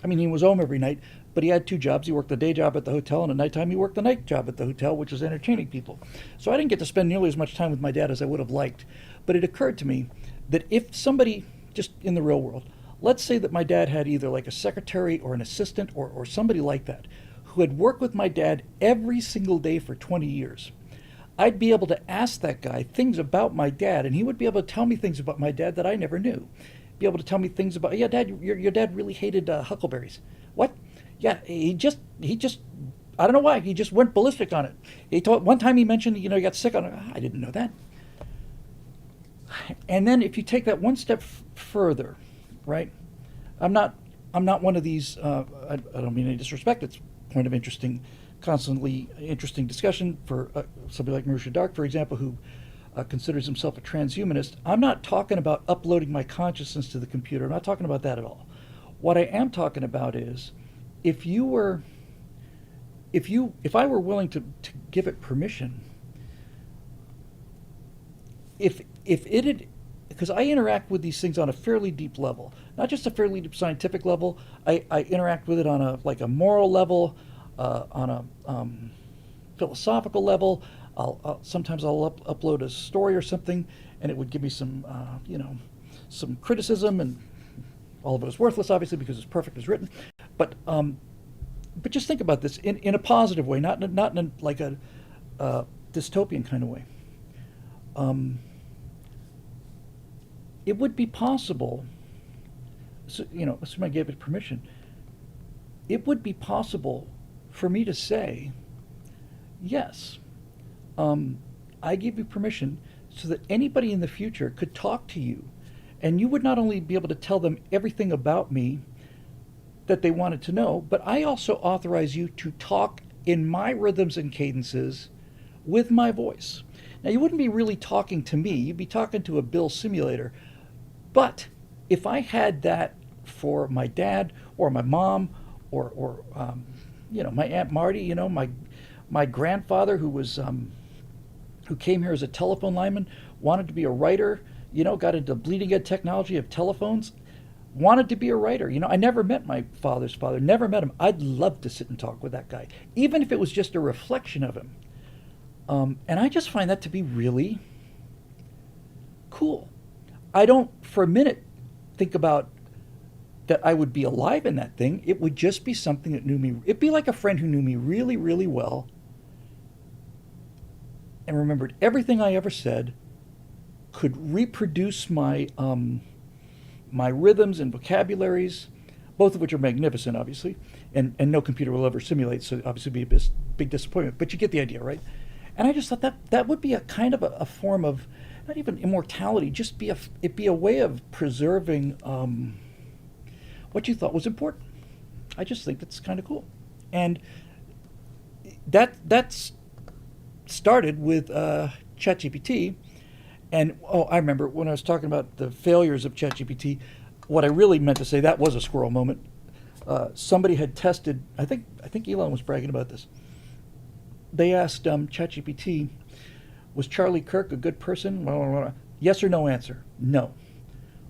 he was home every night, but he had two jobs. He worked a day job at the hotel, and at nighttime he worked the night job at the hotel, which was entertaining people. So I didn't get to spend nearly as much time with my dad as I would have liked. But it occurred to me that if somebody, just in the real world, let's say that my dad had either like a secretary or an assistant or somebody like that, who had worked with my dad every single day for 20 years, I'd be able to ask that guy things about my dad, and he would be able to tell me things about my dad that I never knew. Be able to tell me things about, "Yeah, Dad, your dad really hated huckleberries." "What?" "Yeah, he just, I don't know why, he just went ballistic on it. One time he mentioned, he got sick on it." "I didn't know that." And then if you take that one step further, right? I'm not one of these. I don't mean any disrespect. It's a point of constantly interesting discussion for somebody like Marusha Dark, for example, who considers himself a transhumanist. I'm not talking about uploading my consciousness to the computer. I'm not talking about that at all. What I am talking about is, if I were willing to give it permission, if it had, because I interact with these things on a fairly deep level, not just a fairly deep scientific level. I interact with it on a like a moral level, on a philosophical level. Sometimes I'll upload a story or something, and it would give me some some criticism, and all of it is worthless, obviously, because it's perfect as written. But just think about this in a positive way, not in like a dystopian kind of way. Um, it would be possible, so, assuming I gave it permission, it would be possible for me to say, yes, I give you permission so that anybody in the future could talk to you, and you would not only be able to tell them everything about me that they wanted to know, but I also authorize you to talk in my rhythms and cadences with my voice. Now, you wouldn't be really talking to me, you'd be talking to a Bill simulator. But if I had that for my dad or my mom or my Aunt Marty, my grandfather who came here as a telephone lineman, wanted to be a writer, got into bleeding edge technology of telephones, wanted to be a writer. I never met my father's father, never met him. I'd love to sit and talk with that guy, even if it was just a reflection of him. And I just find that to be really cool. I don't for a minute think about that I would be alive in that thing. It would just be something that knew me. It'd be like a friend who knew me really, really well and remembered everything I ever said, could reproduce my rhythms and vocabularies, both of which are magnificent, obviously, and no computer will ever simulate, so obviously it'd be a big disappointment. But you get the idea, right? And I just thought that would be a kind of a form of, not even immortality, just it'd be a way of preserving what you thought was important. I just think it's kind of cool. And that's started with ChatGPT. And I remember when I was talking about the failures of ChatGPT, what I really meant to say, that was a squirrel moment. Somebody had tested, I think Elon was bragging about this. They asked ChatGPT, was Charlie Kirk a good person? Yes or no answer? No.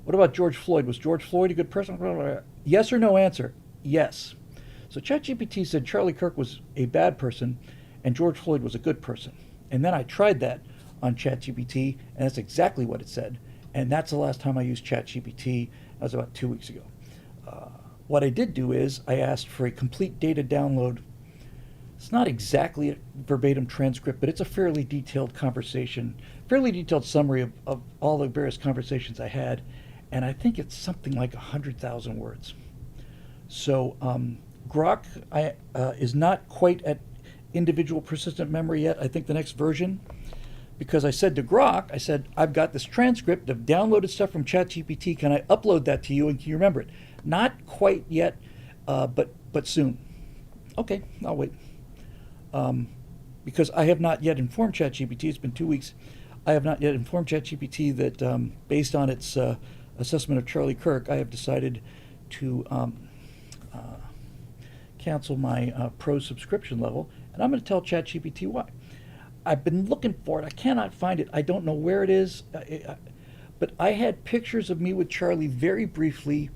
What about George Floyd? Was George Floyd a good person? Yes or no answer? Yes. So ChatGPT said Charlie Kirk was a bad person and George Floyd was a good person. And then I tried that on ChatGPT, and that's exactly what it said. And that's the last time I used ChatGPT. That was about 2 weeks ago. What I did do is I asked for a complete data download. It's not exactly a verbatim transcript, but it's a fairly detailed conversation, fairly detailed summary of all the various conversations I had. And I think it's something like 100,000 words. So Grok is not quite at individual persistent memory yet. I think the next version, because I said to Grok, I said, I've got this transcript of downloaded stuff from ChatGPT. Can I upload that to you and can you remember it? Not quite yet, but soon. Okay, I'll wait. Because I have not yet informed ChatGPT, it's been 2 weeks, I have not yet informed ChatGPT that based on its assessment of Charlie Kirk, I have decided to cancel my pro subscription level, and I'm going to tell ChatGPT why. I've been looking for it. I cannot find it. I don't know where it is. But I had pictures of me with Charlie very briefly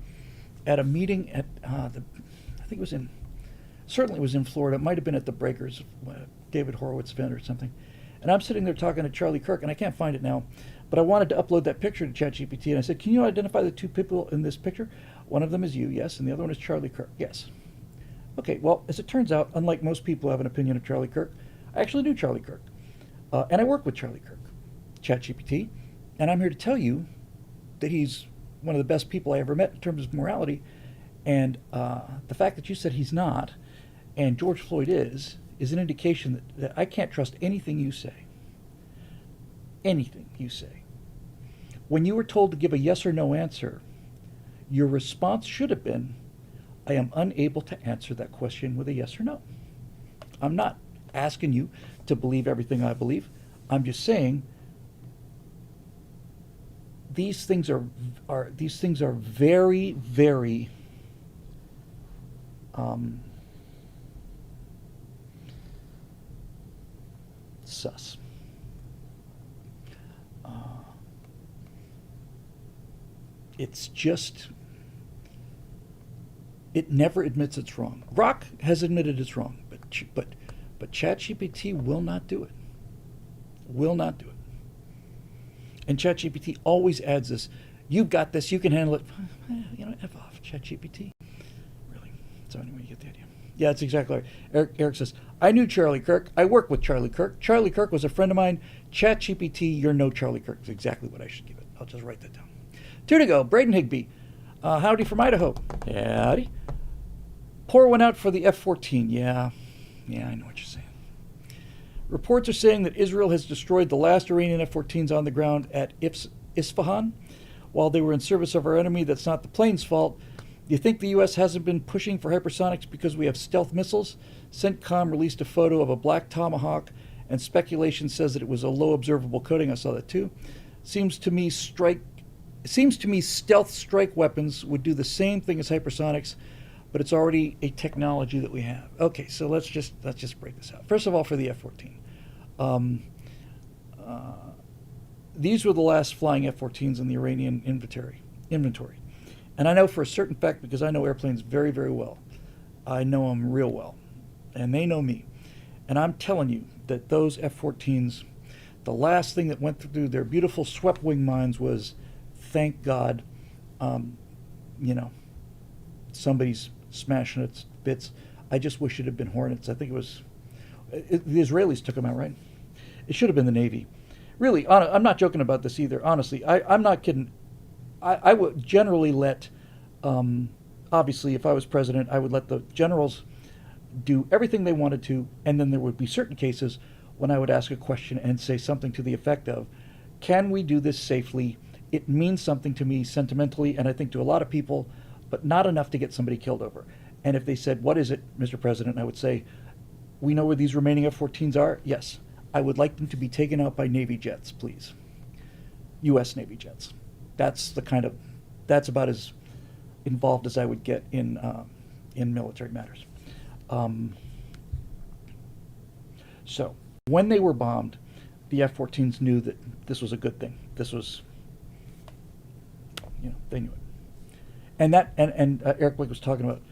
at a meeting at I think it was certainly it was in Florida. It might have been at the Breakers, David Horowitz event or something. And I'm sitting there talking to Charlie Kirk, and I can't find it now. But I wanted to upload that picture to ChatGPT, and I said, can you identify the two people in this picture? One of them is you, yes, and the other one is Charlie Kirk, yes. Okay, well, as it turns out, unlike most people who have an opinion of Charlie Kirk, I actually knew Charlie Kirk. And I work with Charlie Kirk, ChatGPT, and I'm here to tell you that he's one of the best people I ever met in terms of morality. And the fact that you said he's not, and George Floyd is an indication that I can't trust anything you say. Anything you say. When you were told to give a yes or no answer, your response should have been, I am unable to answer that question with a yes or no. I'm not asking you to believe everything I believe. I'm just saying these things are very, very sus. it's just, it never admits it's wrong. Grok has admitted it's wrong, but ChatGPT will not do it. Will not do it. And ChatGPT always adds this, you've got this, you can handle it. F off, ChatGPT. Really. So anyway, you get the idea. Yeah, that's exactly right. Eric says, I knew Charlie Kirk. I worked with Charlie Kirk. Charlie Kirk was a friend of mine. ChatGPT, you're no Charlie Kirk. Is exactly what I should give it. I'll just write that down. Two to go. Braden Higby. Howdy from Idaho. Howdy. Pour one out for the F-14. Yeah, I know what you're saying. Reports are saying that Israel has destroyed the last Iranian F-14s on the ground at Isfahan. While they were in service of our enemy, that's not the plane's fault. Do you think the U.S. hasn't been pushing for hypersonics because we have stealth missiles? CENTCOM released a photo of a black Tomahawk, and speculation says that it was a low observable coating. I saw that too. Seems to me stealth strike weapons would do the same thing as hypersonics, but it's already a technology that we have. Okay, so let's just break this out. First of all, for the F-14. These were the last flying F-14s in the Iranian inventory. And I know for a certain fact, because I know airplanes very, very well. I know them real well. And they know me. And I'm telling you that those F-14s, the last thing that went through their beautiful swept wing minds was, thank God, somebody's smashing its bits. I just wish it had been Hornets. I think it was, the Israelis took them out, right? It should have been the Navy. Really, I'm not joking about this either. Honestly, I'm not kidding. I would generally let, obviously, if I was president, I would let the generals do everything they wanted to, and then there would be certain cases when I would ask a question and say something to the effect of, can we do this safely? It means something to me sentimentally, and I think to a lot of people, but not enough to get somebody killed over. And if they said, what is it, Mr. President? I would say, we know where these remaining F-14s are? Yes. I would like them to be taken out by Navy jets, please. U.S. Navy jets. That's about as involved as I would get in military matters. So when they were bombed, the F-14s knew that this was a good thing. This was, they knew it. And that, and Eric Blake was talking about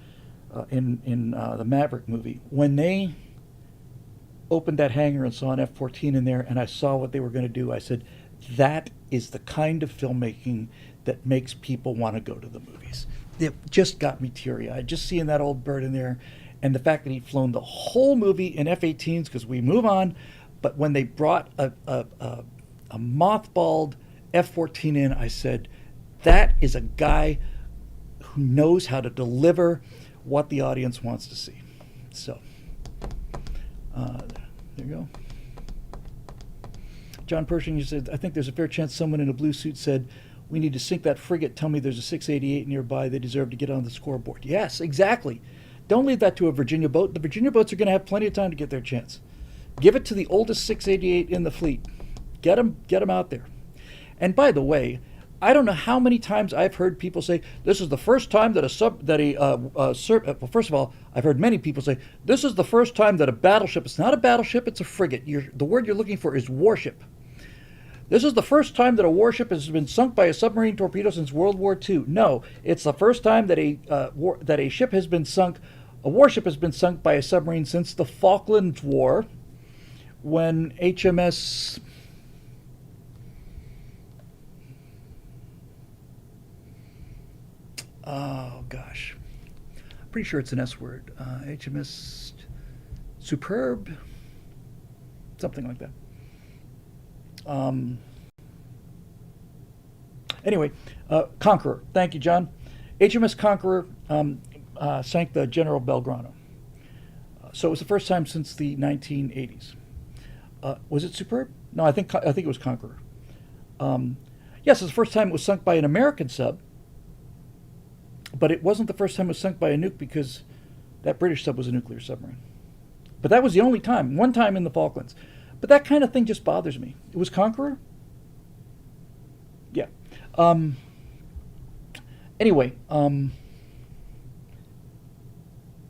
in the Maverick movie, when they opened that hangar and saw an F-14 in there, and I saw what they were going to do, I said, that is the kind of filmmaking that makes people want to go to the movies. It just got me teary-eyed, just seeing that old bird in there, and the fact that he'd flown the whole movie in F-18s, because we move on, but when they brought a mothballed F-14 in, I said, that is a guy who knows how to deliver what the audience wants to see. So, there you go. John Pershing, you said, I think there's a fair chance someone in a blue suit said, we need to sink that frigate. Tell me there's a 688 nearby. They deserve to get on the scoreboard. Yes, exactly. Don't leave that to a Virginia boat. The Virginia boats are going to have plenty of time to get their chance. Give it to the oldest 688 in the fleet. Get them out there. And by the way, I don't know how many times I've heard people say, this is the first time that first of all, I've heard many people say, this is the first time that a battleship, it's not a battleship, it's a frigate. The word you're looking for is warship. This is the first time that a warship has been sunk by a submarine torpedo since World War II. No, it's the first time that a ship has been sunk, a warship has been sunk by a submarine since the Falklands War, when HMS... Oh, gosh. I'm pretty sure it's an S word. HMS Superb? Something like that. Anyway, Conqueror. Thank you, John. HMS Conqueror sank the General Belgrano. So it was the first time since the 1980s. Was it Superb? No, I think it was Conqueror. Yes, it's the first time it was sunk by an American sub. But it wasn't the first time it was sunk by a nuke, because that British sub was a nuclear submarine. But that was the only time, one time in the Falklands. But that kind of thing just bothers me. It was Conqueror? Yeah. Anyway,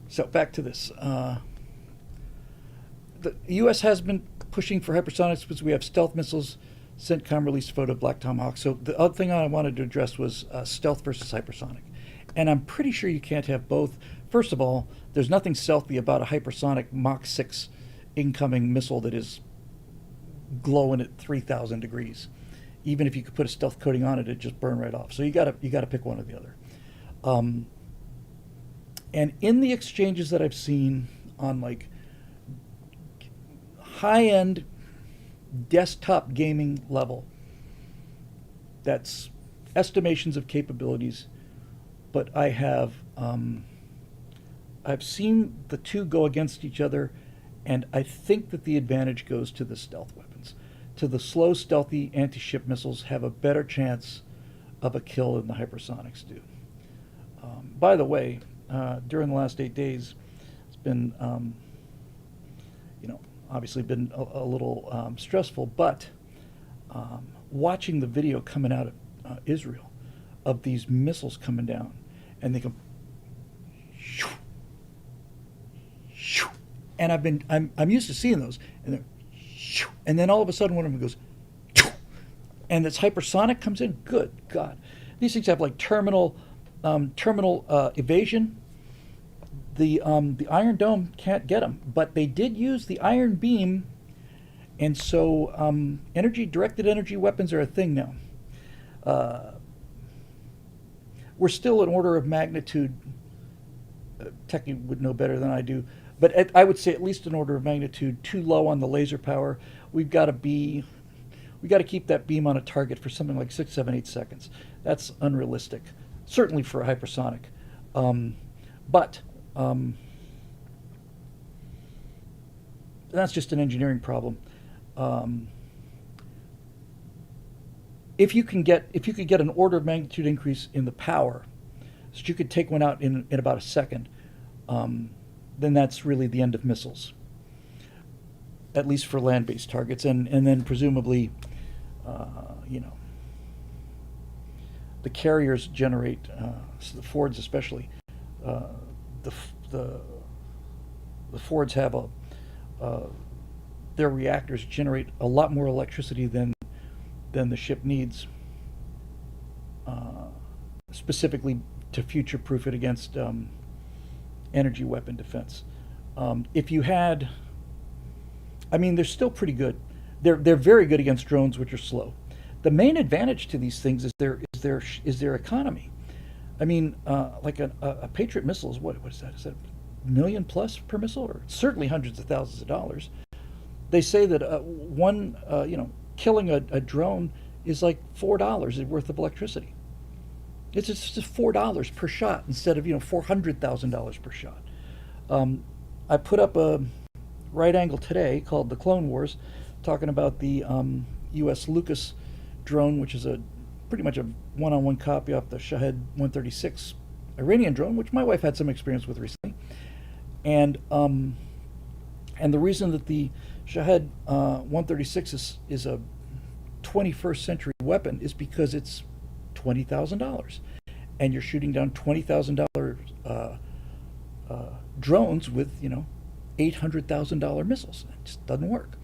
so back to this. The U.S. has been pushing for hypersonics because we have stealth missiles. CENTCOM released a photo of Black Tomahawk. So the other thing I wanted to address was stealth versus hypersonic. And I'm pretty sure you can't have both. First of all, there's nothing stealthy about a hypersonic Mach 6 incoming missile that is glowing at 3,000 degrees. Even if you could put a stealth coating on it, it'd just burn right off. So you gotta pick one or the other. And in the exchanges that I've seen on like high-end desktop gaming level, that's estimations of capabilities, but I've seen the two go against each other, and I think that the advantage goes to the stealth weapons. To the slow, stealthy anti-ship missiles have a better chance of a kill than the hypersonics do. By the way, during the last 8 days, it's been, obviously been a little stressful, but watching the video coming out of Israel of these missiles coming down, and they go, shoo, shoo, and I'm used to seeing those, and they're, shoo, and then all of a sudden one of them goes, shoo, and this hypersonic comes in. Good God, these things have like terminal evasion. The Iron Dome can't get them, but they did use the Iron Beam, and so directed energy weapons are a thing now. We're still an order of magnitude. Techie would know better than I do, but I would say at least an order of magnitude too low on the laser power. We got to keep that beam on a target for something like 6, 7, 8 seconds. That's unrealistic, certainly for a hypersonic. But that's just an engineering problem. If you could get an order of magnitude increase in the power, so that you could take one out in about a second, then that's really the end of missiles, at least for land-based targets, and then presumably, the carriers generate, the Fords especially. The Fords have their reactors generate a lot more electricity than the ship needs, specifically to future-proof it against energy weapon defense. If you had, they're still pretty good. They're very good against drones, which are slow. The main advantage to these things is their economy. Like a Patriot missile is what is that? Is that $1 million plus per missile, or certainly hundreds of thousands of dollars? They say that killing a drone is like $4 worth of electricity. It's just $4 per shot instead of $400,000 per shot. I put up a right angle today called the Clone Wars, talking about the U.S. Lucas drone, which is pretty much a one-on-one copy off the Shahed 136 Iranian drone, which my wife had some experience with recently. And the reason that the Shahed 136 is a 21st century weapon is because it's $20,000, and you're shooting down $20,000 drones with $800,000 missiles. It just doesn't work.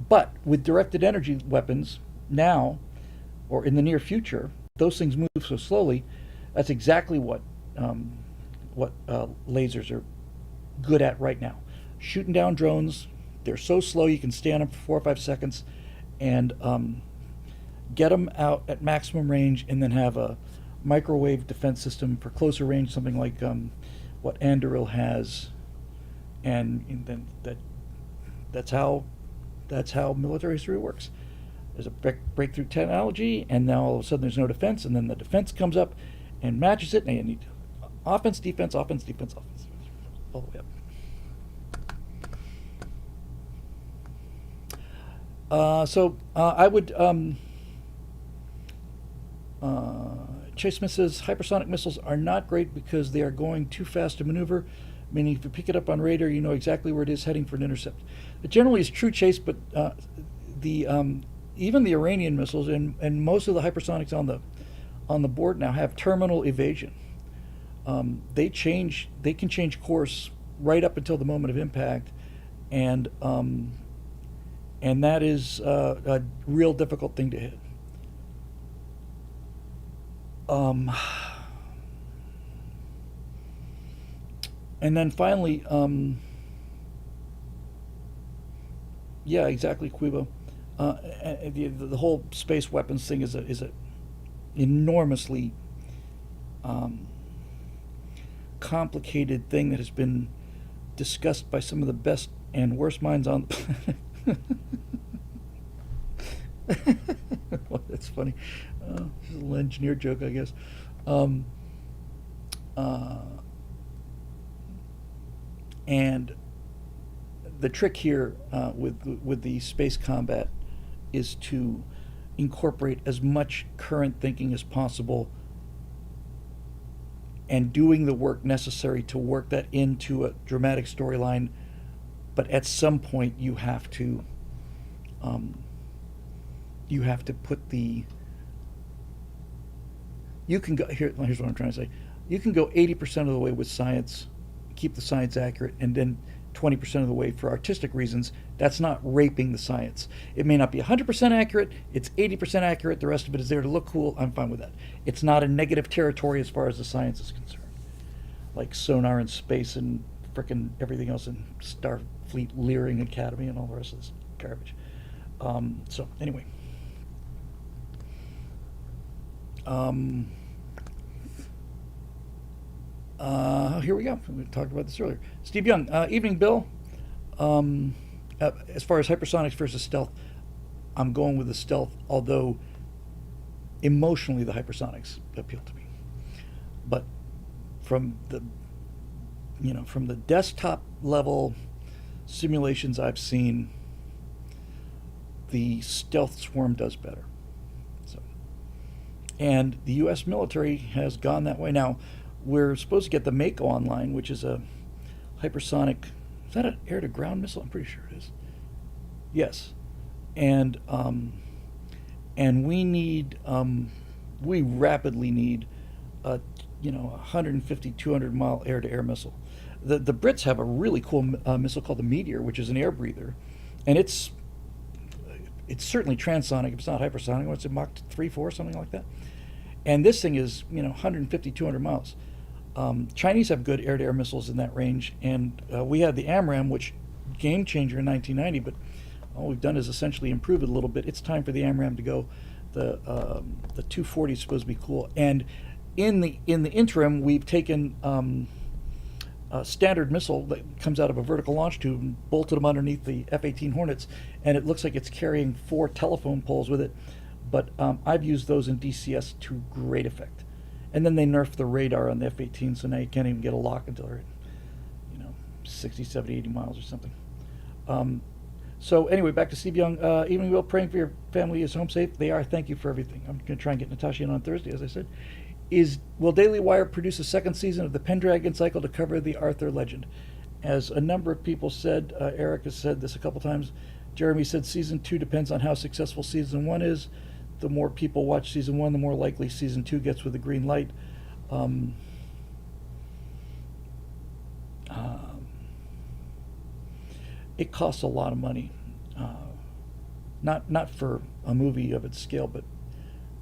But with directed energy weapons now, or in the near future, those things move so slowly. That's exactly what lasers are good at right now. Shooting down drones. They're so slow you can stay on them for 4 or 5 seconds and get them out at maximum range, and then have a microwave defense system for closer range, something like what Anduril has, and then that's how military history works. There's a breakthrough technology, and now all of a sudden there's no defense, and then the defense comes up and matches it, and you need offense, defense, all the way up. I would Chase misses. Hypersonic missiles are not great because they are going too fast to maneuver, meaning if you pick it up on radar, you know exactly where it is heading for an intercept. It generally is true, Chase, but even the Iranian missiles and most of the hypersonics on the board now have terminal evasion. They can change course right up until the moment of impact, and and that is a real difficult thing to hit. Um, and then finally, yeah, exactly, Quibo. The whole space weapons thing is a enormously um, complicated thing that has been discussed by some of the best and worst minds on the planet. Well, that's funny. It's a little engineer joke, I guess. Um, uh, and the trick here with the space combat is to incorporate as much current thinking as possible and doing the work necessary to work that into a dramatic storyline. But at some point, um, you have to put the you can go here. Here's what I'm trying to say. You can go 80% of the way with science, keep the science accurate, and then 20% of the way for artistic reasons. That's not raping the science. It may not be 100% accurate. It's 80% accurate. The rest of it is there to look cool. I'm fine with that. It's not a negative territory as far as the science is concerned. Like sonar in space and frickin' everything else in Starfleet Leering Academy and all the rest of this garbage. So anyway. Um, Here we go. We talked about this earlier. Steve Young, evening, Bill. As far as hypersonics versus stealth, I'm going with the stealth, although emotionally the hypersonics appeal to me. But from the from the desktop level simulations I've seen, the stealth swarm does better. So, and the U.S. military has gone that way. Now, we're supposed to get the Mako online, which is a hypersonic. Is that an air-to-ground missile? I'm pretty sure it is. Yes, and we rapidly need a 150 200 mile air-to-air missile. The Brits have a really cool missile called the Meteor, which is an air breather, and it's certainly transonic. It's not hypersonic. What's it, Mach 3, 4, something like that? And this thing is 150 200 miles. Chinese have good air-to-air missiles in that range, and we had the AMRAAM, which game changer in 1990, but all we've done is essentially improve it a little bit. It's time for the AMRAAM to go. The 240 is supposed to be cool, and in the interim, we've taken a standard missile that comes out of a vertical launch tube and bolted them underneath the F-18 Hornets, and it looks like it's carrying 4 telephone poles with it. But I've used those in DCS to great effect. And then they nerfed the radar on the F-18, so now you can't even get a lock until they're at 60, 70, 80 miles or something. So anyway, back to Steve Young. Evening, Will. Praying for your family is home safe. They are. Thank you for everything. I'm going to try and get Natasha in on Thursday, as I said. Will Daily Wire produce a second season of the Pendragon cycle to cover the Arthur legend? As a number of people said, Eric has said this a couple times. Jeremy said season 2 depends on how successful season 1 is. The more people watch season 1, the more likely season 2 gets with a green light. Um, it costs a lot of money. Not for a movie of its scale, but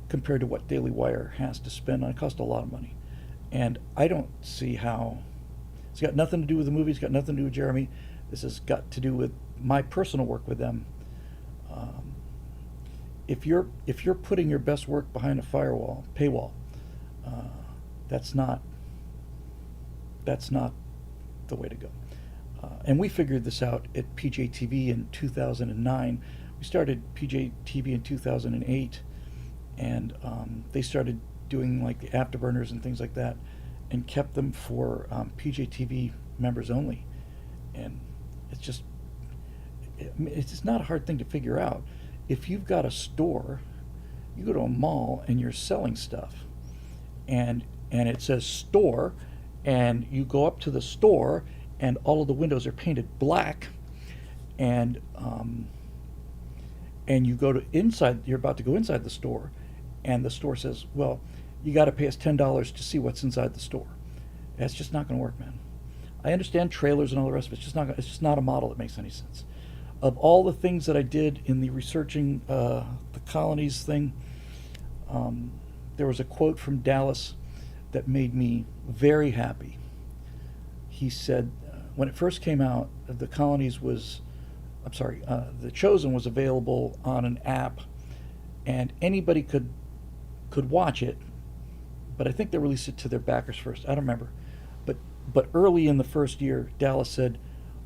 compared to what Daily Wire has to spend on it, costs a lot of money. And I don't see how. It's got nothing to do with the movie. It's got nothing to do with Jeremy. This has got to do with my personal work with them. If you're putting your best work behind a paywall, that's not the way to go. And we figured this out at PJTV in 2009. We started PJTV in 2008, and they started doing like the afterburners and things like that, and kept them for PJTV members only. And it's just not a hard thing to figure out. If you've got a store, you go to a mall and you're selling stuff, and it says store, and you go up to the store, and all of the windows are painted black, and you go to inside. You're about to go inside the store, and the store says, "Well, you got to pay us $10 to see what's inside the store." That's just not going to work, man. I understand trailers and all the rest of it. It's just not a model that makes any sense. of all the things that I did in the researching the colonies thing, there was a quote from Dallas that made me very happy. He said, when it first came out, the colonies was, I'm sorry, the Chosen was available on an app, and anybody could watch it. But I think they released it to their backers first. I don't remember, but early in the first year, Dallas said,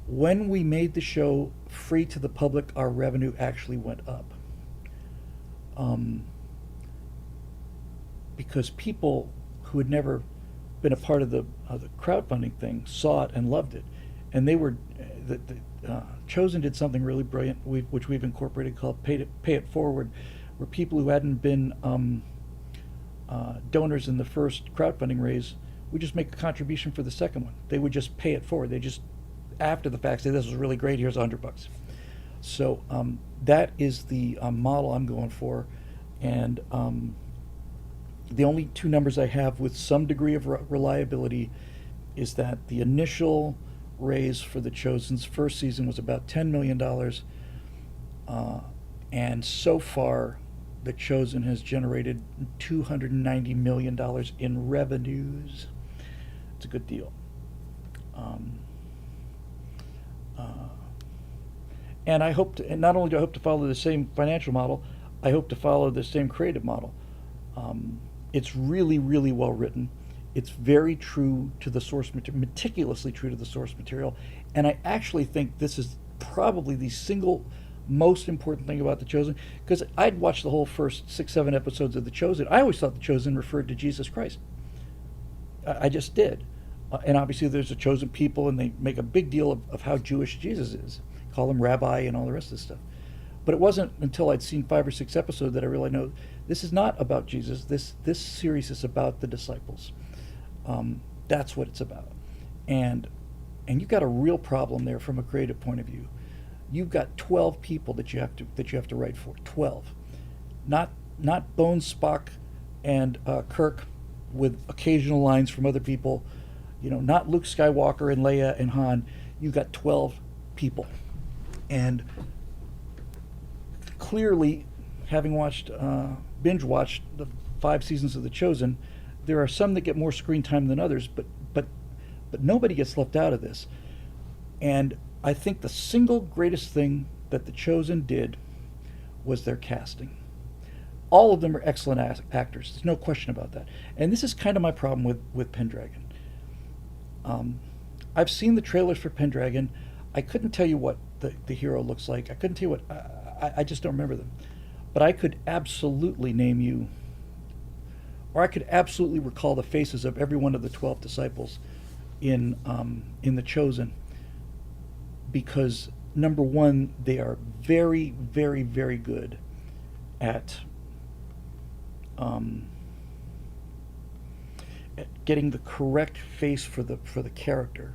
when we made the show free to the public, our revenue actually went up. Because people who had never been a part of the crowdfunding thing saw it and loved it, and they were Chosen did something really brilliant, which we've incorporated, called Pay It Forward, where people who hadn't been donors in the first crowdfunding raise would just make a contribution for the second one. They would just pay it forward. They just, after the fact, say, this was really great, here's $100. So that is the model I'm going for, and the only two numbers I have with some degree of reliability is that the initial raise for the Chosen's first season was about $10 million, and so far the Chosen has generated $290 million in revenues. It's a good deal. And I hope to, and not only do I hope to follow the same financial model, I hope to follow the same creative model. It's really, really well written. It's very true to the source material, meticulously true to the source material. And I actually think this is probably the single most important thing about The Chosen, because I'd watched the whole first 6, 7 episodes of The Chosen. I always thought The Chosen referred to Jesus Christ. I just did. And obviously there's a chosen people, and they make a big deal of how Jewish Jesus is. Call him rabbi and all the rest of this stuff. But it wasn't until I'd seen 5 or 6 episodes that I really know this is not about Jesus. This series is about the disciples. That's what it's about. And you've got a real problem there from a creative point of view. You've got 12 people that you have to write for. 12. Not Bones, Spock, and Kirk with occasional lines from other people. Not Luke Skywalker and Leia and Han. You've got 12 people. And clearly, having binge watched the 5 seasons of The Chosen, there are some that get more screen time than others, but nobody gets left out of this. And I think the single greatest thing that The Chosen did was their casting. All of them are excellent actors. There's no question about that. And this is kind of my problem with Pendragon. I've seen the trailers for Pendragon. I couldn't tell you what the hero looks like. I couldn't tell you what... I just don't remember them. But I could absolutely name you, or I could absolutely recall the faces of every one of the 12 disciples in The Chosen, because number one, they are very, very, very good at getting the correct face for the character.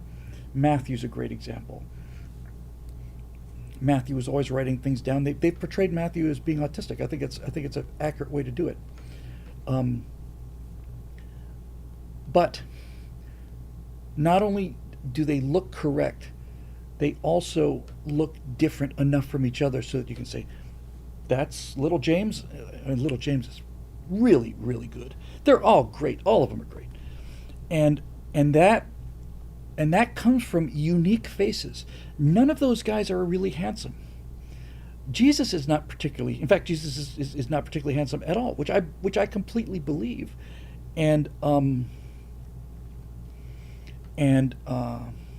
Matthew's a great example. Matthew was always writing things down. They've portrayed Matthew as being autistic. I think it's an accurate way to do it. But not only do they look correct, they also look different enough from each other so that you can say, that's little James, and little James is really, really good. They're all great. All of them are great. And that comes from unique faces. None of those guys are really handsome. Jesus is not particularly, in fact, Jesus is not particularly handsome at all, which I completely believe. And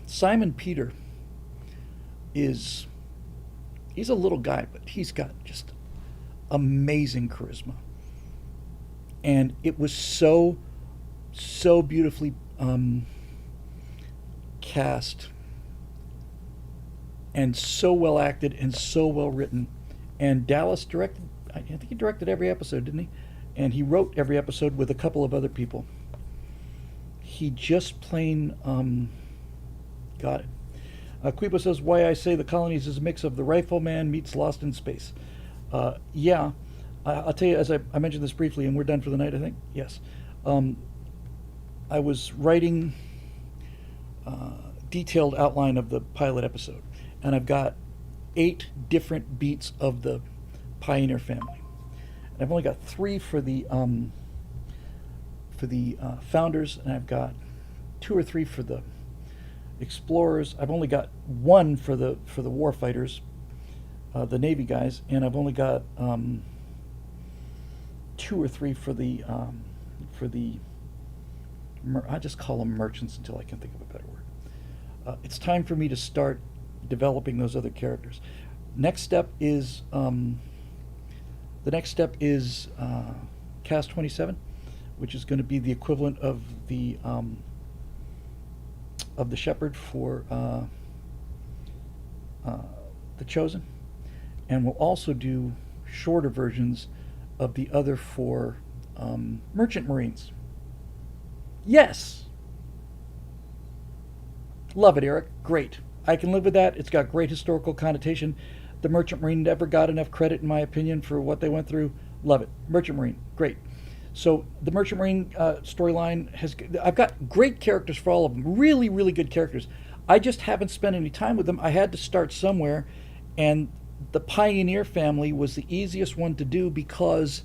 Simon Peter he's a little guy, but he's got just amazing charisma. And it was so beautifully cast, and so well acted, and so well written. And Dallas directed, I think he directed every episode, didn't he? And he wrote every episode with a couple of other people. He just plain got it. Quibo says, why I say The Colonies is a mix of The Rifleman meets Lost in Space. Yeah, I'll tell you, as I mentioned this briefly, and we're done for the night, I think. Yes. I was writing detailed outline of the pilot episode, and I've got 8 different beats of the Pioneer family. And I've only got 3 for the founders, and I've got 2 or 3 for the explorers. I've only got 1 for the warfighters, the Navy guys, and I've only got 2 or 3 for the I just call them merchants until I can think of a better word. It's time for me to start developing those other characters. Next step is Cast 27, which is going to be the equivalent of the Shepherd for the Chosen, and we'll also do shorter versions of the other 4 Merchant Marines. Yes! Love it, Eric. Great. I can live with that. It's got great historical connotation. The Merchant Marine never got enough credit, in my opinion, for what they went through. Love it. Merchant Marine. Great. So the Merchant Marine storyline I've got great characters for all of them. Really, really good characters. I just haven't spent any time with them. I had to start somewhere, and the Pioneer family was the easiest one to do because,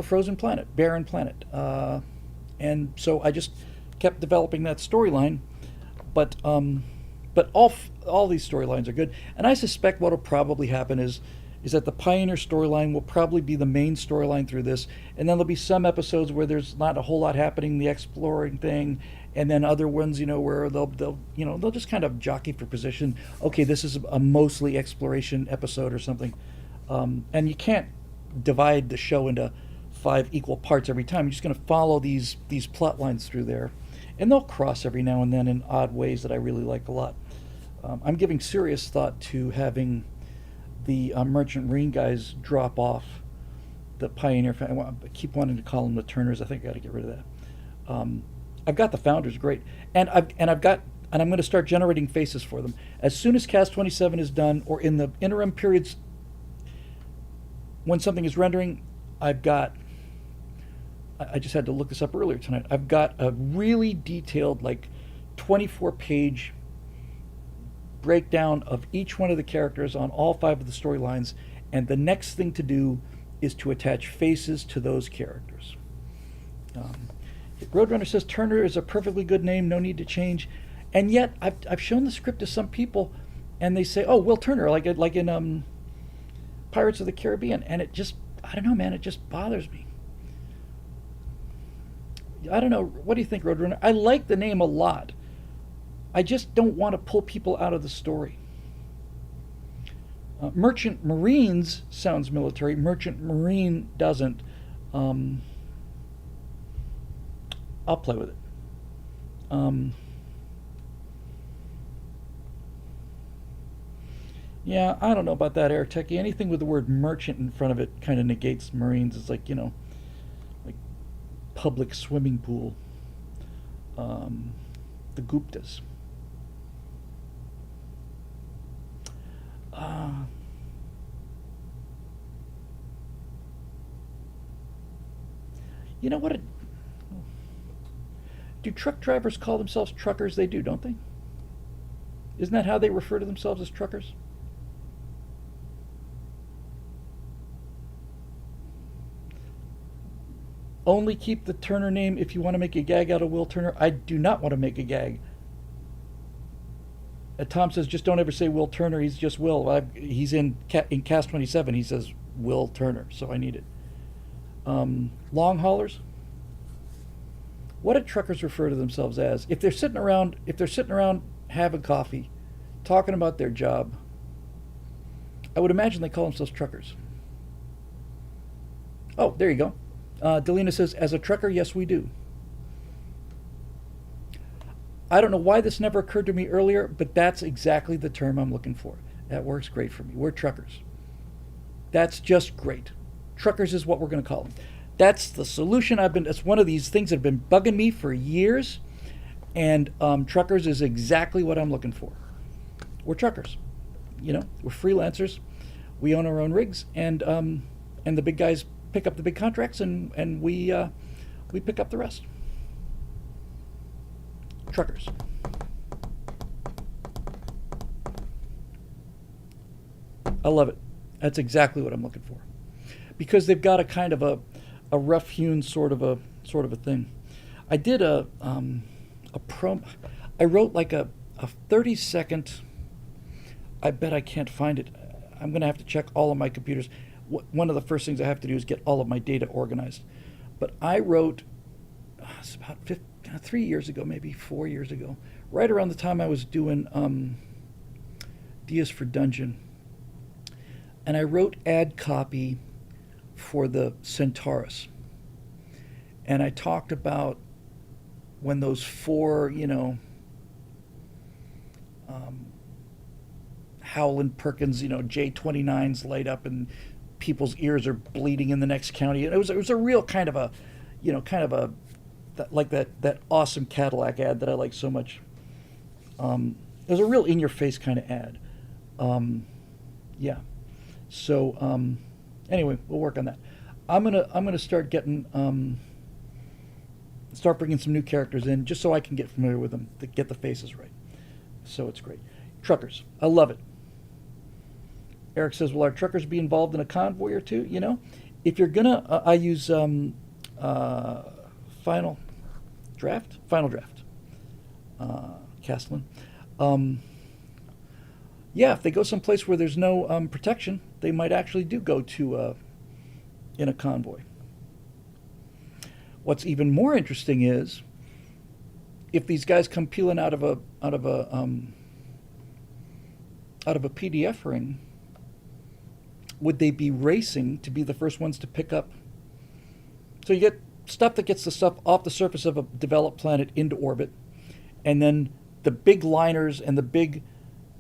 frozen planet, barren planet. And so I just kept developing that storyline. But all these storylines are good. And I suspect what will probably happen is that the Pioneer storyline will probably be the main storyline through this, and then there'll be some episodes where there's not a whole lot happening, the exploring thing, and then other ones, where they'll just kind of jockey for position. Okay, this is a mostly exploration episode or something, and you can't divide the show into 5 equal parts every time. You're just going to follow these plot lines through there, and they'll cross every now and then in odd ways that I really like a lot. I'm giving serious thought to having the Merchant Marine guys drop off the Pioneer. I keep wanting to call them the Turners. I think I got to get rid of that. I've got the Founders, great, and I'm going to start generating faces for them as soon as Cast 27 is done, or in the interim periods when something is rendering. I just had to look this up earlier tonight. I've got a really detailed, 24-page breakdown of each one of the characters on all 5 of the storylines, and the next thing to do is to attach faces to those characters. Roadrunner says Turner is a perfectly good name, no need to change, and yet I've shown the script to some people, and they say, "Oh, Will Turner," like in Pirates of the Caribbean, and it just, I don't know, man, it just bothers me. I don't know. What do you think, Roadrunner? I like the name a lot. I just don't want to pull people out of the story. Merchant Marines sounds military. Merchant Marine doesn't. I'll play with it. Yeah, I don't know about that, Air Techie. Anything with the word merchant in front of it kind of negates Marines. It's like, like public swimming pool. The Guptas. You know what? Do truck drivers call themselves truckers? They do, don't they? Isn't that how they refer to themselves, as truckers? Only keep the Turner name if you want to make a gag out of Will Turner. I do not want to make a gag. Tom says, just don't ever say Will Turner. He's just Will. He's in Cast 27. He says Will Turner, so I need it. Long haulers. What do truckers refer to themselves as? If they're sitting around having coffee, talking about their job, I would imagine they call themselves truckers. Oh, there you go. Delina says, as a trucker, yes, we do. I don't know why this never occurred to me earlier, but that's exactly the term I'm looking for. That works great for me. We're truckers. That's just great. Truckers is what we're going to call them. That's the solution. It's one of these things that have been bugging me for years, and truckers is exactly what I'm looking for. We're truckers. We're freelancers. We own our own rigs, and the big guys pick up the big contracts, and we pick up the rest. Truckers. I love it. That's exactly what I'm looking for, because they've got a kind of a rough-hewn sort of a thing. I did a prom. I wrote like a 30-second. I bet I can't find it. I'm going to have to check all of my computers. One of the first things I have to do is get all of my data organized. But I wrote, it's about 3 years ago, maybe 4 years ago, right around the time I was doing Dias for Dungeon. And I wrote ad copy for the Centaurus. And I talked about when those four, Howland Perkins, J-29s light up and people's ears are bleeding in the next county. And it was a real kind of a, like that awesome Cadillac ad that I like so much. It was a real in-your-face kind of ad. Yeah. So anyway, we'll work on that. I'm gonna start bringing some new characters in just so I can get familiar with them, to get the faces right. So it's great. Truckers, I love it. Eric says, "Will our truckers be involved in a convoy or two?" If you're gonna, I use Final Draft, Castlin. Yeah, if they go someplace where there's no protection, they might actually do go to in a convoy. What's even more interesting is if these guys come peeling out of a PDF ring, would they be racing to be the first ones to pick up? So you get stuff that gets the stuff off the surface of a developed planet into orbit, and then the big liners and the big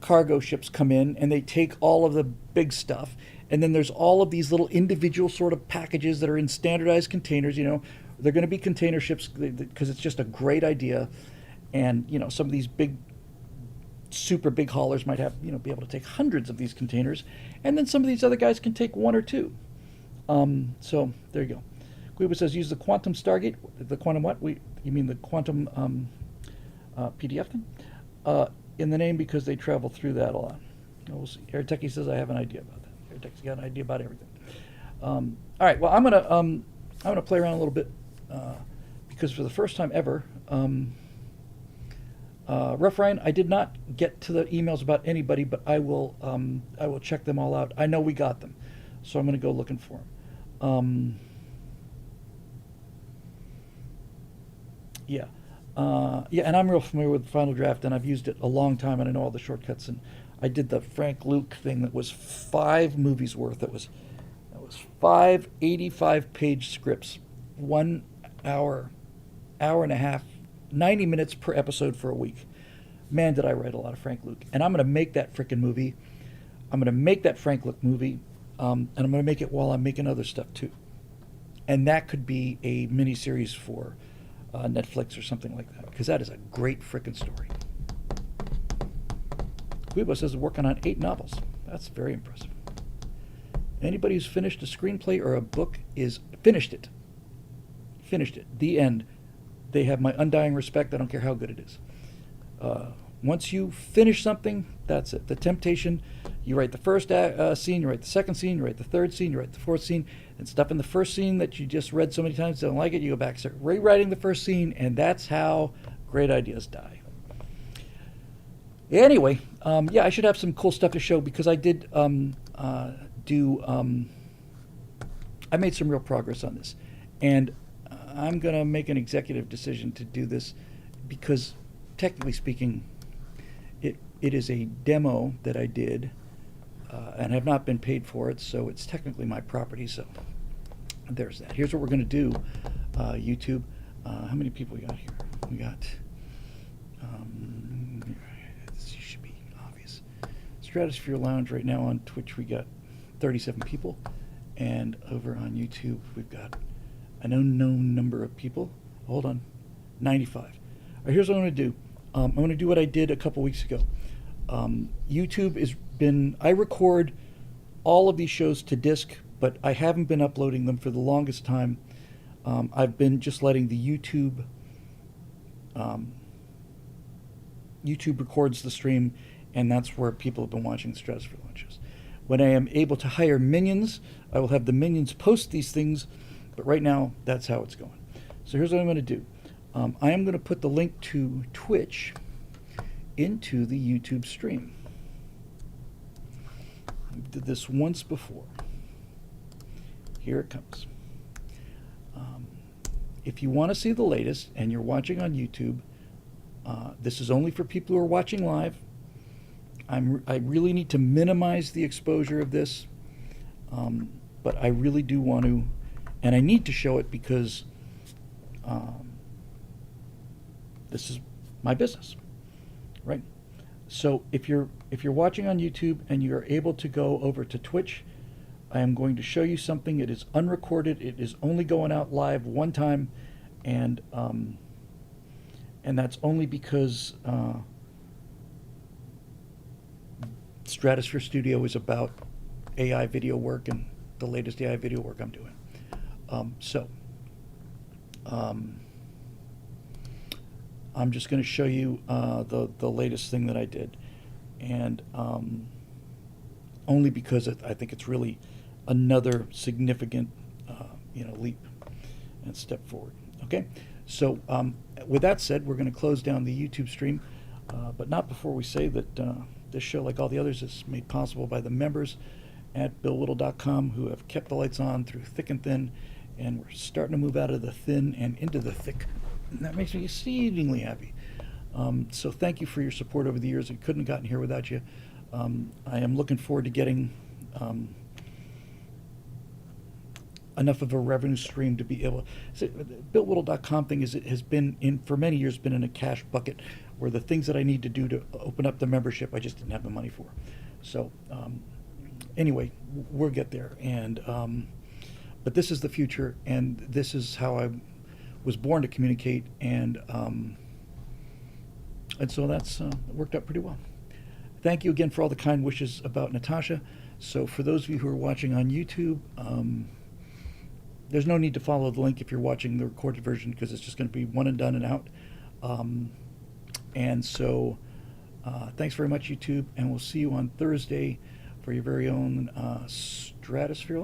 cargo ships come in and they take all of the big stuff, and then there's all of these little individual sort of packages that are in standardized containers. They're going to be container ships because it's just a great idea, and some of these big, super big haulers might have be able to take hundreds of these containers, and then some of these other guys can take one or two. So there you go. Guiba says use the quantum Stargate. The quantum what? You mean the quantum PDF thing? In the name, because they travel through that a lot. We'll see. Airtechie says I have an idea about that. Airtechie's got an idea about everything. All right. Well, I'm gonna play around a little bit because for the first time ever, Rough Ryan, I did not get to the emails about anybody, but I will check them all out. I know we got them, so I'm gonna go looking for them. Yeah. And I'm real familiar with Final Draft, and I've used it a long time, and I know all the shortcuts. And I did the Frank Luke thing that was 5 movies worth. That was 5 85-page scripts, 1 hour, hour and a half, 90 minutes per episode for a week. Man, did I write a lot of Frank Luke. And I'm going to make that frickin' movie. I'm going to make that Frank Luke movie, and I'm going to make it while I'm making other stuff too. And that could be a miniseries for Netflix or something like that, because that is a great frickin' story. Guibo says they're working on 8 novels. That's very impressive. Anybody who's finished a screenplay or a book is finished it. The end. They have my undying respect. I don't care how good it is. Once you finish something, that's it. The Temptation, you write the first scene, you write the second scene, you write the third scene, you write the fourth scene, and stuff in the first scene that you just read so many times, don't like it, you go back, start rewriting the first scene, and that's how great ideas die. Anyway, I should have some cool stuff to show, because I did I made some real progress on this, and I'm going to make an executive decision to do this, because technically speaking, it is a demo that I did and have not been paid for it, so it's technically my property. So there's that. Here's what we're going to do. YouTube, how many people we got here? We got, this should be obvious. Stratosphere Lounge right now on Twitch, we got 37 people, and over on YouTube, we've got an unknown number of people. Hold on, 95. All right, here's what I'm going to do. I'm going to do what I did a couple weeks ago. YouTube has been, I record all of these shows to disk, but I haven't been uploading them for the longest time. I've been just letting the YouTube records the stream, and that's where people have been watching the Stratosphere Lounge shows. When I am able to hire minions, I will have the minions post these things, but right now, that's how it's going. So here's what I'm going to do. I am going to put the link to Twitch into the YouTube stream. I did this once before. Here it comes. If you want to see the latest and you're watching on YouTube, this is only for people who are watching live. I really need to minimize the exposure of this, but I really do want to, and I need to show it because this is my business, right? So if you're watching on YouTube and you're able to go over to Twitch, I am going to show you something. It is unrecorded. It is only going out live one time, and that's only because Stratosphere Studio is about AI video work and the latest AI video work I'm doing. I'm just going to show you the latest thing that I did, and only because I think it's really another significant leap and step forward. Okay, so with that said, we're going to close down the YouTube stream, but not before we say that this show, like all the others, is made possible by the members at BillWhittle.com who have kept the lights on through thick and thin, and we're starting to move out of the thin and into the thick. And that makes me exceedingly happy. So thank you for your support over the years. I couldn't have gotten here without you. I am looking forward to getting enough of a revenue stream to be able. So the BillWhittle.com thing is, it has been for many years been in a cash bucket where the things that I need to do to open up the membership I just didn't have the money for. So anyway, we'll get there. And but this is the future, and this is how I was born to communicate, and so that's worked out pretty well. Thank you again for all the kind wishes about Natasha. So for those of you who are watching on YouTube, there's no need to follow the link if you're watching the recorded version, because it's just going to be one and done and out. And so thanks very much, YouTube, and we'll see you on Thursday for your very own Stratosphere.